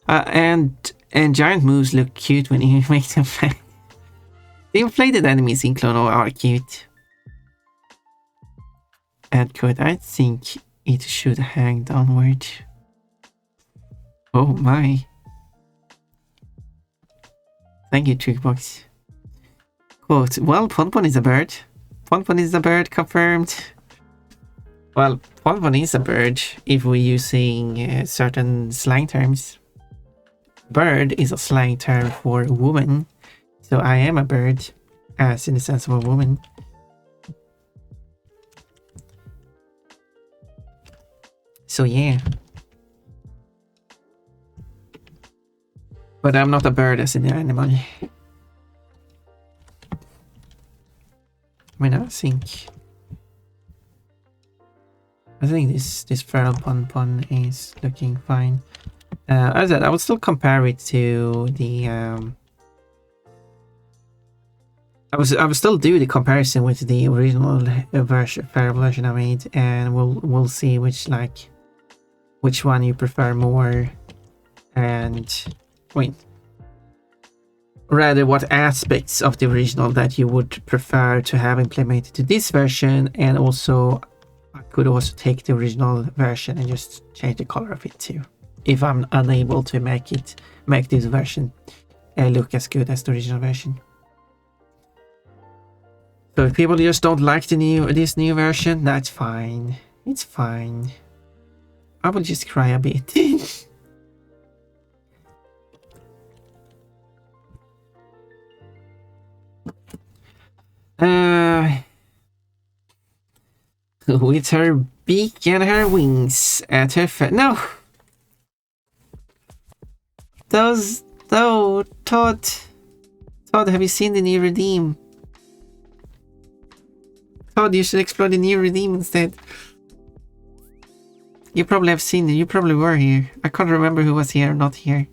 And giant moves look cute when you make them. The inflated enemies in Clone are cute. And could I think it should hang downward? Oh my. Thank you, Trickbox. Quote, well, Ponpon is a bird. Ponpon is a bird, confirmed. Well, Ponpon is a bird if we're using certain slang terms. Bird is a slang term for woman. So I am a bird, as in the sense of a woman. So yeah. But I'm not a bird as in the animal. I mean, I think this feral Ponpon is looking fine. As I said, I would still compare it to the I will still do the comparison with the original feral version I made, and we'll see which one you prefer more, and rather what aspects of the original that you would prefer to have implemented to this version. And also I could also take the original version and just change the color of it too, if I'm unable to make this version look as good as the original version. So if people just don't like this new version, that's fine. It's fine. I will just cry a bit. With her beak and her wings at her no! Todd, have you seen the new Redeem? Todd, you should explore the new Redeem instead. You probably have seen it, you probably were here. I can't remember who was here or not here.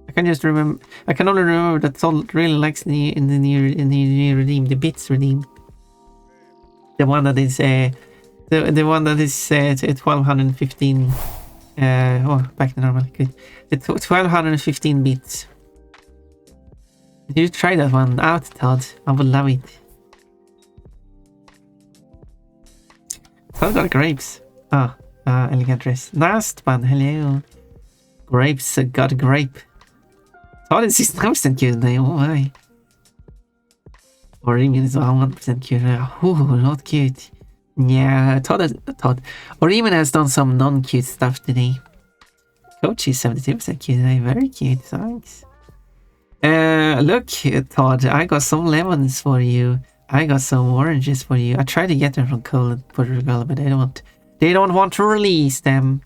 I can only remember that Todd really likes the new Redeem, the Bits Redeem. The one that is the one that is 1215 back to normal, good. The 1215 bits. Did you try that one out, Todd? I would love it. Todd got grapes. Elegant dress. Last one, hello. Grapes, got a grape. Todd is 6% cute now, oh my. Orimian is 1% cute. Oh, not cute. Yeah, Todd. Orimian has done some non-cute stuff today. Coach is 72% cute today. Very cute, thanks. Look, Todd, I got some lemons for you. I got some oranges for you. I tried to get them from Cole and Portugal, but they don't want to release them.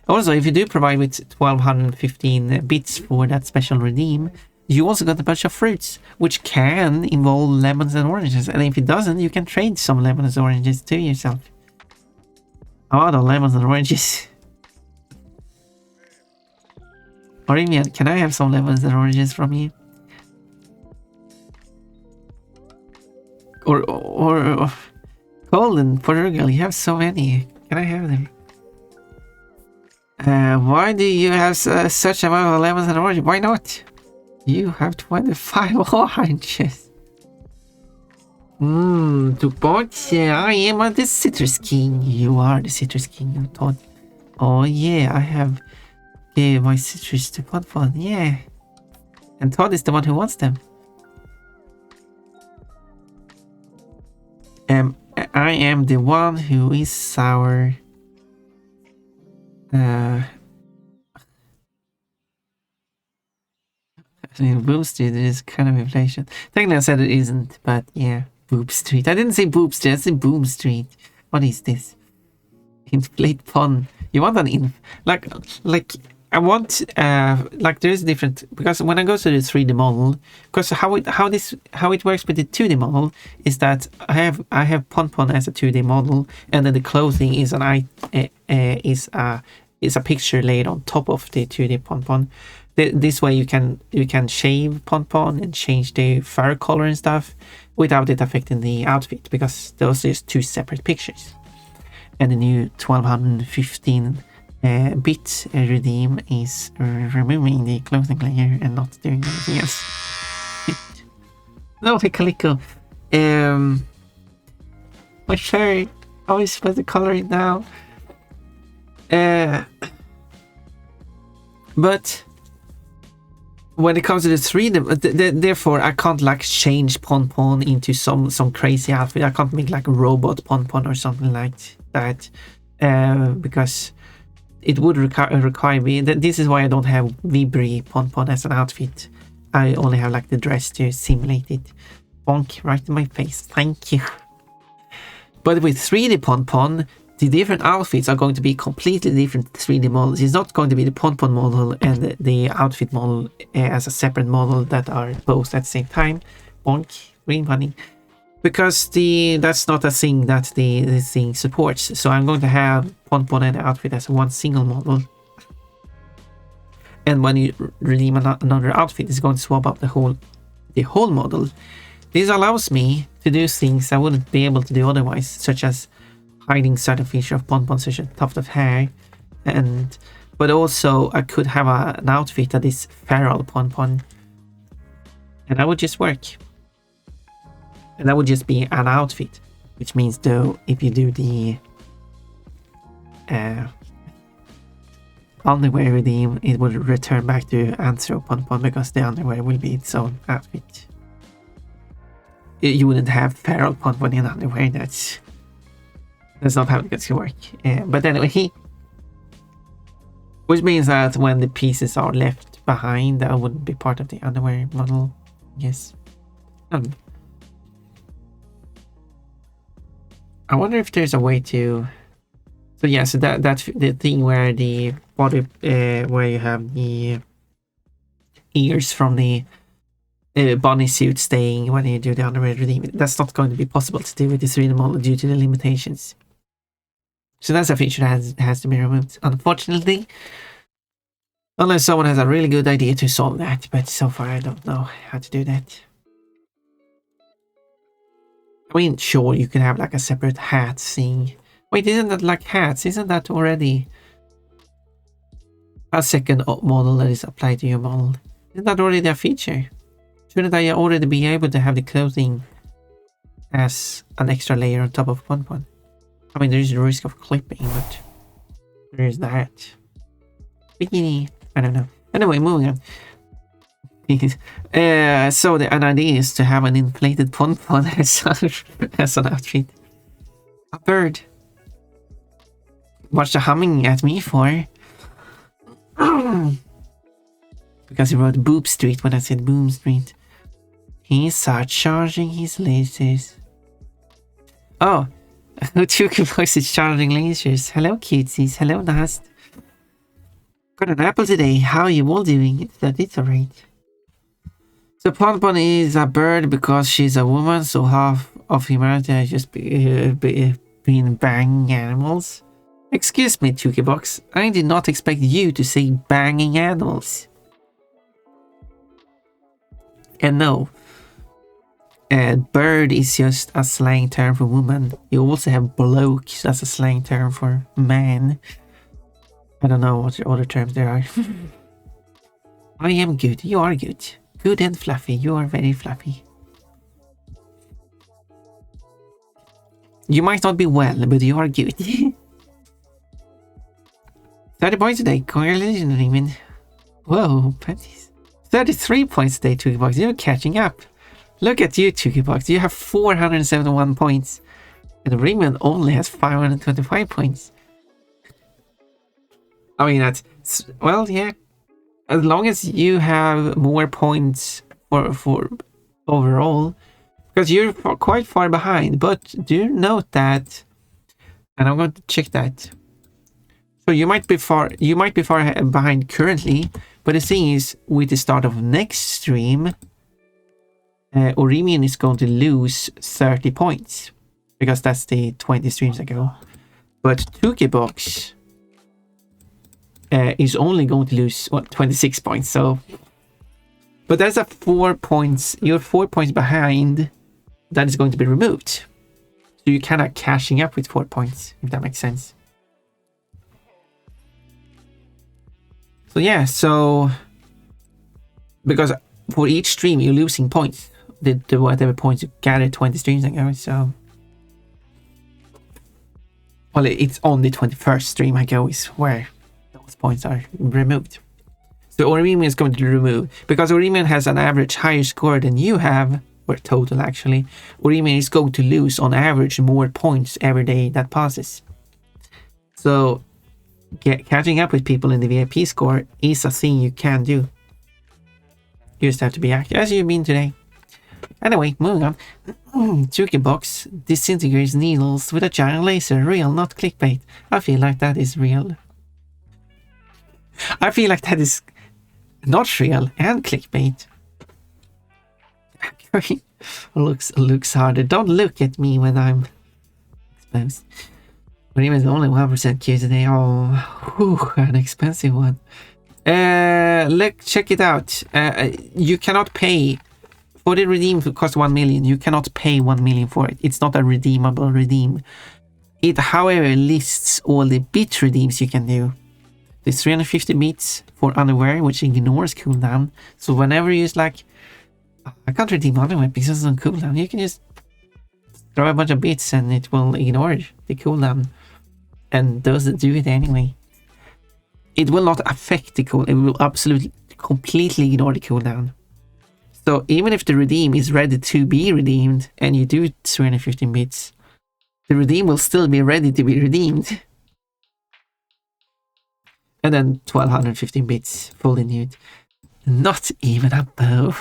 Also, if you do provide with 1215 bits for that special redeem, you also got a bunch of fruits, which can involve lemons and oranges. And if it doesn't, you can trade some lemons and oranges to yourself. Oh, the lemons and oranges. Orimian, can I have some lemons and oranges from you? Or Golden, Portugal, you have so many. Can I have them? Why do you have such amount of lemons and oranges? Why not? You have 25 oranges. Tupoche, I am the citrus king. You are the citrus king, Todd. Oh yeah, I have gave my citrus to Podfon, yeah. And Todd is the one who wants them. I am the one who is sour. I mean, Boob Street is kind of inflation. Technically I said it isn't, but yeah. Boob Street. I didn't say Boob Street, I said Boom Street. What is this? Inflate pun. You want an like I want like there's different, because when I go to the 3D model, because how it works with the 2D model is that I have Pon as a 2D model, and then the clothing is is a picture laid on top of the 2D Pon. This way you can shave Pon and change the fur color and stuff without it affecting the outfit, because those are two separate pictures. And the new 1215 bit redeem is removing the clothing layer and not doing anything else. No, the Calico. My shirt. How is supposed to color it now? But when it comes to the 3D, therefore I can't like change Pon into some crazy outfit. I can't make like a robot Pon or something like that, because it would require me. This is why I don't have Vibri Pon as an outfit. I only have like the dress to simulate it. Bonk right in my face. Thank you. But with 3D Pon, the different outfits are going to be completely different 3D models. It's not going to be the Pon model and the outfit model as a separate model that are both at the same time. Bonk, green money. Because that's not a thing that the thing supports. So I'm going to have Pon and the outfit as one single model. And when you redeem another outfit, it's going to swap up the whole model. This allows me to do things I wouldn't be able to do otherwise, such as hiding certain feature of Pon, such as tuft of hair, but also I could have an outfit that is feral Pon, and that would just work. And that would just be an outfit, which means though if you do the underwear redeem, it would return back to Anthro Pon because the underwear will be its own outfit. You wouldn't have feral Pon in underwear. That's not how it's gonna work. But anyway, which means that when the pieces are left behind, that wouldn't be part of the underwear model. Yes. I wonder if there's a way to. So yeah, so that's the thing where the body, where you have the ears from the bunny suit staying when you do the underwear redeem. That's not going to be possible to do with the 3D model due to the limitations. So that's a feature that has to be removed, unfortunately. Unless someone has a really good idea to solve that, but so far I don't know how to do that. I mean, sure, you can have like a separate hat thing. Wait, isn't that like hats? Isn't that already a second model that is applied to your model? Isn't that already a feature? Shouldn't I already be able to have the clothing as an extra layer on top of Pon? I mean, there is the risk of clipping, but there is that. Bikini, I don't know. Anyway, moving on. So an idea is to have an inflated Pon as an outfit. A bird. What's the humming at me for? Because he wrote Boob Street when I said Boom Street. He starts charging his lasers. Oh, two voices charging lasers. Hello, cuties. Hello, Nast. Got an apple today. How are you all doing? It's alright. So Ponpon is a bird because she's a woman, so half of humanity has just been banging animals. Excuse me, Tukeybox. I did not expect you to say banging animals. And no, bird is just a slang term for woman. You also have bloke as a slang term for man. I don't know what other terms there are. I am good. You are good. Good and fluffy. You are very fluffy. You might not be well, but you are good. 30 points today. Congratulations, Raymond. Whoa, panties. 33 points today, Tukeybox. You're catching up. Look at you, Tukeybox. You have 471 points. And Raymond only has 525 points. I mean, that's... Well, yeah. As long as you have more points for overall, because you're quite far behind. But do note that, and I'm going to check that. So you might be far behind currently, but the thing is, with the start of next stream, Orimian is going to lose 30 points because that's the 20 streams ago. But Tukeybox is only going to lose 26 points. So, but there's a 4 points. You're 4 points behind. That is going to be removed. So you're kind of cashing up with 4 points, if that makes sense. So yeah, so because for each stream you're losing points, the whatever points you gathered 20 streams ago. So, well, it's on the 21st stream ago is where those points are removed. So Orimian is going to remove, because Orimian has an average higher score than you have, or total actually. Orimian is going to lose on average more points every day that passes. So catching up with people in the VIP score is a thing you can do. You just have to be active, as you've been today. Anyway, moving on. Tukeybox disintegrates needles with a giant laser. Real, not clickbait. I feel like that is real. I feel like that is not real and clickbait. looks harder. Don't look at me when I'm exposed. But even only 1% Q today. Oh, whew, an expensive one. Look, check it out. You cannot pay for the redeem. It costs 1 million. You cannot pay 1 million for it. It's not a redeemable redeem. It, however, lists all the bit redeems you can do. There's 350 bits for underwear, which ignores cooldown. So whenever you use like, I can't redeem underwear because it's on cooldown, you can just throw a bunch of bits and it will ignore the cooldown. And those that do it anyway. It will not affect the cooldown. It will absolutely, completely ignore the cooldown. So even if the redeem is ready to be redeemed and you do 315 bits, the redeem will still be ready to be redeemed. And then 1215 bits fully nude. Not even a bow.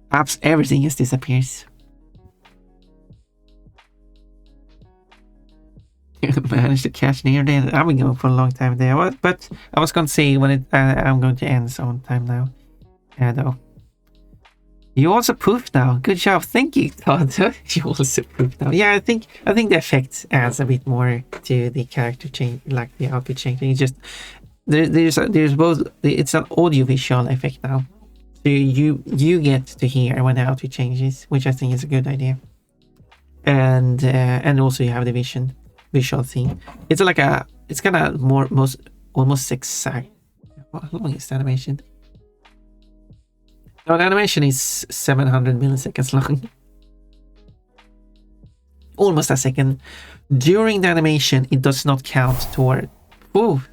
Perhaps everything just disappears. Managed to catch near the end. I've been going for a long time there, but I was going to say when I'm going to end some time now. Though. You also poofed now. Good job. Thank you, Todd. You also poofed now. Yeah, I think the effect adds a bit more to the character change, like the outfit change. It's just there's both. It's an audio visual effect now. So you get to hear when the outfit changes, which I think is a good idea. And also you have the visual thing. It's like it's kind of almost exact. How long is the animation? No, the animation is 700 milliseconds long. Almost a second. During the animation, it does not count toward... Oof.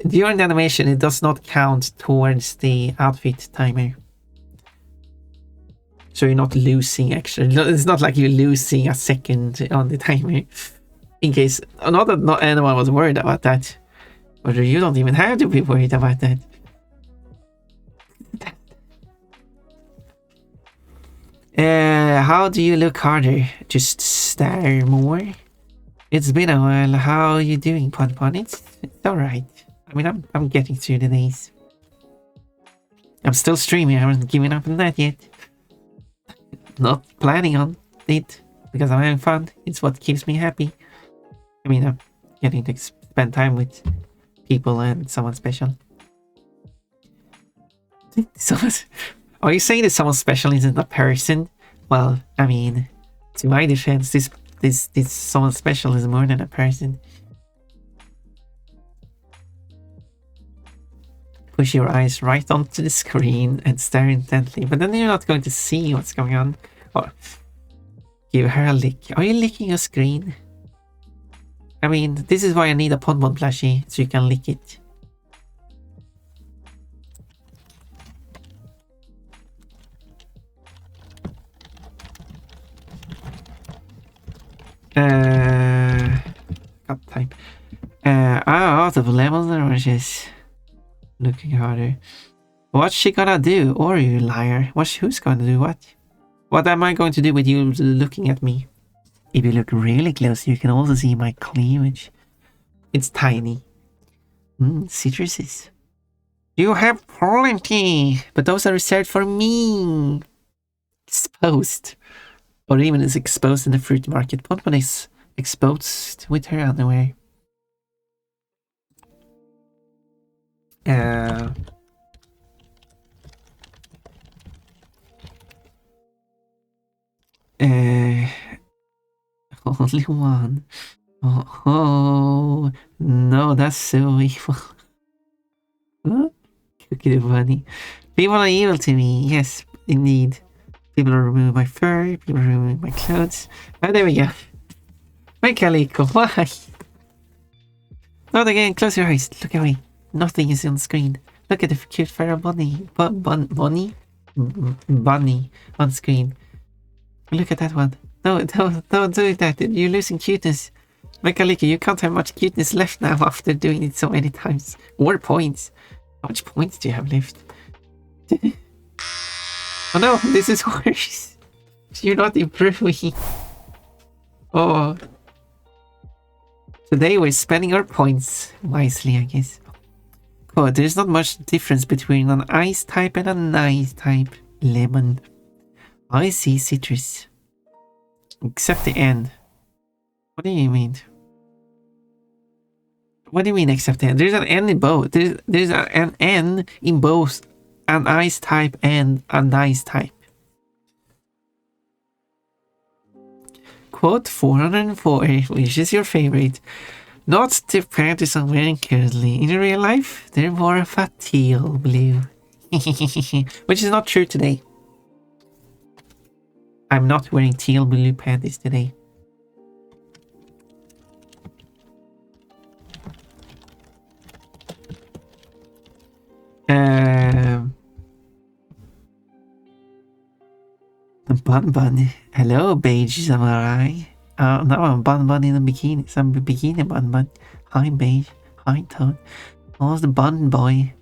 During the animation, it does not count towards the outfit timer. So you're not losing extra. It's not like you're losing a second on the timer. In case... Not that not anyone was worried about that. But you don't even have to be worried about that. how do you look harder? Just stare more? It's been a while. How are you doing, Pon? It's alright. I mean, I'm getting through the days. I'm still streaming. I haven't given up on that yet. Not planning on it because I'm having fun. It's what keeps me happy. I mean, I'm getting to spend time with people and someone special. Are you saying that someone special isn't a person? Well, I mean, to my defense, this someone special is more than a person. Push your eyes right onto the screen and stare intently, but then you're not going to see what's going on. Or give her a lick. Are you licking your screen? I mean, this is why I need a Pon plushie, so you can lick it. Got time. Out of lemons and oranges. Looking harder. What's she gonna do? Or you liar. Who's gonna do what? What am I going to do with you looking at me? If you look really close, you can also see my cleavage. It's tiny. Citruses. You have plenty, but those are reserved for me. Exposed. Or even is exposed in the fruit market. Pon is exposed with her underwear. Only one. Oh no, that's so evil. Huh? Cookie bunny. People are evil to me. Yes, indeed. People are removing my fur. People are removing my clothes. Oh, there we go. My calico. Why? Not again. Close your eyes. Look away. Nothing is on screen. Look at the cute fur bunny. Bunny on screen. Look at that one. No, don't do that. You're losing cuteness. Mekalika, you can't have much cuteness left now after doing it so many times. Or points. How much points do you have left? Oh no, this is worse. You're not improving. Oh. Today we're spending our points wisely, I guess. Oh, there's not much difference between an ice type and a nice type. Lemon. I see citrus. Except the end. What do you mean? What do you mean except the end? There's an N in both. There's an N in both an ice type and a nice type. Quote 404, which is your favorite. Not the panties I'm wearing currently. In real life, they're more of a teal blue. Which is not true today. I'm not wearing teal blue panties today. Bun. Hello, beige samurai. No, I'm bun in a bikini. Some bikini bun. Hi, beige. Hi, Toad. How's the bun boy?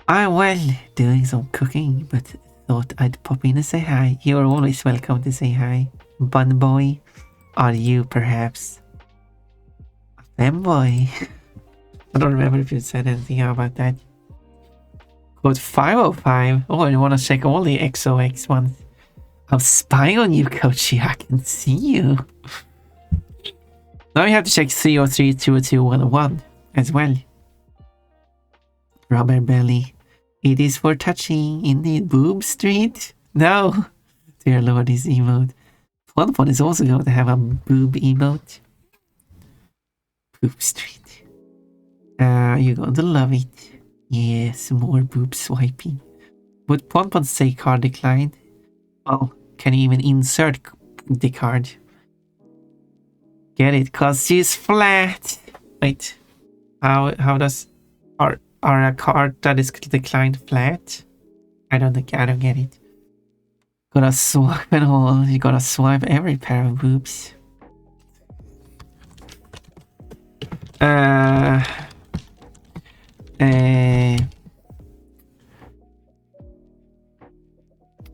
I'm well, doing some cooking, but thought I'd pop in and say hi. You're always welcome to say hi. Bun boy. Are you perhaps a femboy? I don't remember if you said anything about that. Code 505. Oh, I want to check all the XOX ones. I'm spying on you, Coachy. I can see you. Now you have to check 303, 202, 101 as well. Rubber belly. It is for touching in the boob street. No. Dear Lord, this emote. Pon is also going to have a boob emote. Boob street. You're going to love it. Yes, more boob swiping. Would Pon say card declined? Oh, can you even insert the card? Get it? Cause she's flat. Wait, how does are a card that is declined flat? I don't get it. Gotta swipe it all. You gotta swipe every pair of boobs.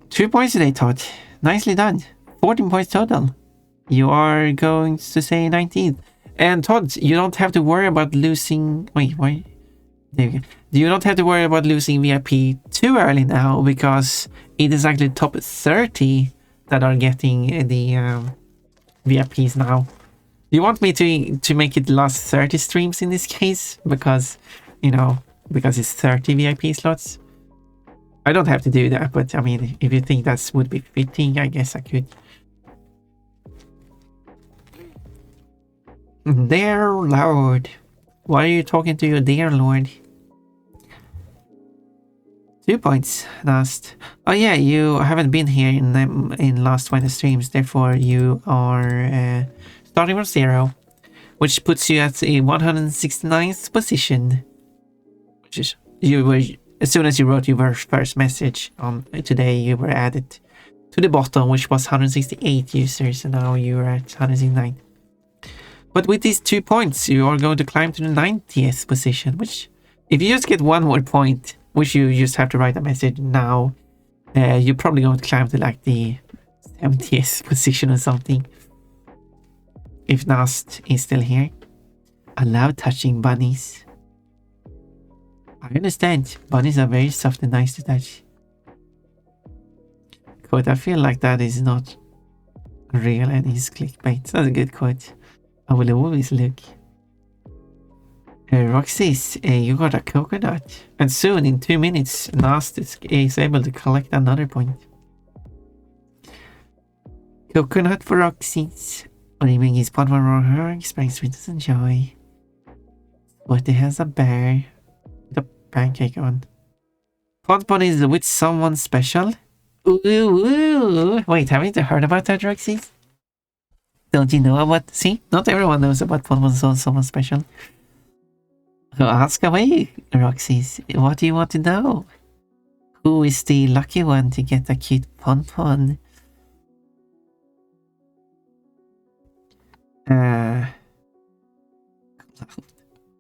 2 points today, Todd. Nicely done. 14 points total. You are going to say 19th. And Todd, you don't have to worry about losing... Wait, why? There you go. You don't have to worry about losing VIP too early now, because it is actually top 30 that are getting the VIPs now. You want me to make it last 30 streams in this case? Because, you know, because it's 30 VIP slots. I don't have to do that, but I mean, if you think that would be fitting, I guess I could. Dear Lord. Why are you talking to your dear Lord? 2 points last. Oh yeah, you haven't been here in last 20 streams, therefore you are starting from 0, which puts you at a 169th position. Which is, you were, as soon as you wrote your first message on today, you were added to the bottom, which was 168 users, and now you are at 169. But with these 2 points, you are going to climb to the 90th position, which, if you just get one more point, which you just have to write a message now, you're probably going to climb to like the 70th position or something. If Nast is still here. I love touching bunnies. I understand. Bunnies are very soft and nice to touch. Quote, I feel like that is not real and is clickbait. That's a good quote. I will always look. Roxy's, you got a coconut. And soon, in 2 minutes, Nast is able to collect another point. Coconut for Roxy's. Leaving his pot for her, expressing sweetness and joy. But it has a bear with a pancake on. Pot is with someone special. Ooh, ooh. Wait, haven't you heard about that, Roxy? Don't you know about... See, not everyone knows about Pot on someone special. So ask away, Roxy. What do you want to know? Who is the lucky one to get a cute Pon?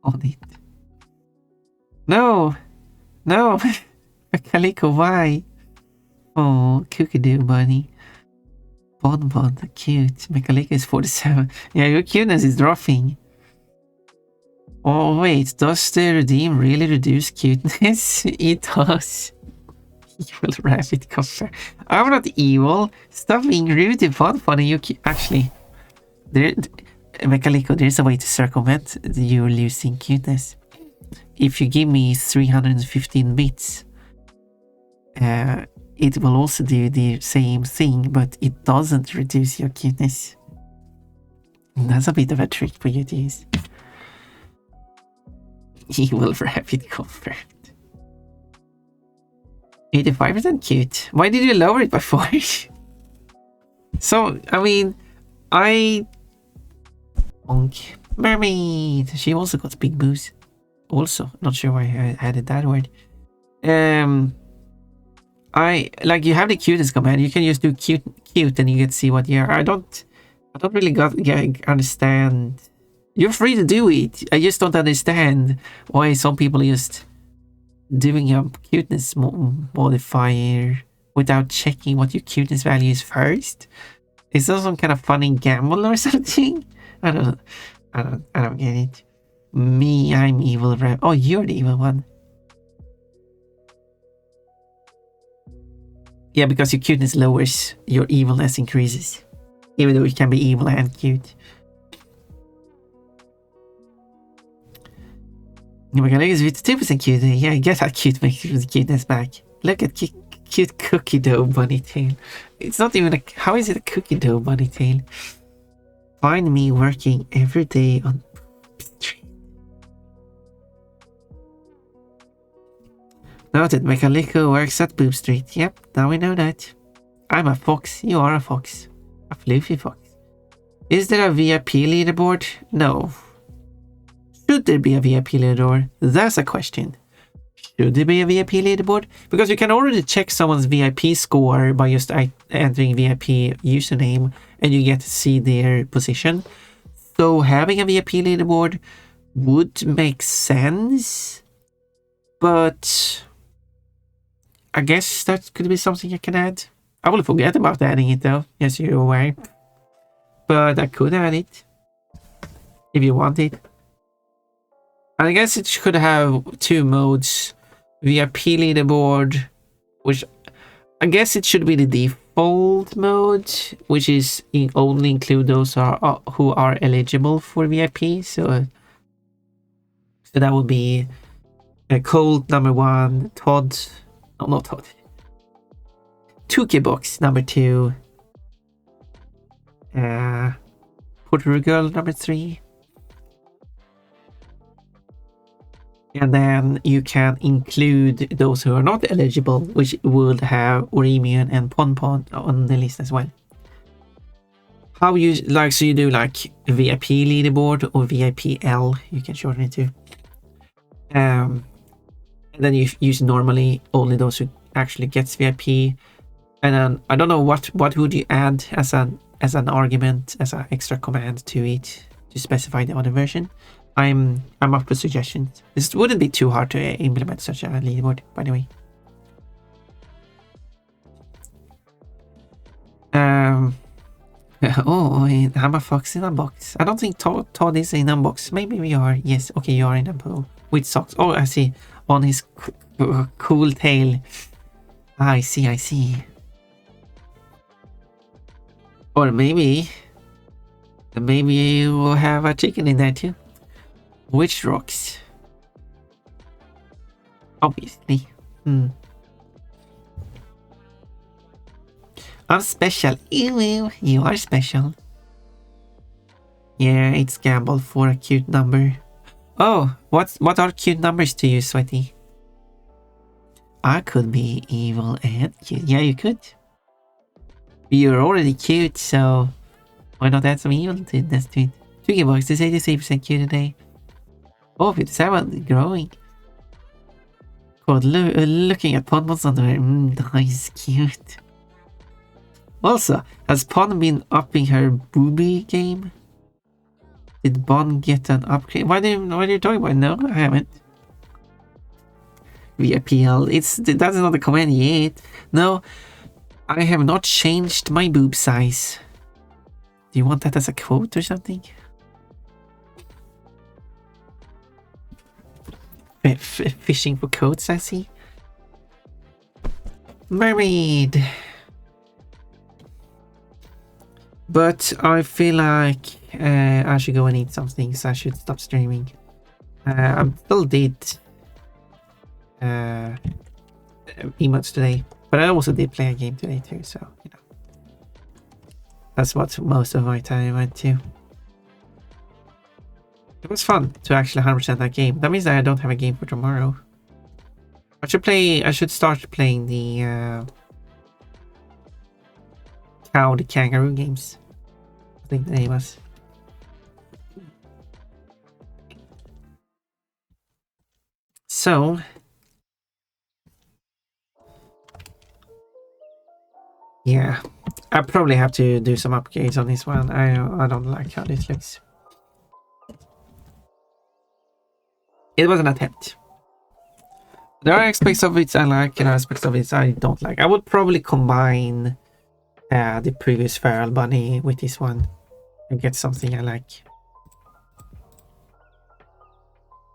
On it. No! Calico, why? Oh, Kookadoo bunny. Bon, cute. Calico is 47. Yeah, your cuteness is dropping. Oh, wait, does the redeem really reduce cuteness? It does. Evil rabbit coffer. I'm not evil. Stop being rude to Bon and you actually... Calico, there's a way to circumvent you losing cuteness. If you give me 315 bits, it will also do the same thing, but it doesn't reduce your cuteness. That's a bit of a trick for you to use. Evil rabbit confirmed. 85% cute. Why did you lower it by 4? So, I mean, Mermaid. She also got big boobs. Also, not sure why I added that word. I like you have the cutest command. You can just do cute, and you can see what you are. I don't really understand. You're free to do it. I just don't understand why some people are just doing a cuteness modifier without checking what your cuteness value is first. Is that some kind of funny gamble or something? I don't get it. Me, I'm evil. Oh, you're the evil one. Yeah, because your cuteness lowers, your evilness increases. Even though it can be evil and cute. Oh my god, look, it's 52% cute. Yeah, get that cuteness back. Look at cute cookie dough bunny tail. It's not even a... How is it a cookie dough bunny tail? Find me working every day on street. Noted, Mechalico works at Boob Street. Yep, now we know that. I'm a fox. You are a fox. A floofy fox. Is there a VIP leaderboard? No. Should there be a VIP leaderboard? That's a question. Should there be a VIP leaderboard? Because you can already check someone's VIP score by just entering VIP username and you get to see their position. So having a VIP leaderboard would make sense. But I guess that could be something you can add. I will forget about adding it though, yes, you're aware. But I could add it if you want it. And I guess it should have 2 modes. VIP leaderboard, which I guess it should be the default mode, which is only include those who are eligible for VIP. So that would be Cold number 1, Todd, no, not Todd. Box number 2, Portugal number 3, and then you can include those who are not eligible, which would have Oremion and Ponpon on the list as well. How you like, so you do like VIP leaderboard or VIP L, you can shorten it to. And then you use normally only those who actually gets VIP. And then I don't know what would you add as an argument, as an extra command to it to specify the other version. I'm up for suggestions. This wouldn't be too hard to implement such a leaderboard, by the way. Oh, I'm a fox in a box. I don't think Todd is in a box. Maybe we are. Yes, okay, you are in a pool with socks. Oh, I see. On his cool tail. I see. Or maybe you will have a chicken in there too. Which rocks? Obviously. I'm special. Ew, you are special. Yeah, it's gamble for a cute number. Oh, what are cute numbers to you, Sweaty? I could be evil and cute. Yeah, you could. You're already cute, so why not add some evil to it? That's to it. 2 bucks is 83% cute today. Oh, 57 growing. God, looking at Ponmon's underwear. Nice, cute. Also, has Pon been upping her booby game? Did Bon get an upgrade? What are you talking about? No, I haven't. VIPL. That's not a command yet. No, I have not changed my boob size. Do you want that as a quote or something? Fishing for quotes, I see. Mermaid. But I feel like I should go and eat something, so I should stop streaming. I still did emotes today, but I also did play a game today too, so you know, that's what most of my time went to. It was fun to actually 100% that game. That means that I don't have a game for tomorrow. I should start playing the the kangaroo games. I think the name was. So yeah, I probably have to do some upgrades on this one. I don't like how this looks. It was an attempt. There are aspects of it I like and aspects of it I don't like. I would probably combine the previous Feral Bunny with this one and get something I like.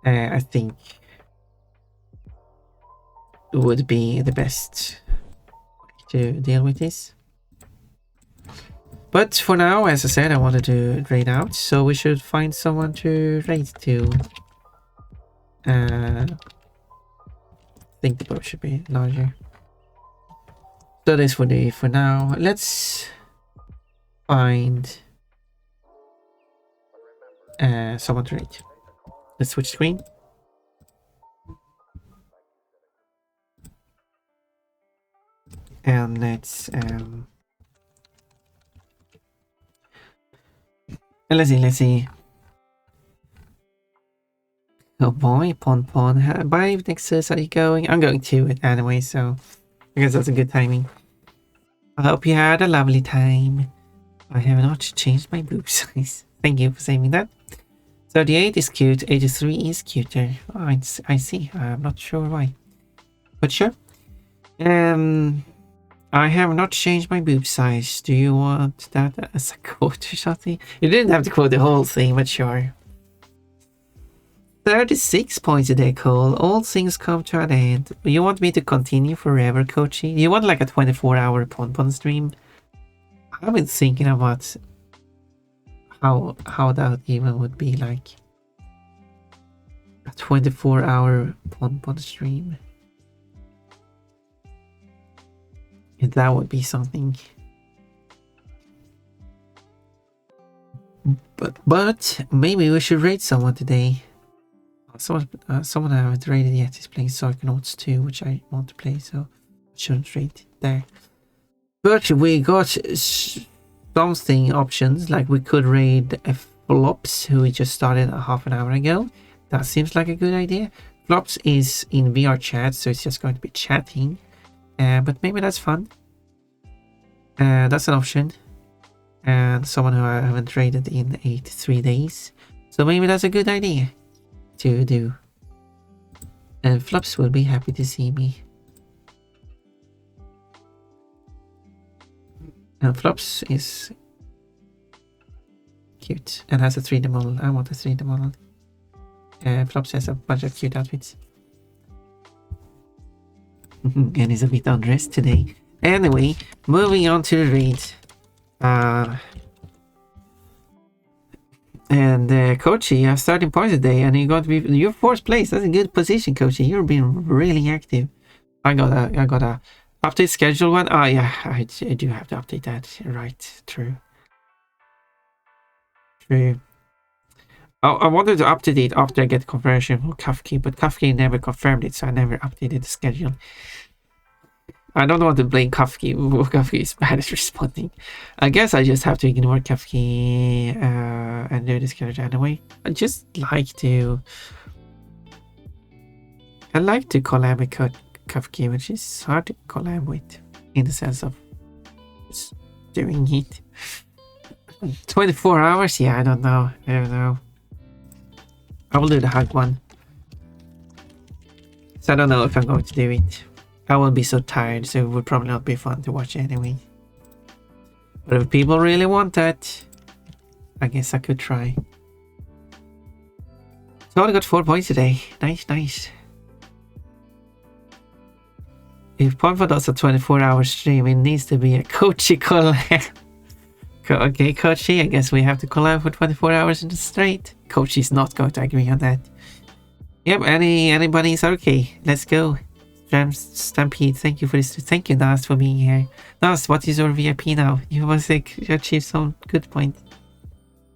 I think it would be the best to deal with this. But for now, as I said, I wanted to raid out, so we should find someone to raid to. I think the boat should be larger. So this would be for now. Let's find someone to raid. Let's switch screen. And let's see. Oh boy, Pon. Bye, Nexus. How are you going? I'm going to it anyway, so I guess that's a good timing. I hope you had a lovely time. I have not changed my boob size. Thank you for saying that. 38 is cute. 83 is cuter. Oh, I see. I'm not sure why, but sure. I have not changed my boob size. Do you want that as a quote or something? You didn't have to quote the whole thing, but sure. 36 points a day, Cole. All things come to an end. You want me to continue forever, Coachy? You want like a 24-hour Pon stream? I've been thinking about how that even would be like. A 24-hour Pon stream. That would be something. But maybe we should raid someone today. Someone I haven't raided yet is playing Psychonauts 2, which I want to play, so I shouldn't raid there. But we got something options, like we could raid Flops, who we just started a half an hour ago. That seems like a good idea. Flops is in VR chat, so it's just going to be chatting. But maybe that's fun. That's an option. And someone who I haven't raided in 83 days. So maybe that's a good idea to do. And Flops will be happy to see me. And Flops is cute and has a 3D model. I want a 3D model. Flops has a bunch of cute outfits. And he's a bit undressed today. Anyway, moving on to the raid. And Kochi, you have starting points today, and you're 4th place. That's a good position, Kochi. You're being really active. I gotta update schedule one. Oh yeah, I do have to update that. Right, true. I wanted to update it after I get confirmation from Kafki, but Kafki never confirmed it, so I never updated the schedule. I don't want to blame Kafki. Kafki is bad at responding. I guess I just have to ignore Kafki and do the schedule anyway. I like to collab with Kafki, which is hard to collab with in the sense of just doing it. 24 hours? Yeah, I don't know. I will do the hug one. So I don't know if I'm going to do it. I will be so tired, so it would probably not be fun to watch anyway. But if people really want that, I guess I could try. So I got 4 points today. Nice. If Ponfa does a 24-hour stream, it needs to be a Kochi collab. Okay, Kochi, I guess we have to collab for 24 hours in the straight. Kochi's not going to agree on that. Yep, anybody's okay. Let's go. Stampede, thank you for this. Thank you, Nas, for being here. Nas, what is your VIP now? You must achieve some good point.